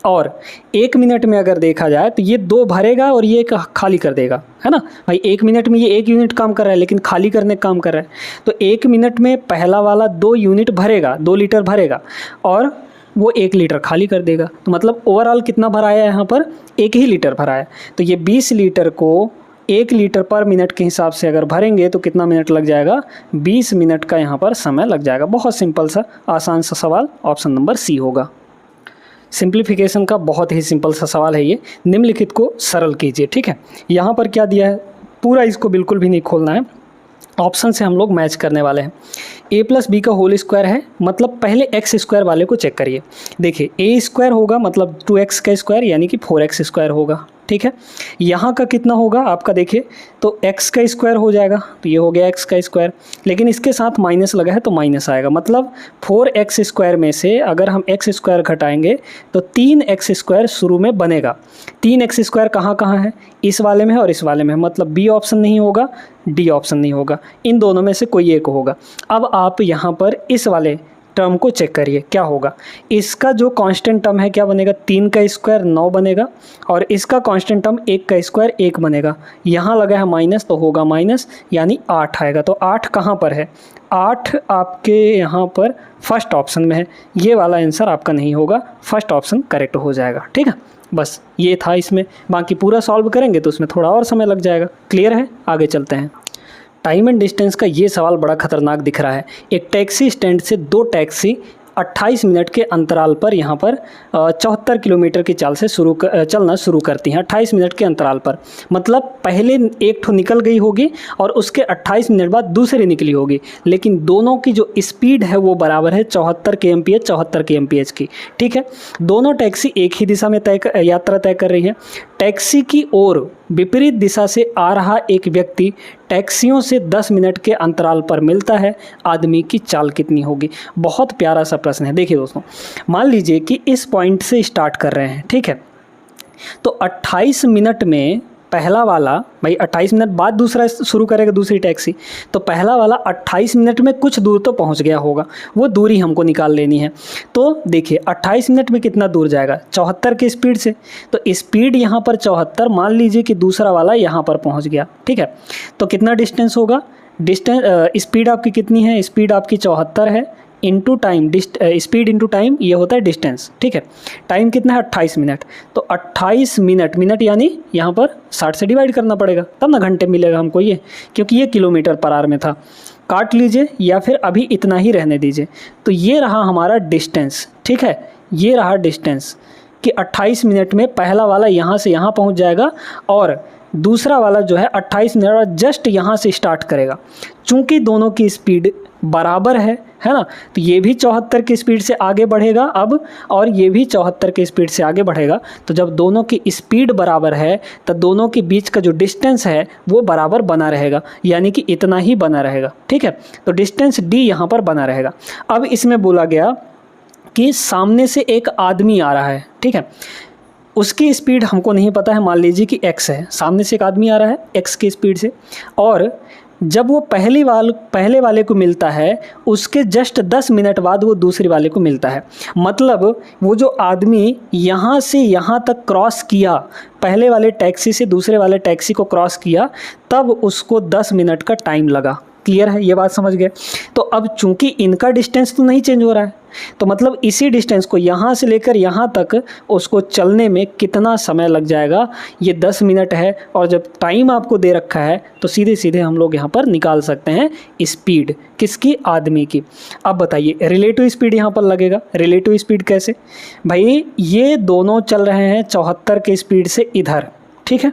और 1 मिनट में अगर देखा जाए तो ये 2 भरेगा और ये खाली कर देगा, है ना भाई। 1 मिनट में ये 1 यूनिट काम कर रहा है लेकिन खाली करने का काम कर रहा है। तो 1 मिनट में पहला वाला 2 यूनिट भरेगा, 2 लीटर भरेगा और वो 1 लीटर खाली कर देगा। तो मतलब ओवरऑल कितना भराया है यहाँ पर, 1 ही लीटर भराया है। तो ये 20 लीटर को 1 लीटर पर मिनट के हिसाब से अगर भरेंगे तो कितना मिनट लग जाएगा, 20 मिनट का यहाँ पर समय लग जाएगा। बहुत सिंपल सा आसान सा सवाल, ऑप्शन नंबर सी होगा। सिंप्लीफिकेशन का बहुत ही सिंपल सा सवाल है ये। निम्नलिखित को सरल कीजिए, ठीक है। यहाँ पर क्या दिया है, पूरा इसको बिल्कुल भी नहीं खोलना है, ऑप्शन से हम लोग मैच करने वाले हैं। a+b का होल स्क्वायर है, मतलब पहले x स्क्वायर वाले को चेक करिए। देखिए a स्क्वायर होगा मतलब 2x का स्क्वायर यानी कि 4x स्क्वायर होगा, ठीक है। यहाँ का कितना होगा आपका, देखिए तो x का स्क्वायर हो जाएगा, तो ये हो गया x का स्क्वायर, लेकिन इसके साथ माइनस लगा है तो माइनस आएगा। मतलब 4x स्क्वायर में से अगर हम x स्क्वायर घटाएंगे तो 3x स्क्वायर शुरू में बनेगा। 3x स्क्वायर कहाँ कहाँ है, इस वाले में है और इस वाले में है, मतलब बी ऑप्शन नहीं होगा, डी ऑप्शन नहीं होगा, इन दोनों में से कोई एक होगा। अब आप यहाँ पर इस वाले टर्म को चेक करिए क्या होगा। इसका जो कांस्टेंट टर्म है क्या बनेगा, 3 का स्क्वायर 9 बनेगा और इसका कांस्टेंट टर्म 1 का स्क्वायर 1 बनेगा। यहाँ लगा है माइनस तो होगा माइनस, यानी 8 आएगा। तो 8 कहाँ पर है, 8 आपके यहाँ पर फर्स्ट ऑप्शन में है। ये वाला आंसर आपका नहीं होगा, फर्स्ट ऑप्शन करेक्ट हो जाएगा, ठीक है। बस ये था इसमें, बाकी पूरा सॉल्व करेंगे तो उसमें थोड़ा और समय लग जाएगा। क्लियर है, आगे चलते हैं। टाइम एंड डिस्टेंस का ये सवाल बड़ा खतरनाक दिख रहा है। एक टैक्सी स्टैंड से 2 टैक्सी 28 मिनट के अंतराल पर यहाँ पर 74 किलोमीटर की चाल से चलना शुरू करती हैं 28 मिनट के अंतराल पर। मतलब पहले एक ठो निकल गई होगी और उसके 28 मिनट बाद दूसरी निकली होगी, लेकिन दोनों की जो स्पीड है वो बराबर है 74 kmph 74 kmph की, ठीक है। दोनों टैक्सी एक ही दिशा में यात्रा तय कर रही है। टैक्सी की ओर विपरीत दिशा से आ रहा एक व्यक्ति टैक्सियों से 10 मिनट के अंतराल पर मिलता है, आदमी की चाल कितनी होगी। बहुत प्यारा सा प्रश्न है। देखिए दोस्तों, मान लीजिए कि इस पॉइंट से स्टार्ट कर रहे हैं, ठीक है। तो 28 मिनट में पहला वाला, भाई 28 मिनट बाद दूसरा शुरू करेगा दूसरी टैक्सी, तो पहला वाला 28 मिनट में कुछ दूर तो पहुंच गया होगा, वो दूरी हमको निकाल लेनी है। तो देखिए 28 मिनट में कितना दूर जाएगा, 74 की स्पीड से। तो स्पीड यहाँ पर 74, मान लीजिए कि दूसरा वाला यहाँ पर पहुँच गया, ठीक है। तो कितना डिस्टेंस होगा, स्पीड आपकी कितनी है, स्पीड आपकी 74 है, into time, speed into time ये होता है डिस्टेंस, ठीक है। टाइम कितना है 28 मिनट, तो 28 मिनट यानी यहाँ पर 60 से डिवाइड करना पड़ेगा तब ना घंटे मिलेगा हमको ये, क्योंकि ये किलोमीटर पर आवर में था। काट लीजिए या फिर अभी इतना ही रहने दीजिए। तो ये रहा हमारा डिस्टेंस, ठीक है। ये रहा डिस्टेंस कि 28 मिनट में पहला वाला यहाँ से यहाँ पहुँच जाएगा और दूसरा वाला जो है 28 मिनट जस्ट यहाँ से स्टार्ट करेगा। चूँकि दोनों की स्पीड बराबर है ना, तो ये भी 74 की स्पीड से आगे बढ़ेगा अब, और ये भी 74 की स्पीड से आगे बढ़ेगा। तो जब दोनों की स्पीड बराबर है तो दोनों के बीच का जो डिस्टेंस है वो बराबर बना रहेगा, यानी कि इतना ही बना रहेगा, ठीक है। तो डिस्टेंस डी यहाँ पर बना रहेगा। अब इसमें बोला गया कि सामने से एक आदमी आ रहा है, ठीक है। उसकी स्पीड हमको नहीं पता है, मान लीजिए कि x है, सामने से एक आदमी आ रहा है x की स्पीड से, और जब वो पहले वाले को मिलता है उसके जस्ट 10 मिनट बाद वो दूसरे वाले को मिलता है। मतलब वो जो आदमी यहाँ से यहाँ तक क्रॉस किया, पहले वाले टैक्सी से दूसरे वाले टैक्सी को क्रॉस किया, तब उसको 10 मिनट का टाइम लगा। क्लियर है, ये बात समझ गए। तो अब चूंकि इनका डिस्टेंस तो नहीं चेंज हो रहा है, तो मतलब इसी डिस्टेंस को यहाँ से लेकर यहाँ तक उसको चलने में कितना समय लग जाएगा, ये 10 मिनट है। और जब टाइम आपको दे रखा है तो सीधे सीधे हम लोग यहाँ पर निकाल सकते हैं स्पीड किसकी, आदमी की। अब बताइए रिलेटिव स्पीड यहाँ पर लगेगा। रिलेटिव स्पीड कैसे भाई, ये दोनों चल रहे हैं 74 के स्पीड से इधर, ठीक है,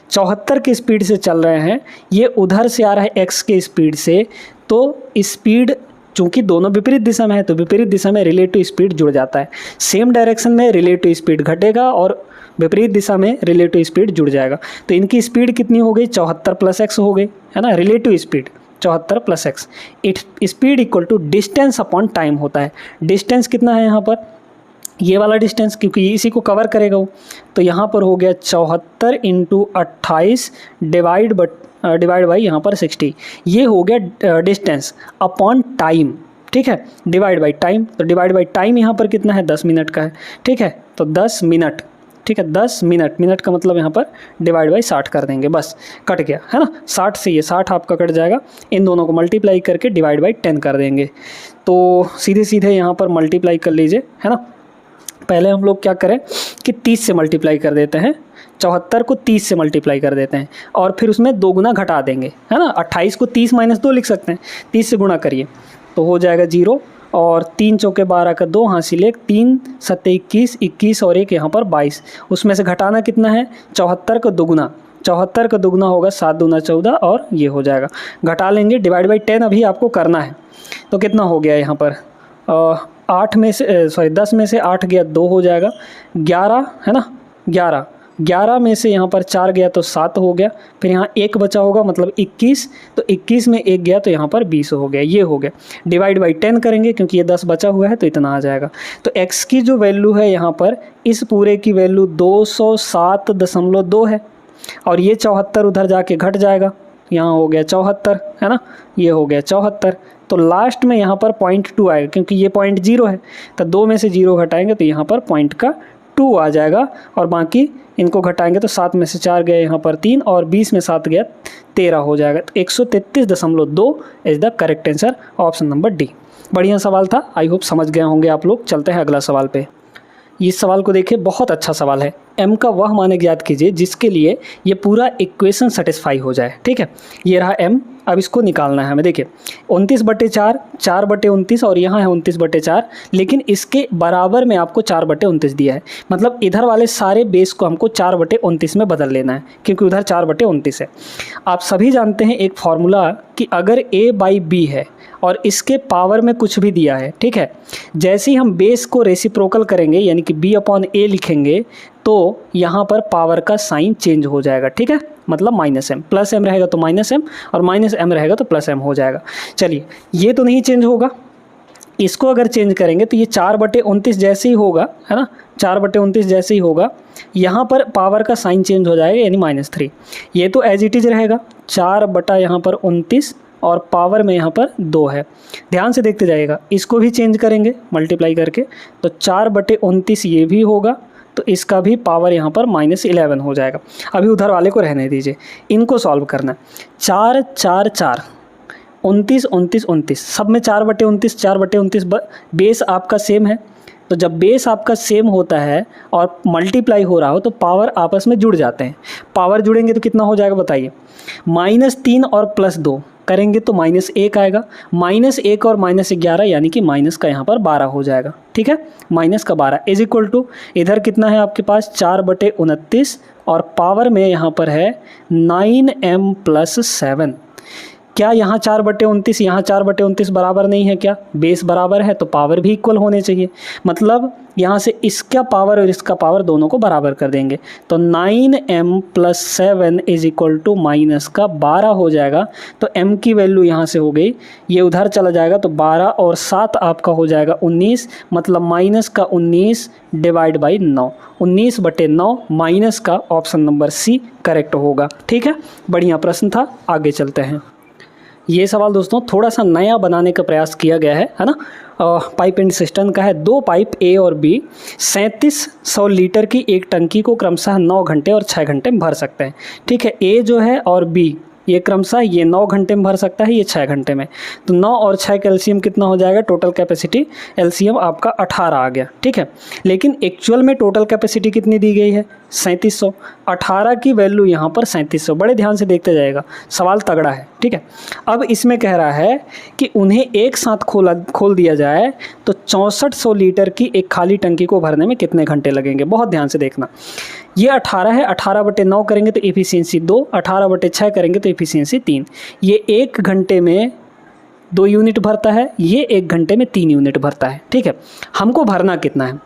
74 की स्पीड से चल रहे हैं, ये उधर से आ रहा है x के स्पीड से। तो स्पीड चूंकि दोनों विपरीत दिशा में है तो विपरीत दिशा में रिलेटिव स्पीड जुड़ जाता है। सेम डायरेक्शन में रिलेटिव स्पीड घटेगा और विपरीत दिशा में रिलेटिव स्पीड जुड़ जाएगा। तो इनकी स्पीड कितनी हो गई, 74 + x हो गई, है ना। Relative speed 74 + x, speed equal to distance upon time होता है। डिस्टेंस कितना है यहाँ पर, ये वाला डिस्टेंस, क्योंकि इसी को कवर करेगा वो, तो यहाँ पर हो गया 74 × 28 डिवाइड बाई यहाँ पर 60। ये हो गया डिस्टेंस अपॉन टाइम, ठीक है, डिवाइड बाई टाइम। तो डिवाइड बाई टाइम यहाँ पर कितना है, 10 मिनट का है, ठीक है। तो 10 मिनट, ठीक है, 10 मिनट, मिनट का मतलब यहाँ पर डिवाइड बाई 60 कर देंगे, बस कट गया, है ना। 60 से ये 60 आपका कट जाएगा, इन दोनों को मल्टीप्लाई करके डिवाइड बाई 10 कर देंगे। तो सीधे सीधे यहाँ पर मल्टीप्लाई कर लीजिए, है ना। पहले हम लोग क्या करें कि 30 से मल्टीप्लाई कर देते हैं, 74 को 30 से मल्टीप्लाई कर देते हैं और फिर उसमें 2 गुना घटा देंगे, है ना। 28 को 30 - 2 लिख सकते हैं, 30 से गुणा करिए तो हो जाएगा 0, और 3 चौके 12 का 2 हासिल 1, 3 7 21, 21 और 1 यहाँ पर 22। उसमें से घटाना कितना है, 74 का दुगुना, 74 का दुगुना होगा 7 दूना 14 और ये हो जाएगा। घटा लेंगे, डिवाइड बाई 10 अभी आपको करना है। तो कितना हो गया यहाँ पर 10 में से 8 गया 2 हो जाएगा, 11 है ना, 11 में से यहाँ पर 4 गया तो 7 हो गया, फिर यहाँ 1 बचा होगा मतलब 21, तो 21 में 1 गया तो यहाँ पर 20 हो गया, ये हो गया। डिवाइड बाई 10 करेंगे क्योंकि ये 10 बचा हुआ है तो इतना आ जाएगा। तो x की जो वैल्यू है यहाँ पर, इस पूरे की वैल्यू 207.2 है, और ये 74 उधर जाके घट जाएगा, यहाँ हो गया 74, है ना, ये हो गया 74। तो लास्ट में यहाँ पर 0.2 आएगा क्योंकि ये 0.0 है, तो 2 में से 0 घटाएंगे तो यहाँ पर 0.2 आ जाएगा, और बाकी इनको घटाएंगे तो 7 में से 4 गया यहाँ पर 3 और 20 में 7 गया 13 हो जाएगा। तो 133.2 is the correct answer, option number D. बढ़िया सवाल था, आई होप समझ गए होंगे आप लोग। चलते हैं अगला सवाल पे। इस सवाल को देखिए, बहुत अच्छा सवाल है। m का वह मान ज्ञात कीजिए जिसके लिए ये पूरा इक्वेशन सेटिस्फाई हो जाए, ठीक है। ये रहा m, अब इसको निकालना है हमें। देखिए 29/4, 4/29 और यहाँ है 29/4, लेकिन इसके बराबर में आपको 4/29 दिया है। मतलब इधर वाले सारे बेस को हमको 4/29 में बदल लेना है क्योंकि उधर 4/29 है। आप सभी जानते हैं एक फॉर्मूला कि अगर a/b है और इसके पावर में कुछ भी दिया है, ठीक है, जैसे ही हम बेस को रेसिप्रोकल करेंगे यानी कि b/a लिखेंगे तो यहाँ पर पावर का साइन चेंज हो जाएगा, ठीक है। मतलब -m, +m रहेगा तो -m और -m रहेगा तो +m हो जाएगा। चलिए, ये तो नहीं चेंज होगा, इसको अगर चेंज करेंगे तो ये 4/29 जैसे ही होगा, है ना, 4/29 जैसे ही होगा, यहाँ पर पावर का साइन चेंज हो जाएगा यानी -3। ये तो एज इट इज रहेगा, 4/ यहाँ पर 29 और पावर में यहाँ पर 2 है। ध्यान से देखते जाइएगा, इसको भी चेंज करेंगे मल्टीप्लाई करके तो 4/29 ये भी होगा, तो इसका भी पावर यहाँ पर -11 हो जाएगा। अभी उधर वाले को रहने दीजिए, इनको सॉल्व करना है। 4 4 4 29 29 29, सब में 4/29 4/29, बेस आपका सेम है। तो जब बेस आपका सेम होता है और मल्टीप्लाई हो रहा हो तो पावर आपस में जुड़ जाते हैं। पावर जुड़ेंगे तो कितना हो जाएगा बताइए, -3 और +2 करेंगे तो -1 आएगा, -1 और -11 यानी कि माइनस का यहाँ पर 12 हो जाएगा, ठीक है। माइनस का 12 इज इक्वल टू, इधर कितना है आपके पास 4/29 और पावर में यहाँ पर है 9m + 7। क्या यहाँ 4/29 यहाँ 4/29 बराबर नहीं है क्या? बेस बराबर है तो पावर भी इक्वल होने चाहिए। मतलब यहाँ से इसका पावर और इसका पावर दोनों को बराबर कर देंगे तो 9m + 7 is equal to minus का 12 हो जाएगा। तो m की वैल्यू यहाँ से हो गई, ये उधर चला जाएगा तो 12 और 7 आपका हो जाएगा 19, मतलब माइनस का 19 डिवाइड बाई 9, 19/9 माइनस का ऑप्शन नंबर सी करेक्ट होगा। ठीक है, बढ़िया प्रश्न था, आगे चलते हैं। ये सवाल दोस्तों थोड़ा सा नया बनाने का प्रयास किया गया है ना। पाइप एंड सिस्टम का है। 2 पाइप ए और बी 3700 लीटर की एक टंकी को क्रमशः 9 घंटे और 6 घंटे में भर सकते हैं। ठीक है, ए जो है और बी ये क्रमशः ये 9 घंटे में भर सकता है, ये 6 घंटे में। तो 9 और 6 का एलसीएम कितना हो जाएगा? टोटल कैपेसिटी एलसीएम आपका 18 आ गया। ठीक है, लेकिन एक्चुअल में टोटल कैपेसिटी कितनी दी गई है? 3700। 18 की वैल्यू यहाँ पर 3700। बड़े ध्यान से देखते जाएगा, सवाल तगड़ा है। ठीक है, अब इसमें कह रहा है कि उन्हें एक साथ खोल दिया जाए तो 6400 लीटर की एक खाली टंकी को भरने में कितने घंटे लगेंगे? बहुत ध्यान से देखना। ये 18 है, 18/9 करेंगे तो एफिशिएंसी 2, 18/6 करेंगे तो एफिशिएंसी 3। ये 1 घंटे में 2 यूनिट भरता है, ये 1 घंटे में 3 यूनिट भरता है। ठीक है, हमको भरना कितना है?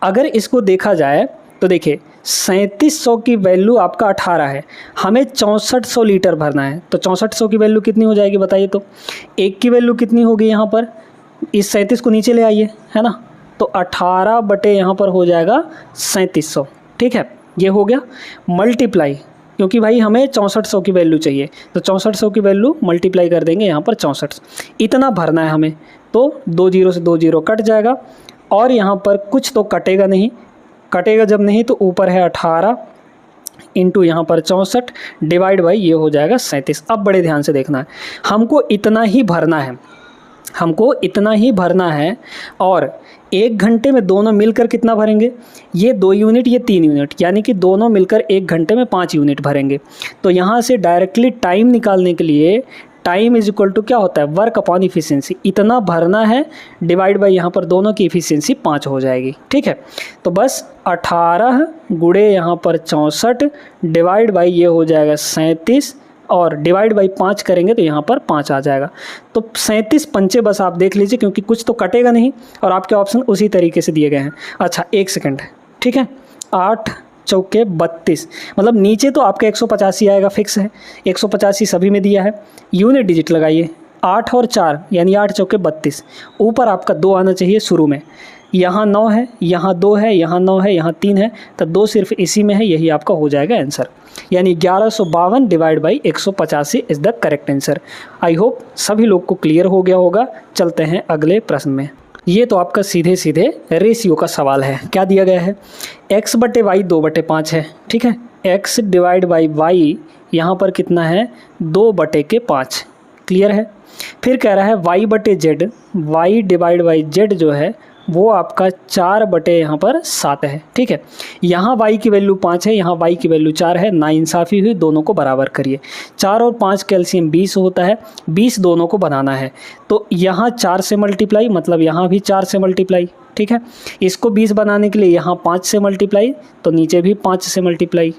अगर इसको देखा जाए तो देखिए 3700 की वैल्यू आपका 18 है, हमें 6400 लीटर भरना है। तो 6400 की वैल्यू कितनी हो जाएगी बताइए? तो 1 की वैल्यू कितनी होगी यहाँ पर? इस 37 को नीचे ले आइए, है ना। तो 18 बटे यहाँ पर हो जाएगा 3700। ठीक है, ये हो गया मल्टीप्लाई, क्योंकि भाई हमें 6400 की वैल्यू चाहिए, तो 6400 की वैल्यू मल्टीप्लाई कर देंगे यहाँ पर 64। इतना भरना है हमें, तो 2 0 से 2 0 कट जाएगा और यहाँ पर कुछ तो कटेगा नहीं। कटेगा जब नहीं तो ऊपर है 18 इंटू यहाँ पर 64 डिवाइड बाई ये हो जाएगा 37। अब बड़े ध्यान से देखना है, हमको इतना ही भरना है, हमको इतना ही भरना है। और 1 घंटे में दोनों मिलकर कितना भरेंगे? ये 2 यूनिट, ये 3 यूनिट, यानी कि दोनों मिलकर 1 घंटे में 5 यूनिट भरेंगे। तो यहाँ से डायरेक्टली टाइम निकालने के लिए टाइम इज इक्वल टू क्या होता है? Work upon efficiency. इतना भरना है डिवाइड बाई यहाँ पर दोनों की इफिशियंसी 5 हो जाएगी। ठीक है, तो बस 18 गुणे यहाँ पर 64 डिवाइड बाई ये हो जाएगा 37 और डिवाइड बाई 5 करेंगे तो यहाँ पर 5 आ जाएगा। तो 37 पंचे बस आप देख लीजिए, क्योंकि कुछ तो कटेगा नहीं और आपके ऑप्शन उसी तरीके से दिए गए हैं। अच्छा 1 सेकंड, ठीक है, 8 चौके 32, मतलब नीचे तो आपका 185 आएगा, फिक्स है, 185 सभी में दिया है। यूनिट डिजिट लगाइए, 8 और 4 यानी 8 चौके 32। ऊपर आपका 2 आना चाहिए शुरू में, यहाँ 9 है, यहाँ 2 है, यहाँ 9 है, यहाँ 3 है, तो 2 सिर्फ इसी में है, यही आपका हो जाएगा आंसर। यानी 1152 divide by 185 is the correct answer. I hope सभी लोग को क्लियर हो गया होगा। चलते हैं अगले प्रश्न में। ये तो आपका सीधे सीधे रेशियो का सवाल है। क्या दिया गया है? x बटे वाई 2/5 है। ठीक है, x डिवाइड बाई वाई यहाँ पर कितना है? 2/5। क्लियर है। फिर कह रहा है y बटे Z, y divide by Z जो है वो आपका 4/7 यहाँ पर 7 है। ठीक है, यहाँ y की वैल्यू 5 है, यहाँ y की वैल्यू 4 है। नाइंसाफ़ी हुई, दोनों को बराबर करिए। 4 और 5 कैल्शियम 20 होता है, 20 दोनों को बनाना है। तो यहाँ 4 से मल्टीप्लाई, मतलब यहाँ भी 4 से मल्टीप्लाई। ठीक है, इसको 20 बनाने के लिए यहाँ 5 से मल्टीप्लाई, तो नीचे भी 5 से मल्टीप्लाई।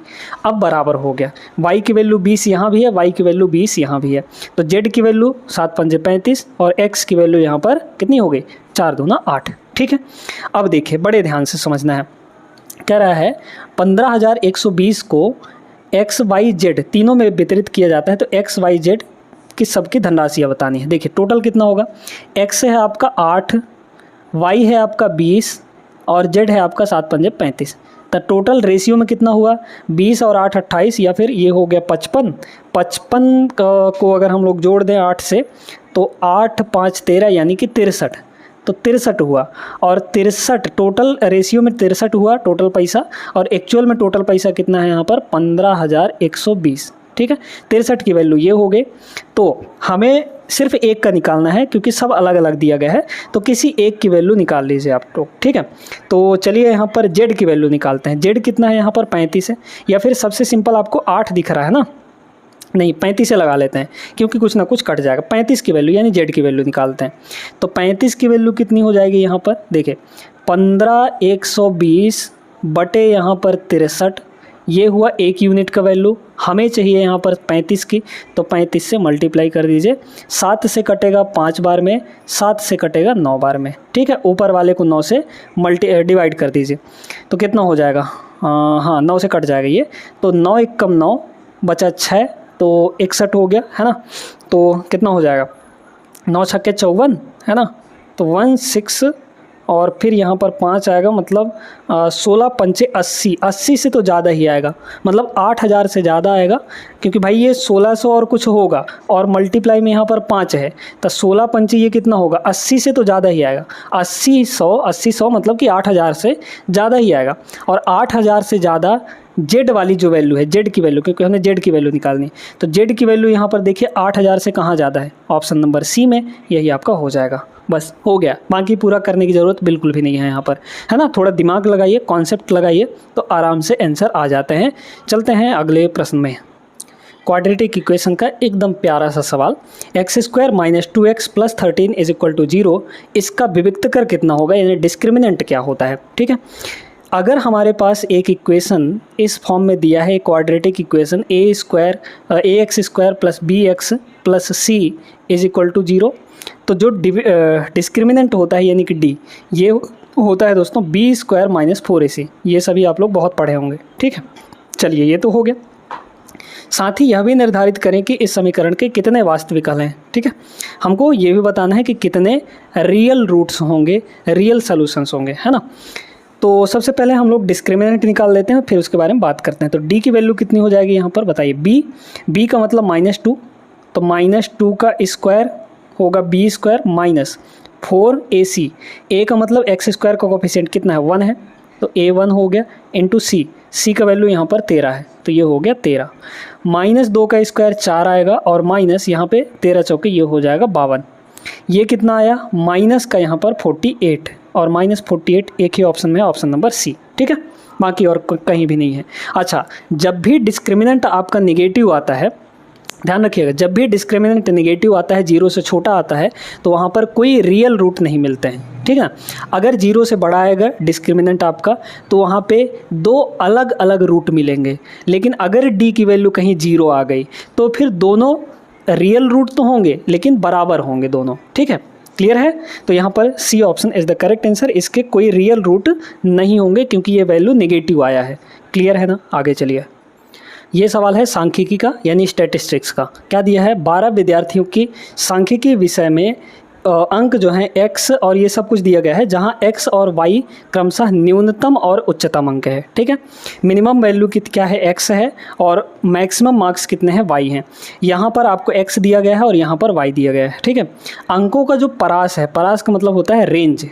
अब बराबर हो गया। y की वैल्यू 20 यहाँ भी है, y की वैल्यू 20 यहाँ भी है, तो z की वैल्यू 7 पंजे 35 और x की वैल्यू यहाँ पर कितनी हो गई? 4 दूना 8। ठीक है, अब देखिए बड़े ध्यान से समझना है। कह रहा है 15120 को एक्स वाई जेड तीनों में वितरित किया जाता है, तो एक्स वाई जेड की सबकी धनराशियाँ बतानी है। देखिए टोटल कितना होगा? एक्स है आपका 8, वाई है आपका 20 और जेड है आपका 7 पंजे 35। तो टोटल रेशियो में कितना हुआ? 20 और 8 28, या फिर ये हो गया 55। 55 को अगर हम लोग जोड़ दें 8 से तो 8 5 13 यानी कि 63, तो 63 हुआ। और 63 टोटल रेशियो में 63 हुआ टोटल पैसा, और एक्चुअल में टोटल पैसा कितना है यहाँ पर? 15120। ठीक है, 63 की वैल्यू ये हो गई। तो हमें सिर्फ एक का निकालना है, क्योंकि सब अलग अलग दिया गया है, तो किसी एक की वैल्यू निकाल लीजिए आप लोग। ठीक है, तो चलिए यहाँ पर जेड की वैल्यू निकालते हैं। जेड कितना है यहाँ पर? 35 है, या फिर सबसे सिंपल आपको 8 दिख रहा है ना, नहीं 35 से लगा लेते हैं, क्योंकि कुछ ना कुछ कट जाएगा। 35 की वैल्यू यानी जेड की वैल्यू निकालते हैं। तो 35 की वैल्यू कितनी हो जाएगी यहाँ पर? देखिए 15120 बटे यहाँ पर 63, ये हुआ 1 यूनिट का वैल्यू। हमें चाहिए यहाँ पर 35 की, तो 35 से मल्टीप्लाई कर दीजिए। 7 से कटेगा 5 बार में, 7 से कटेगा 9 बार में। ठीक है, ऊपर वाले को 9 से डिवाइड कर दीजिए, तो कितना हो जाएगा? हाँ 9 से कट जाएगा ये, तो 9 1 कम 9 बचा 6, तो 61 हो गया, है ना। तो कितना हो जाएगा? 9 छक्के 54, है ना, तो 16 और फिर यहाँ पर 5 आएगा, मतलब 16 पंचे 80, 80 से तो ज़्यादा ही आएगा, मतलब 8000 से ज़्यादा आएगा, क्योंकि भाई ये 1600 और कुछ होगा और मल्टीप्लाई में यहाँ पर 5 है, तो 16 पंचे ये कितना होगा, 80 से तो ज़्यादा ही आएगा, 80 100 मतलब कि 8000 से ज़्यादा ही आएगा। और 8000 से ज़्यादा जेड वाली जो वैल्यू है, जेड की वैल्यू, क्योंकि हमने जेड की वैल्यू निकालनी, तो जेड की वैल्यू यहाँ पर देखिए 8000 से कहाँ ज़्यादा है, ऑप्शन नंबर सी में, यही आपका हो जाएगा। बस हो गया, बाकी पूरा करने की ज़रूरत बिल्कुल भी नहीं है यहाँ पर, है ना। थोड़ा दिमाग लगाइए, कॉन्सेप्ट लगाइए, तो आराम से आंसर आ जाते हैं। चलते हैं अगले प्रश्न में। क्वाड्रेटिक इक्वेशन का एकदम प्यारा सा सवाल, x² - 2x + 13 = 0, इसका विविक्तकर कितना होगा, यानी डिस्क्रिमिनेंट क्या होता है। ठीक है, अगर हमारे पास एक इक्वेशन इस फॉर्म में दिया है, quadratic equation ax² + bx + c = 0, तो जो डिस्क्रिमिनेंट होता है यानी कि डी, ये होता है दोस्तों b² - 4ac। ये सभी आप लोग बहुत पढ़े होंगे। ठीक है, चलिए ये तो हो गया। साथ ही यह भी निर्धारित करें कि इस समीकरण के कितने वास्तविक हल हैं। ठीक है, हमको ये भी बताना है कि कितने रियल रूट्स होंगे, रियल सॉल्यूशंस होंगे, है ना। तो सबसे पहले हम लोग डिस्क्रिमिनेंट निकाल लेते हैं, फिर उसके बारे में बात करते हैं। तो डी की वैल्यू कितनी हो जाएगी यहाँ पर बताइए, बी का मतलब -2, तो -2 का स्क्वायर होगा b² - 4ac। ए का मतलब x² का कोफिशिएंट कितना है, 1 है, तो a1 हो गया, इंटू सी का वैल्यू यहाँ पर 13 है, तो ये हो गया 13। -2 का स्क्वायर 4 आएगा, और माइनस यहाँ पे 13 चौके ये हो जाएगा 52। ये कितना आया, माइनस का यहाँ पर 48, और -48 एक ही ऑप्शन में है, ऑप्शन नंबर सी। ठीक है, बाकी और कहीं भी नहीं है। अच्छा, जब भी डिस्क्रिमिनेंट आपका नेगेटिव आता है, ध्यान रखिएगा, जब भी डिस्क्रिमिनेंट नेगेटिव आता है, 0 से छोटा आता है, तो वहाँ पर कोई रियल रूट नहीं मिलते हैं। ठीक है, अगर 0 से बड़ा आएगा डिस्क्रिमिनेंट आपका, तो वहाँ पे 2 अलग अलग रूट मिलेंगे। लेकिन अगर डी की वैल्यू कहीं 0 आ गई, तो फिर दोनों रियल रूट तो होंगे लेकिन बराबर होंगे दोनों। ठीक है, क्लियर है। तो यहाँ पर C option is the correct answer, इसके कोई रियल रूट नहीं होंगे क्योंकि ये वैल्यू नेगेटिव आया है। क्लियर है ना, आगे चलिए। ये सवाल है सांख्यिकी का, यानी स्टैटिस्टिक्स का। क्या दिया है, 12 विद्यार्थियों की सांख्यिकी विषय में अंक जो हैं x और ये सब कुछ दिया गया है, जहां x और y क्रमशः न्यूनतम और उच्चतम अंक है। ठीक है, मिनिमम वैल्यू क्या है, x है, और मैक्सिमम मार्क्स कितने हैं, y हैं। यहाँ पर आपको x दिया गया है और यहाँ पर y दिया गया है। ठीक है, अंकों का जो परास है, परास का मतलब होता है रेंज,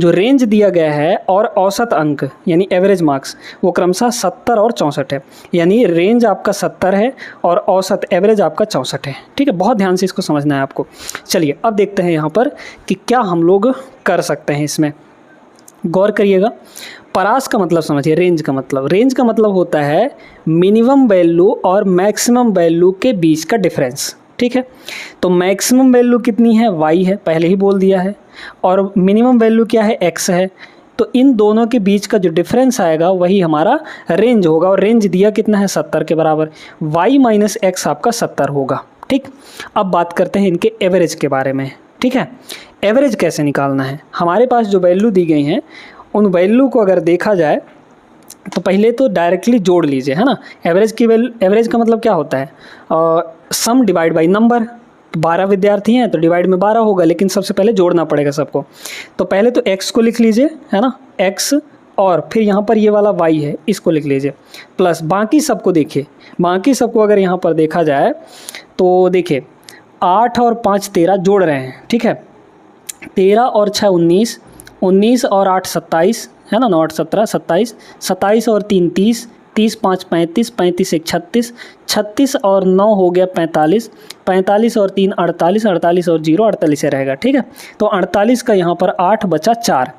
जो रेंज दिया गया है, और औसत अंक यानी एवरेज मार्क्स, वो क्रमशः 70 और 64 है। यानी रेंज आपका 70 है और औसत एवरेज आपका 64 है। ठीक है, बहुत ध्यान से इसको समझना है आपको। चलिए अब देखते हैं यहाँ पर कि क्या हम लोग कर सकते हैं इसमें। गौर करिएगा, परास का मतलब समझिए, रेंज का मतलब होता है मिनिमम वैल्यू और मैक्सिमम वैल्यू के बीच का डिफरेंस। ठीक है, तो मैक्सिमम वैल्यू कितनी है, y है, पहले ही बोल दिया है, और मिनिमम वैल्यू क्या है, x है। तो इन दोनों के बीच का जो डिफरेंस आएगा वही हमारा रेंज होगा, और रेंज दिया कितना है, 70 के बराबर। y - x आपका 70 होगा। ठीक, अब बात करते हैं इनके एवरेज के बारे में। ठीक है, एवरेज कैसे निकालना है, हमारे पास जो वैल्यू दी गई हैं उन वैल्यू को अगर देखा जाए तो पहले तो डायरेक्टली जोड़ लीजिए, है ना। एवरेज की वैल्यू, एवरेज का मतलब क्या होता है, सम डिवाइड बाय नंबर। 12 विद्यार्थी हैं तो डिवाइड में 12 होगा, लेकिन सबसे पहले जोड़ना पड़ेगा सबको। तो पहले तो x को लिख लीजिए, है ना, x, और फिर यहाँ पर ये वाला y है, इसको लिख लीजिए, प्लस बाकी सबको देखिए। बाकी सबको अगर यहाँ पर देखा जाए तो देखिए 8 और 5 13 जोड़ रहे हैं। ठीक है, 13 और 6 19, 19 और 8 27, है ना, 9 8 17 27, 27 और 3 30, 30 5 35, 35 1 36, 36 और 9 हो गया 45, 45 और 3 48, 48 और 0 48 रहेगा। ठीक है, तो 48 का यहाँ पर 8 बचा 4,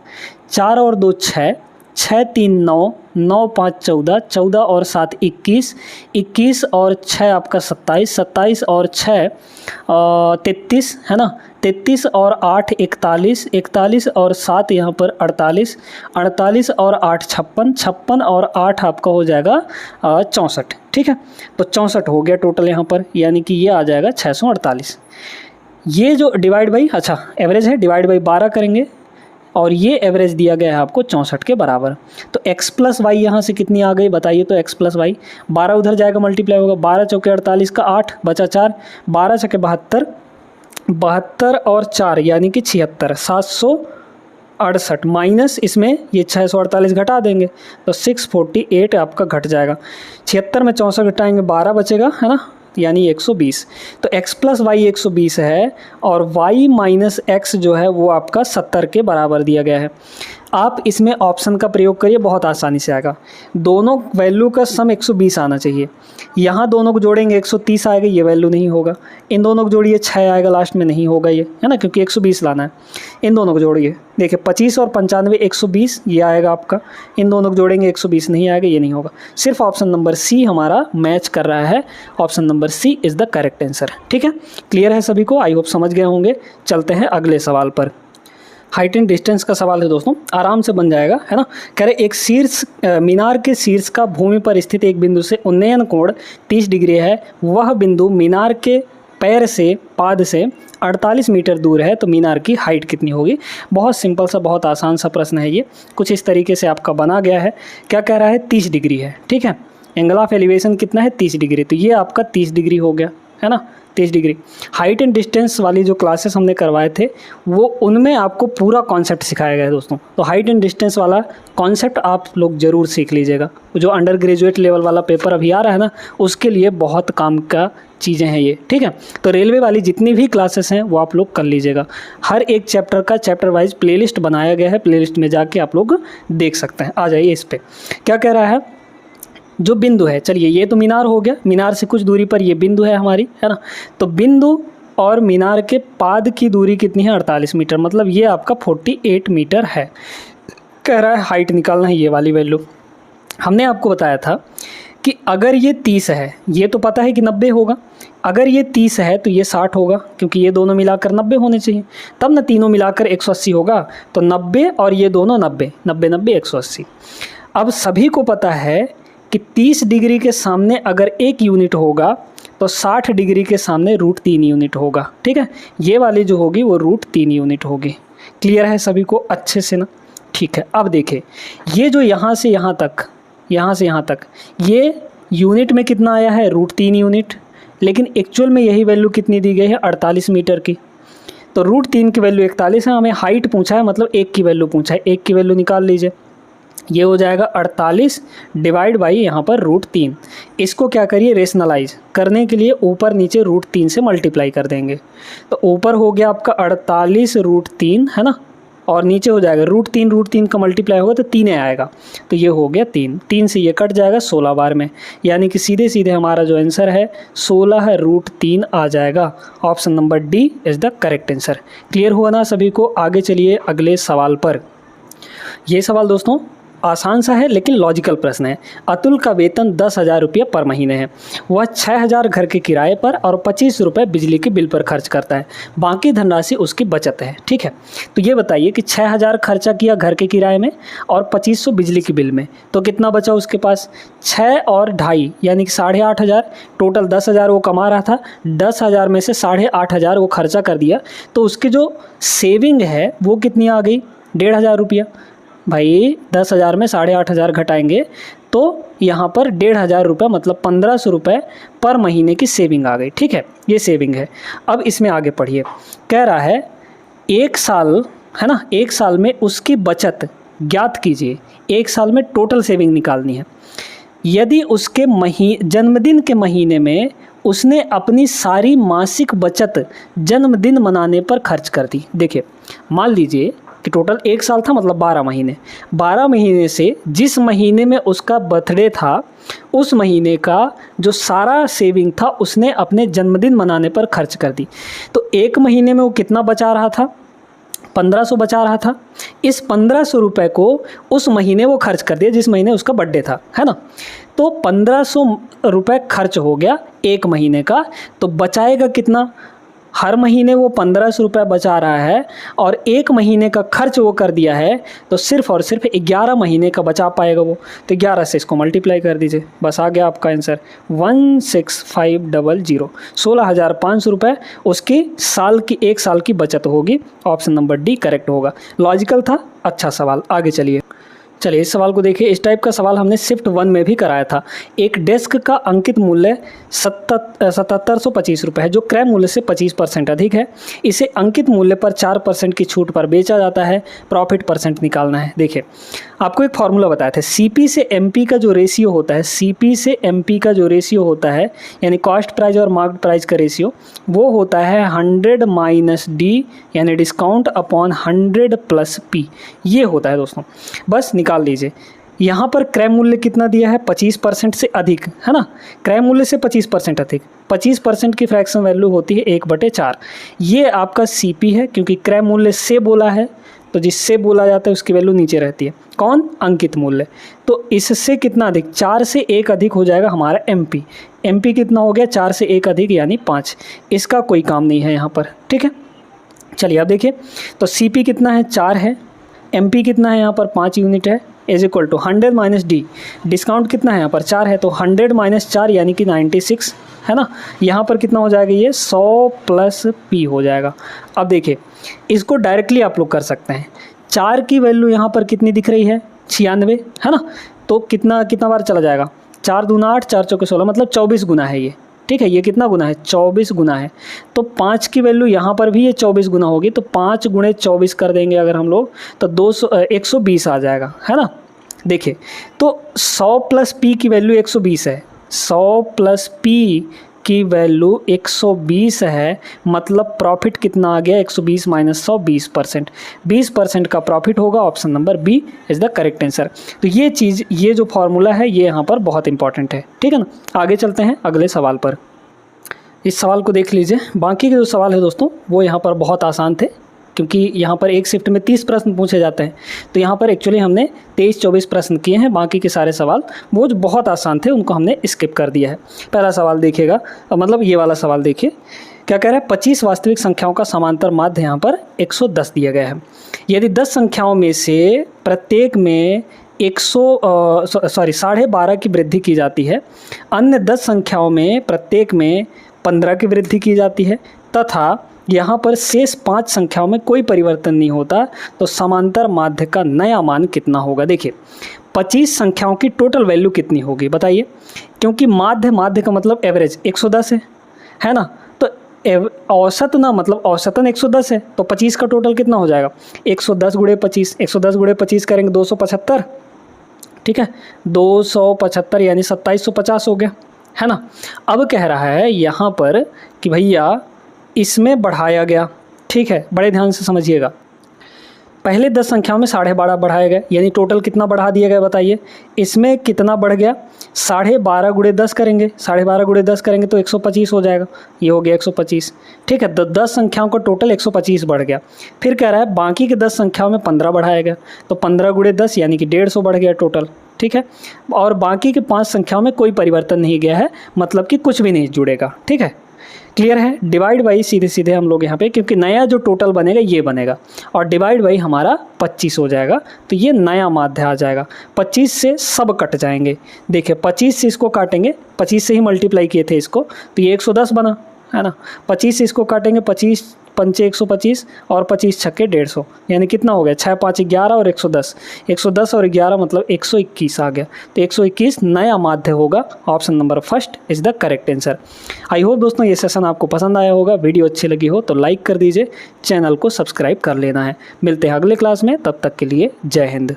4 और 2 6, 6 3 9, 9 5 14, 14 और 7 21, 21 और 6 आपका 27, 27 और 6 33, है ना, 33 और 8 41, 41 और 7 यहाँ पर 48, 48 और 8 56, 56 और 8 आपका हो जाएगा 64। ठीक है, तो 64 हो गया टोटल यहाँ पर, यानी कि ये आ जाएगा 648। ये जो डिवाइड बाई, अच्छा एवरेज है, डिवाइड बाई 12 करेंगे, और ये एवरेज दिया गया है आपको 64 के बराबर। तो x + y यहाँ से कितनी आ गई बताइए, तो x + y 12 उधर जाएगा, मल्टीप्लाई होगा, 12 चौके 48 का 8 बचा 4, 12 चौके 72, 72 और 4 यानी कि 76, 68 माइनस इसमें ये 648 घटा देंगे तो 648 आपका घट जाएगा। 76 में 64 घटाएंगे 12 बचेगा, है ना, यानी 120। तो x प्लस वाई 120 है और y माइनस एक्स जो है वो आपका 70 के बराबर दिया गया है। आप इसमें ऑप्शन का प्रयोग करिए, बहुत आसानी से आएगा। दोनों वैल्यू का सम 120 आना चाहिए। यहाँ दोनों को जोड़ेंगे 130 आएगा, ये वैल्यू नहीं होगा। इन दोनों को जोड़िए 6 आएगा लास्ट में, नहीं होगा ये, है ना, क्योंकि 120 लाना है। इन दोनों को जोड़िए, देखिए 25 और 95 120 ये आएगा आपका। इन दोनों को जोड़ेंगे 120 नहीं आएगा, ये नहीं होगा। सिर्फ ऑप्शन नंबर सी हमारा मैच कर रहा है। Option number C is the correct answer. ठीक है, क्लियर है सभी को? आई होप समझ गए होंगे। चलते हैं अगले सवाल पर। हाइट एंड डिस्टेंस का सवाल है दोस्तों, आराम से बन जाएगा, है ना। कह रहे एक शीर्ष मीनार के शीर्ष का भूमि पर स्थित एक बिंदु से उन्नयन कोण 30 डिग्री है। वह बिंदु मीनार के पैर से पाद से 48 मीटर दूर है, तो मीनार की हाइट कितनी होगी? बहुत सिंपल सा, बहुत आसान सा प्रश्न है ये। कुछ इस तरीके से आपका बना गया है। क्या कह रहा है? 30 डिग्री है, ठीक है। एंगल ऑफ एलिवेशन कितना है? 30 डिग्री। तो ये आपका 30 डिग्री हो गया, है ना, 30 डिग्री। हाइट एंड डिस्टेंस वाली जो क्लासेस हमने करवाए थे वो उनमें आपको पूरा कॉन्सेप्ट सिखाया गया है दोस्तों। तो हाइट एंड डिस्टेंस वाला कॉन्सेप्ट आप लोग ज़रूर सीख लीजिएगा। जो अंडर ग्रेजुएट लेवल वाला पेपर अभी आ रहा है ना, उसके लिए बहुत काम का चीज़ें हैं ये, ठीक है। तो रेलवे वाली जितनी भी क्लासेस हैं वो आप लोग कर लीजिएगा। हर एक चैप्टर का चैप्टर वाइज प्लेलिस्ट बनाया गया है, प्लेलिस्ट में जाके आप लोग देख सकते हैं। आ जाइए इस पर। क्या कह रहा है? जो बिंदु है, चलिए ये तो मीनार हो गया, मीनार से कुछ दूरी पर ये बिंदु है हमारी, है ना। तो बिंदु और मीनार के पाद की दूरी कितनी है? 48 मीटर, मतलब ये आपका 48 मीटर है। कह रहा है हाइट निकालना है, ये वाली वैल्यू। हमने आपको बताया था कि अगर ये 30 है, ये तो पता है कि 90 होगा। अगर ये 30 है तो ये 60 होगा, क्योंकि ये दोनों मिलाकर 90 होने चाहिए, तब ना तीनों मिलाकर 180 होगा। तो 90 और ये दोनों 90, 90 90 180। अब सभी को पता है कि 30 डिग्री के सामने अगर 1 यूनिट होगा तो 60 डिग्री के सामने √3 यूनिट होगा, ठीक है। ये वाली जो होगी वो √3 यूनिट होगी। क्लियर है सभी को अच्छे से ना? ठीक है। अब देखें, ये जो यहाँ से यहाँ तक, यहाँ से यहाँ तक, ये यूनिट में कितना आया है? √3 यूनिट। लेकिन एक्चुअल में यही वैल्यू कितनी दी गई है? 48 मीटर की। तो √3 की वैल्यू 41 है। हमें हाइट पूछा है, मतलब 1 की वैल्यू पूछा है। 1 की वैल्यू निकाल लीजिए, ये हो जाएगा 48 डिवाइड बाई यहाँ पर √3। इसको क्या करिए? रेशनलाइज करने के लिए ऊपर नीचे √3 से मल्टीप्लाई कर देंगे। तो ऊपर हो गया आपका 48 √3, है ना, और नीचे हो जाएगा √3 का मल्टीप्लाई होगा तो 3 आएगा। तो ये हो गया 3, 3 से ये कट जाएगा 16 बार में, यानी कि सीधे सीधे हमारा जो आंसर है 16 √3 आ जाएगा। Option number D is the correct answer. Clear हुआ ना सभी को? आगे चलिए अगले सवाल पर। ये सवाल दोस्तों आसान सा है लेकिन लॉजिकल प्रश्न है। अतुल का वेतन 10,000 रुपये पर महीने है। वह 6,000 घर के किराए पर और 25 रुपये बिजली के बिल पर खर्च करता है। बाकी धनराशि उसकी बचत है, ठीक है। तो ये बताइए कि 6,000 खर्चा किया घर के किराए में और 2500 बिजली के बिल में, तो कितना बचा उसके पास? 6 और 2.5 यानी कि 8,500। टोटल 10,000 वो कमा रहा था, 10,000 में से 8,500 वो खर्चा कर दिया। तो उसकी जो सेविंग है वो कितनी आ गई? 1,500 रुपया। भाई 10,000 में 8,500 घटाएंगे तो यहाँ पर 1,500 रुपये, मतलब 1,500 रुपये पर महीने की सेविंग आ गई, ठीक है। ये सेविंग है। अब इसमें आगे पढ़िए। कह रहा है 1 साल, है ना, 1 साल में उसकी बचत ज्ञात कीजिए। 1 साल में टोटल सेविंग निकालनी है। यदि उसके जन्मदिन के महीने में उसने अपनी सारी मासिक बचत जन्मदिन मनाने पर खर्च कर दी। देखिए, मान लीजिए कि टोटल 1 साल था, मतलब 12 महीने। 12 महीने से जिस महीने में उसका बर्थडे था उस महीने का जो सारा सेविंग था उसने अपने जन्मदिन मनाने पर खर्च कर दी। तो 1 महीने में वो कितना बचा रहा था? 1,500 बचा रहा था। इस 1,500 रुपये को उस महीने वो खर्च कर दिया जिस महीने उसका बर्थडे था, है ना। तो 1,500 रुपये खर्च हो गया 1 महीने का। तो बचाएगा कितना? हर महीने वो 1,500 रुपये बचा रहा है और 1 महीने का खर्च वो कर दिया है, तो सिर्फ और सिर्फ 11 महीने का बचा पाएगा वो। तो 11 से इसको मल्टीप्लाई कर दीजिए, बस आ गया आपका आंसर 16,500। 16,500 रुपये उसकी साल की 1 साल की बचत होगी। ऑप्शन नंबर डी करेक्ट होगा। लॉजिकल था, अच्छा सवाल। आगे चलिए। चलिए इस सवाल को देखिए। इस टाइप का सवाल हमने शिफ्ट 1 में भी कराया था। एक डेस्क का अंकित मूल्य 7725 रुपये है, जो क्रय मूल्य से 25% अधिक है। इसे अंकित मूल्य पर 4% की छूट पर बेचा जाता है। प्रॉफिट परसेंट निकालना है। देखिए आपको एक फार्मूला बताया था, सीपी से एमपी का जो रेशियो होता है, सीपी से एमपी का जो रेशियो होता है, यानी कॉस्ट प्राइस और मार्केट प्राइस का रेशियो, वो होता है 100 माइनस डी, यानी डिस्काउंट अपॉन 100 प्लस पी। ये होता है दोस्तों, बस निकाल लीजिए। यहाँ पर क्रय मूल्य कितना दिया है, 25% से अधिक, है ना। क्रय मूल्य से 25% अधिक, 25% की फ्रैक्शन वैल्यू होती है 1/4। ये आपका सीपी है, क्योंकि क्रय मूल्य से बोला है तो जिससे बोला जाता है उसकी वैल्यू नीचे रहती है। कौन, अंकित मूल्य। तो इससे कितना अधिक, 4 से 1 अधिक हो जाएगा हमारा एमपी। एमपी कितना हो गया, 4 से 1 अधिक यानी 5। इसका कोई काम नहीं है यहाँ पर, ठीक है। चलिए अब देखिए, तो सीपी कितना है, 4 है। एमपी कितना है, यहाँ पर 5 यूनिट है, is equal to 100 minus D. Discount कितना है, यहाँ पर 4 है, तो 100 माइनस 4 यानी कि 96, है ना। यहाँ पर कितना हो जाएगा, ये 100 प्लस पी हो जाएगा। अब देखिए इसको डायरेक्टली आप लोग कर सकते हैं। 4 की वैल्यू यहाँ पर कितनी दिख रही है, 96, है ना। तो कितना बार चला जाएगा, 4 दूना 8, 4 चौके 16, मतलब 24 गुना है ये, ठीक है। ये कितना गुना है, 24 गुना है। तो 5 की वैल्यू यहाँ पर भी ये 24 गुना होगी, तो 5 गुणे 24 कर देंगे अगर हम लोग, तो 120 आ जाएगा, है ना। देखिए तो 100 प्लस पी की वैल्यू 120 है, 100 प्लस पी की वैल्यू 120 है, मतलब प्रॉफिट कितना आ गया, 120 माइनस 100, 20%। 20% का प्रॉफिट होगा। Option number B is the correct answer. तो ये चीज़, ये जो फॉर्मूला है ये यहाँ पर बहुत इंपॉर्टेंट है, ठीक है ना। आगे चलते हैं अगले सवाल पर। इस सवाल को देख लीजिए। बाकी के जो सवाल है दोस्तों वो यहाँ पर बहुत आसान थे, क्योंकि यहाँ पर एक शिफ्ट में 30 प्रश्न पूछे जाते हैं, तो यहाँ पर एक्चुअली हमने 23-24 प्रश्न किए हैं। बाकी के सारे सवाल वो जो बहुत आसान थे उनको हमने स्किप कर दिया है। पहला सवाल देखिएगा, मतलब ये वाला सवाल देखिए, क्या कह रहा है, 25 वास्तविक संख्याओं का समांतर माध्य यहाँ पर 110 दिया गया है। यदि 10 संख्याओं में से प्रत्येक में 12.5 की वृद्धि की जाती है, अन्य 10 संख्याओं में प्रत्येक में 15 की वृद्धि की जाती है, तथा यहाँ पर शेष 5 संख्याओं में कोई परिवर्तन नहीं होता, तो समांतर माध्य का नया मान कितना होगा। देखिए 25 संख्याओं की टोटल वैल्यू कितनी होगी बताइए, क्योंकि माध्य का मतलब एवरेज 110 है ना। तो औसत ना, मतलब औसतन 110 है, तो 25 का टोटल कितना हो जाएगा, 110 गुणे 25, 110 गुणे 25 करेंगे 275, ठीक है। 275 यानी 2750 हो गया, है ना। अब कह रहा है यहाँ पर कि भैया इसमें बढ़ाया गया, ठीक है, बड़े ध्यान से समझिएगा। पहले 10 संख्याओं में 12.5 बढ़ाया गया, यानी टोटल कितना बढ़ा दिया गया बताइए। इसमें कितना बढ़ गया, 12.5 गुणे 10 करेंगे, 12.5 गुणे 10 करेंगे तो 125 हो जाएगा, ये हो गया 125, ठीक है। 10 संख्याओं का टोटल 125 बढ़ गया। फिर कह रहा है बाकी के 10 संख्याओं में 15 बढ़ाया गया, तो 15 गुणे 10 यानी कि 150 बढ़ गया टोटल, ठीक है। और बाकी के 5 संख्याओं में कोई परिवर्तन नहीं गया है, मतलब कि कुछ भी नहीं जुड़ेगा, ठीक है। क्लियर है। डिवाइड बाई सीधे सीधे हम लोग यहाँ पे, क्योंकि नया जो टोटल बनेगा ये बनेगा, और डिवाइड बाई हमारा 25 हो जाएगा, तो ये नया माध्य आ जाएगा। 25 से सब कट जाएंगे। देखिए 25 से इसको काटेंगे, 25 से ही मल्टीप्लाई किए थे इसको, तो ये 110 बना, है ना। 25 से इसको काटेंगे, 25 पंचे 125 और 25 छक्के 150, यानी कितना हो गया, 6 5 11 और 110, 110 और 11 मतलब 121 आ गया। तो 121 नया माध्य होगा। Option number first is the correct answer. I hope दोस्तों ये सेशन आपको पसंद आया होगा। वीडियो अच्छी लगी हो तो लाइक कर दीजिए, चैनल को सब्सक्राइब कर लेना है। मिलते हैं अगले क्लास में, तब तक के लिए जय हिंद।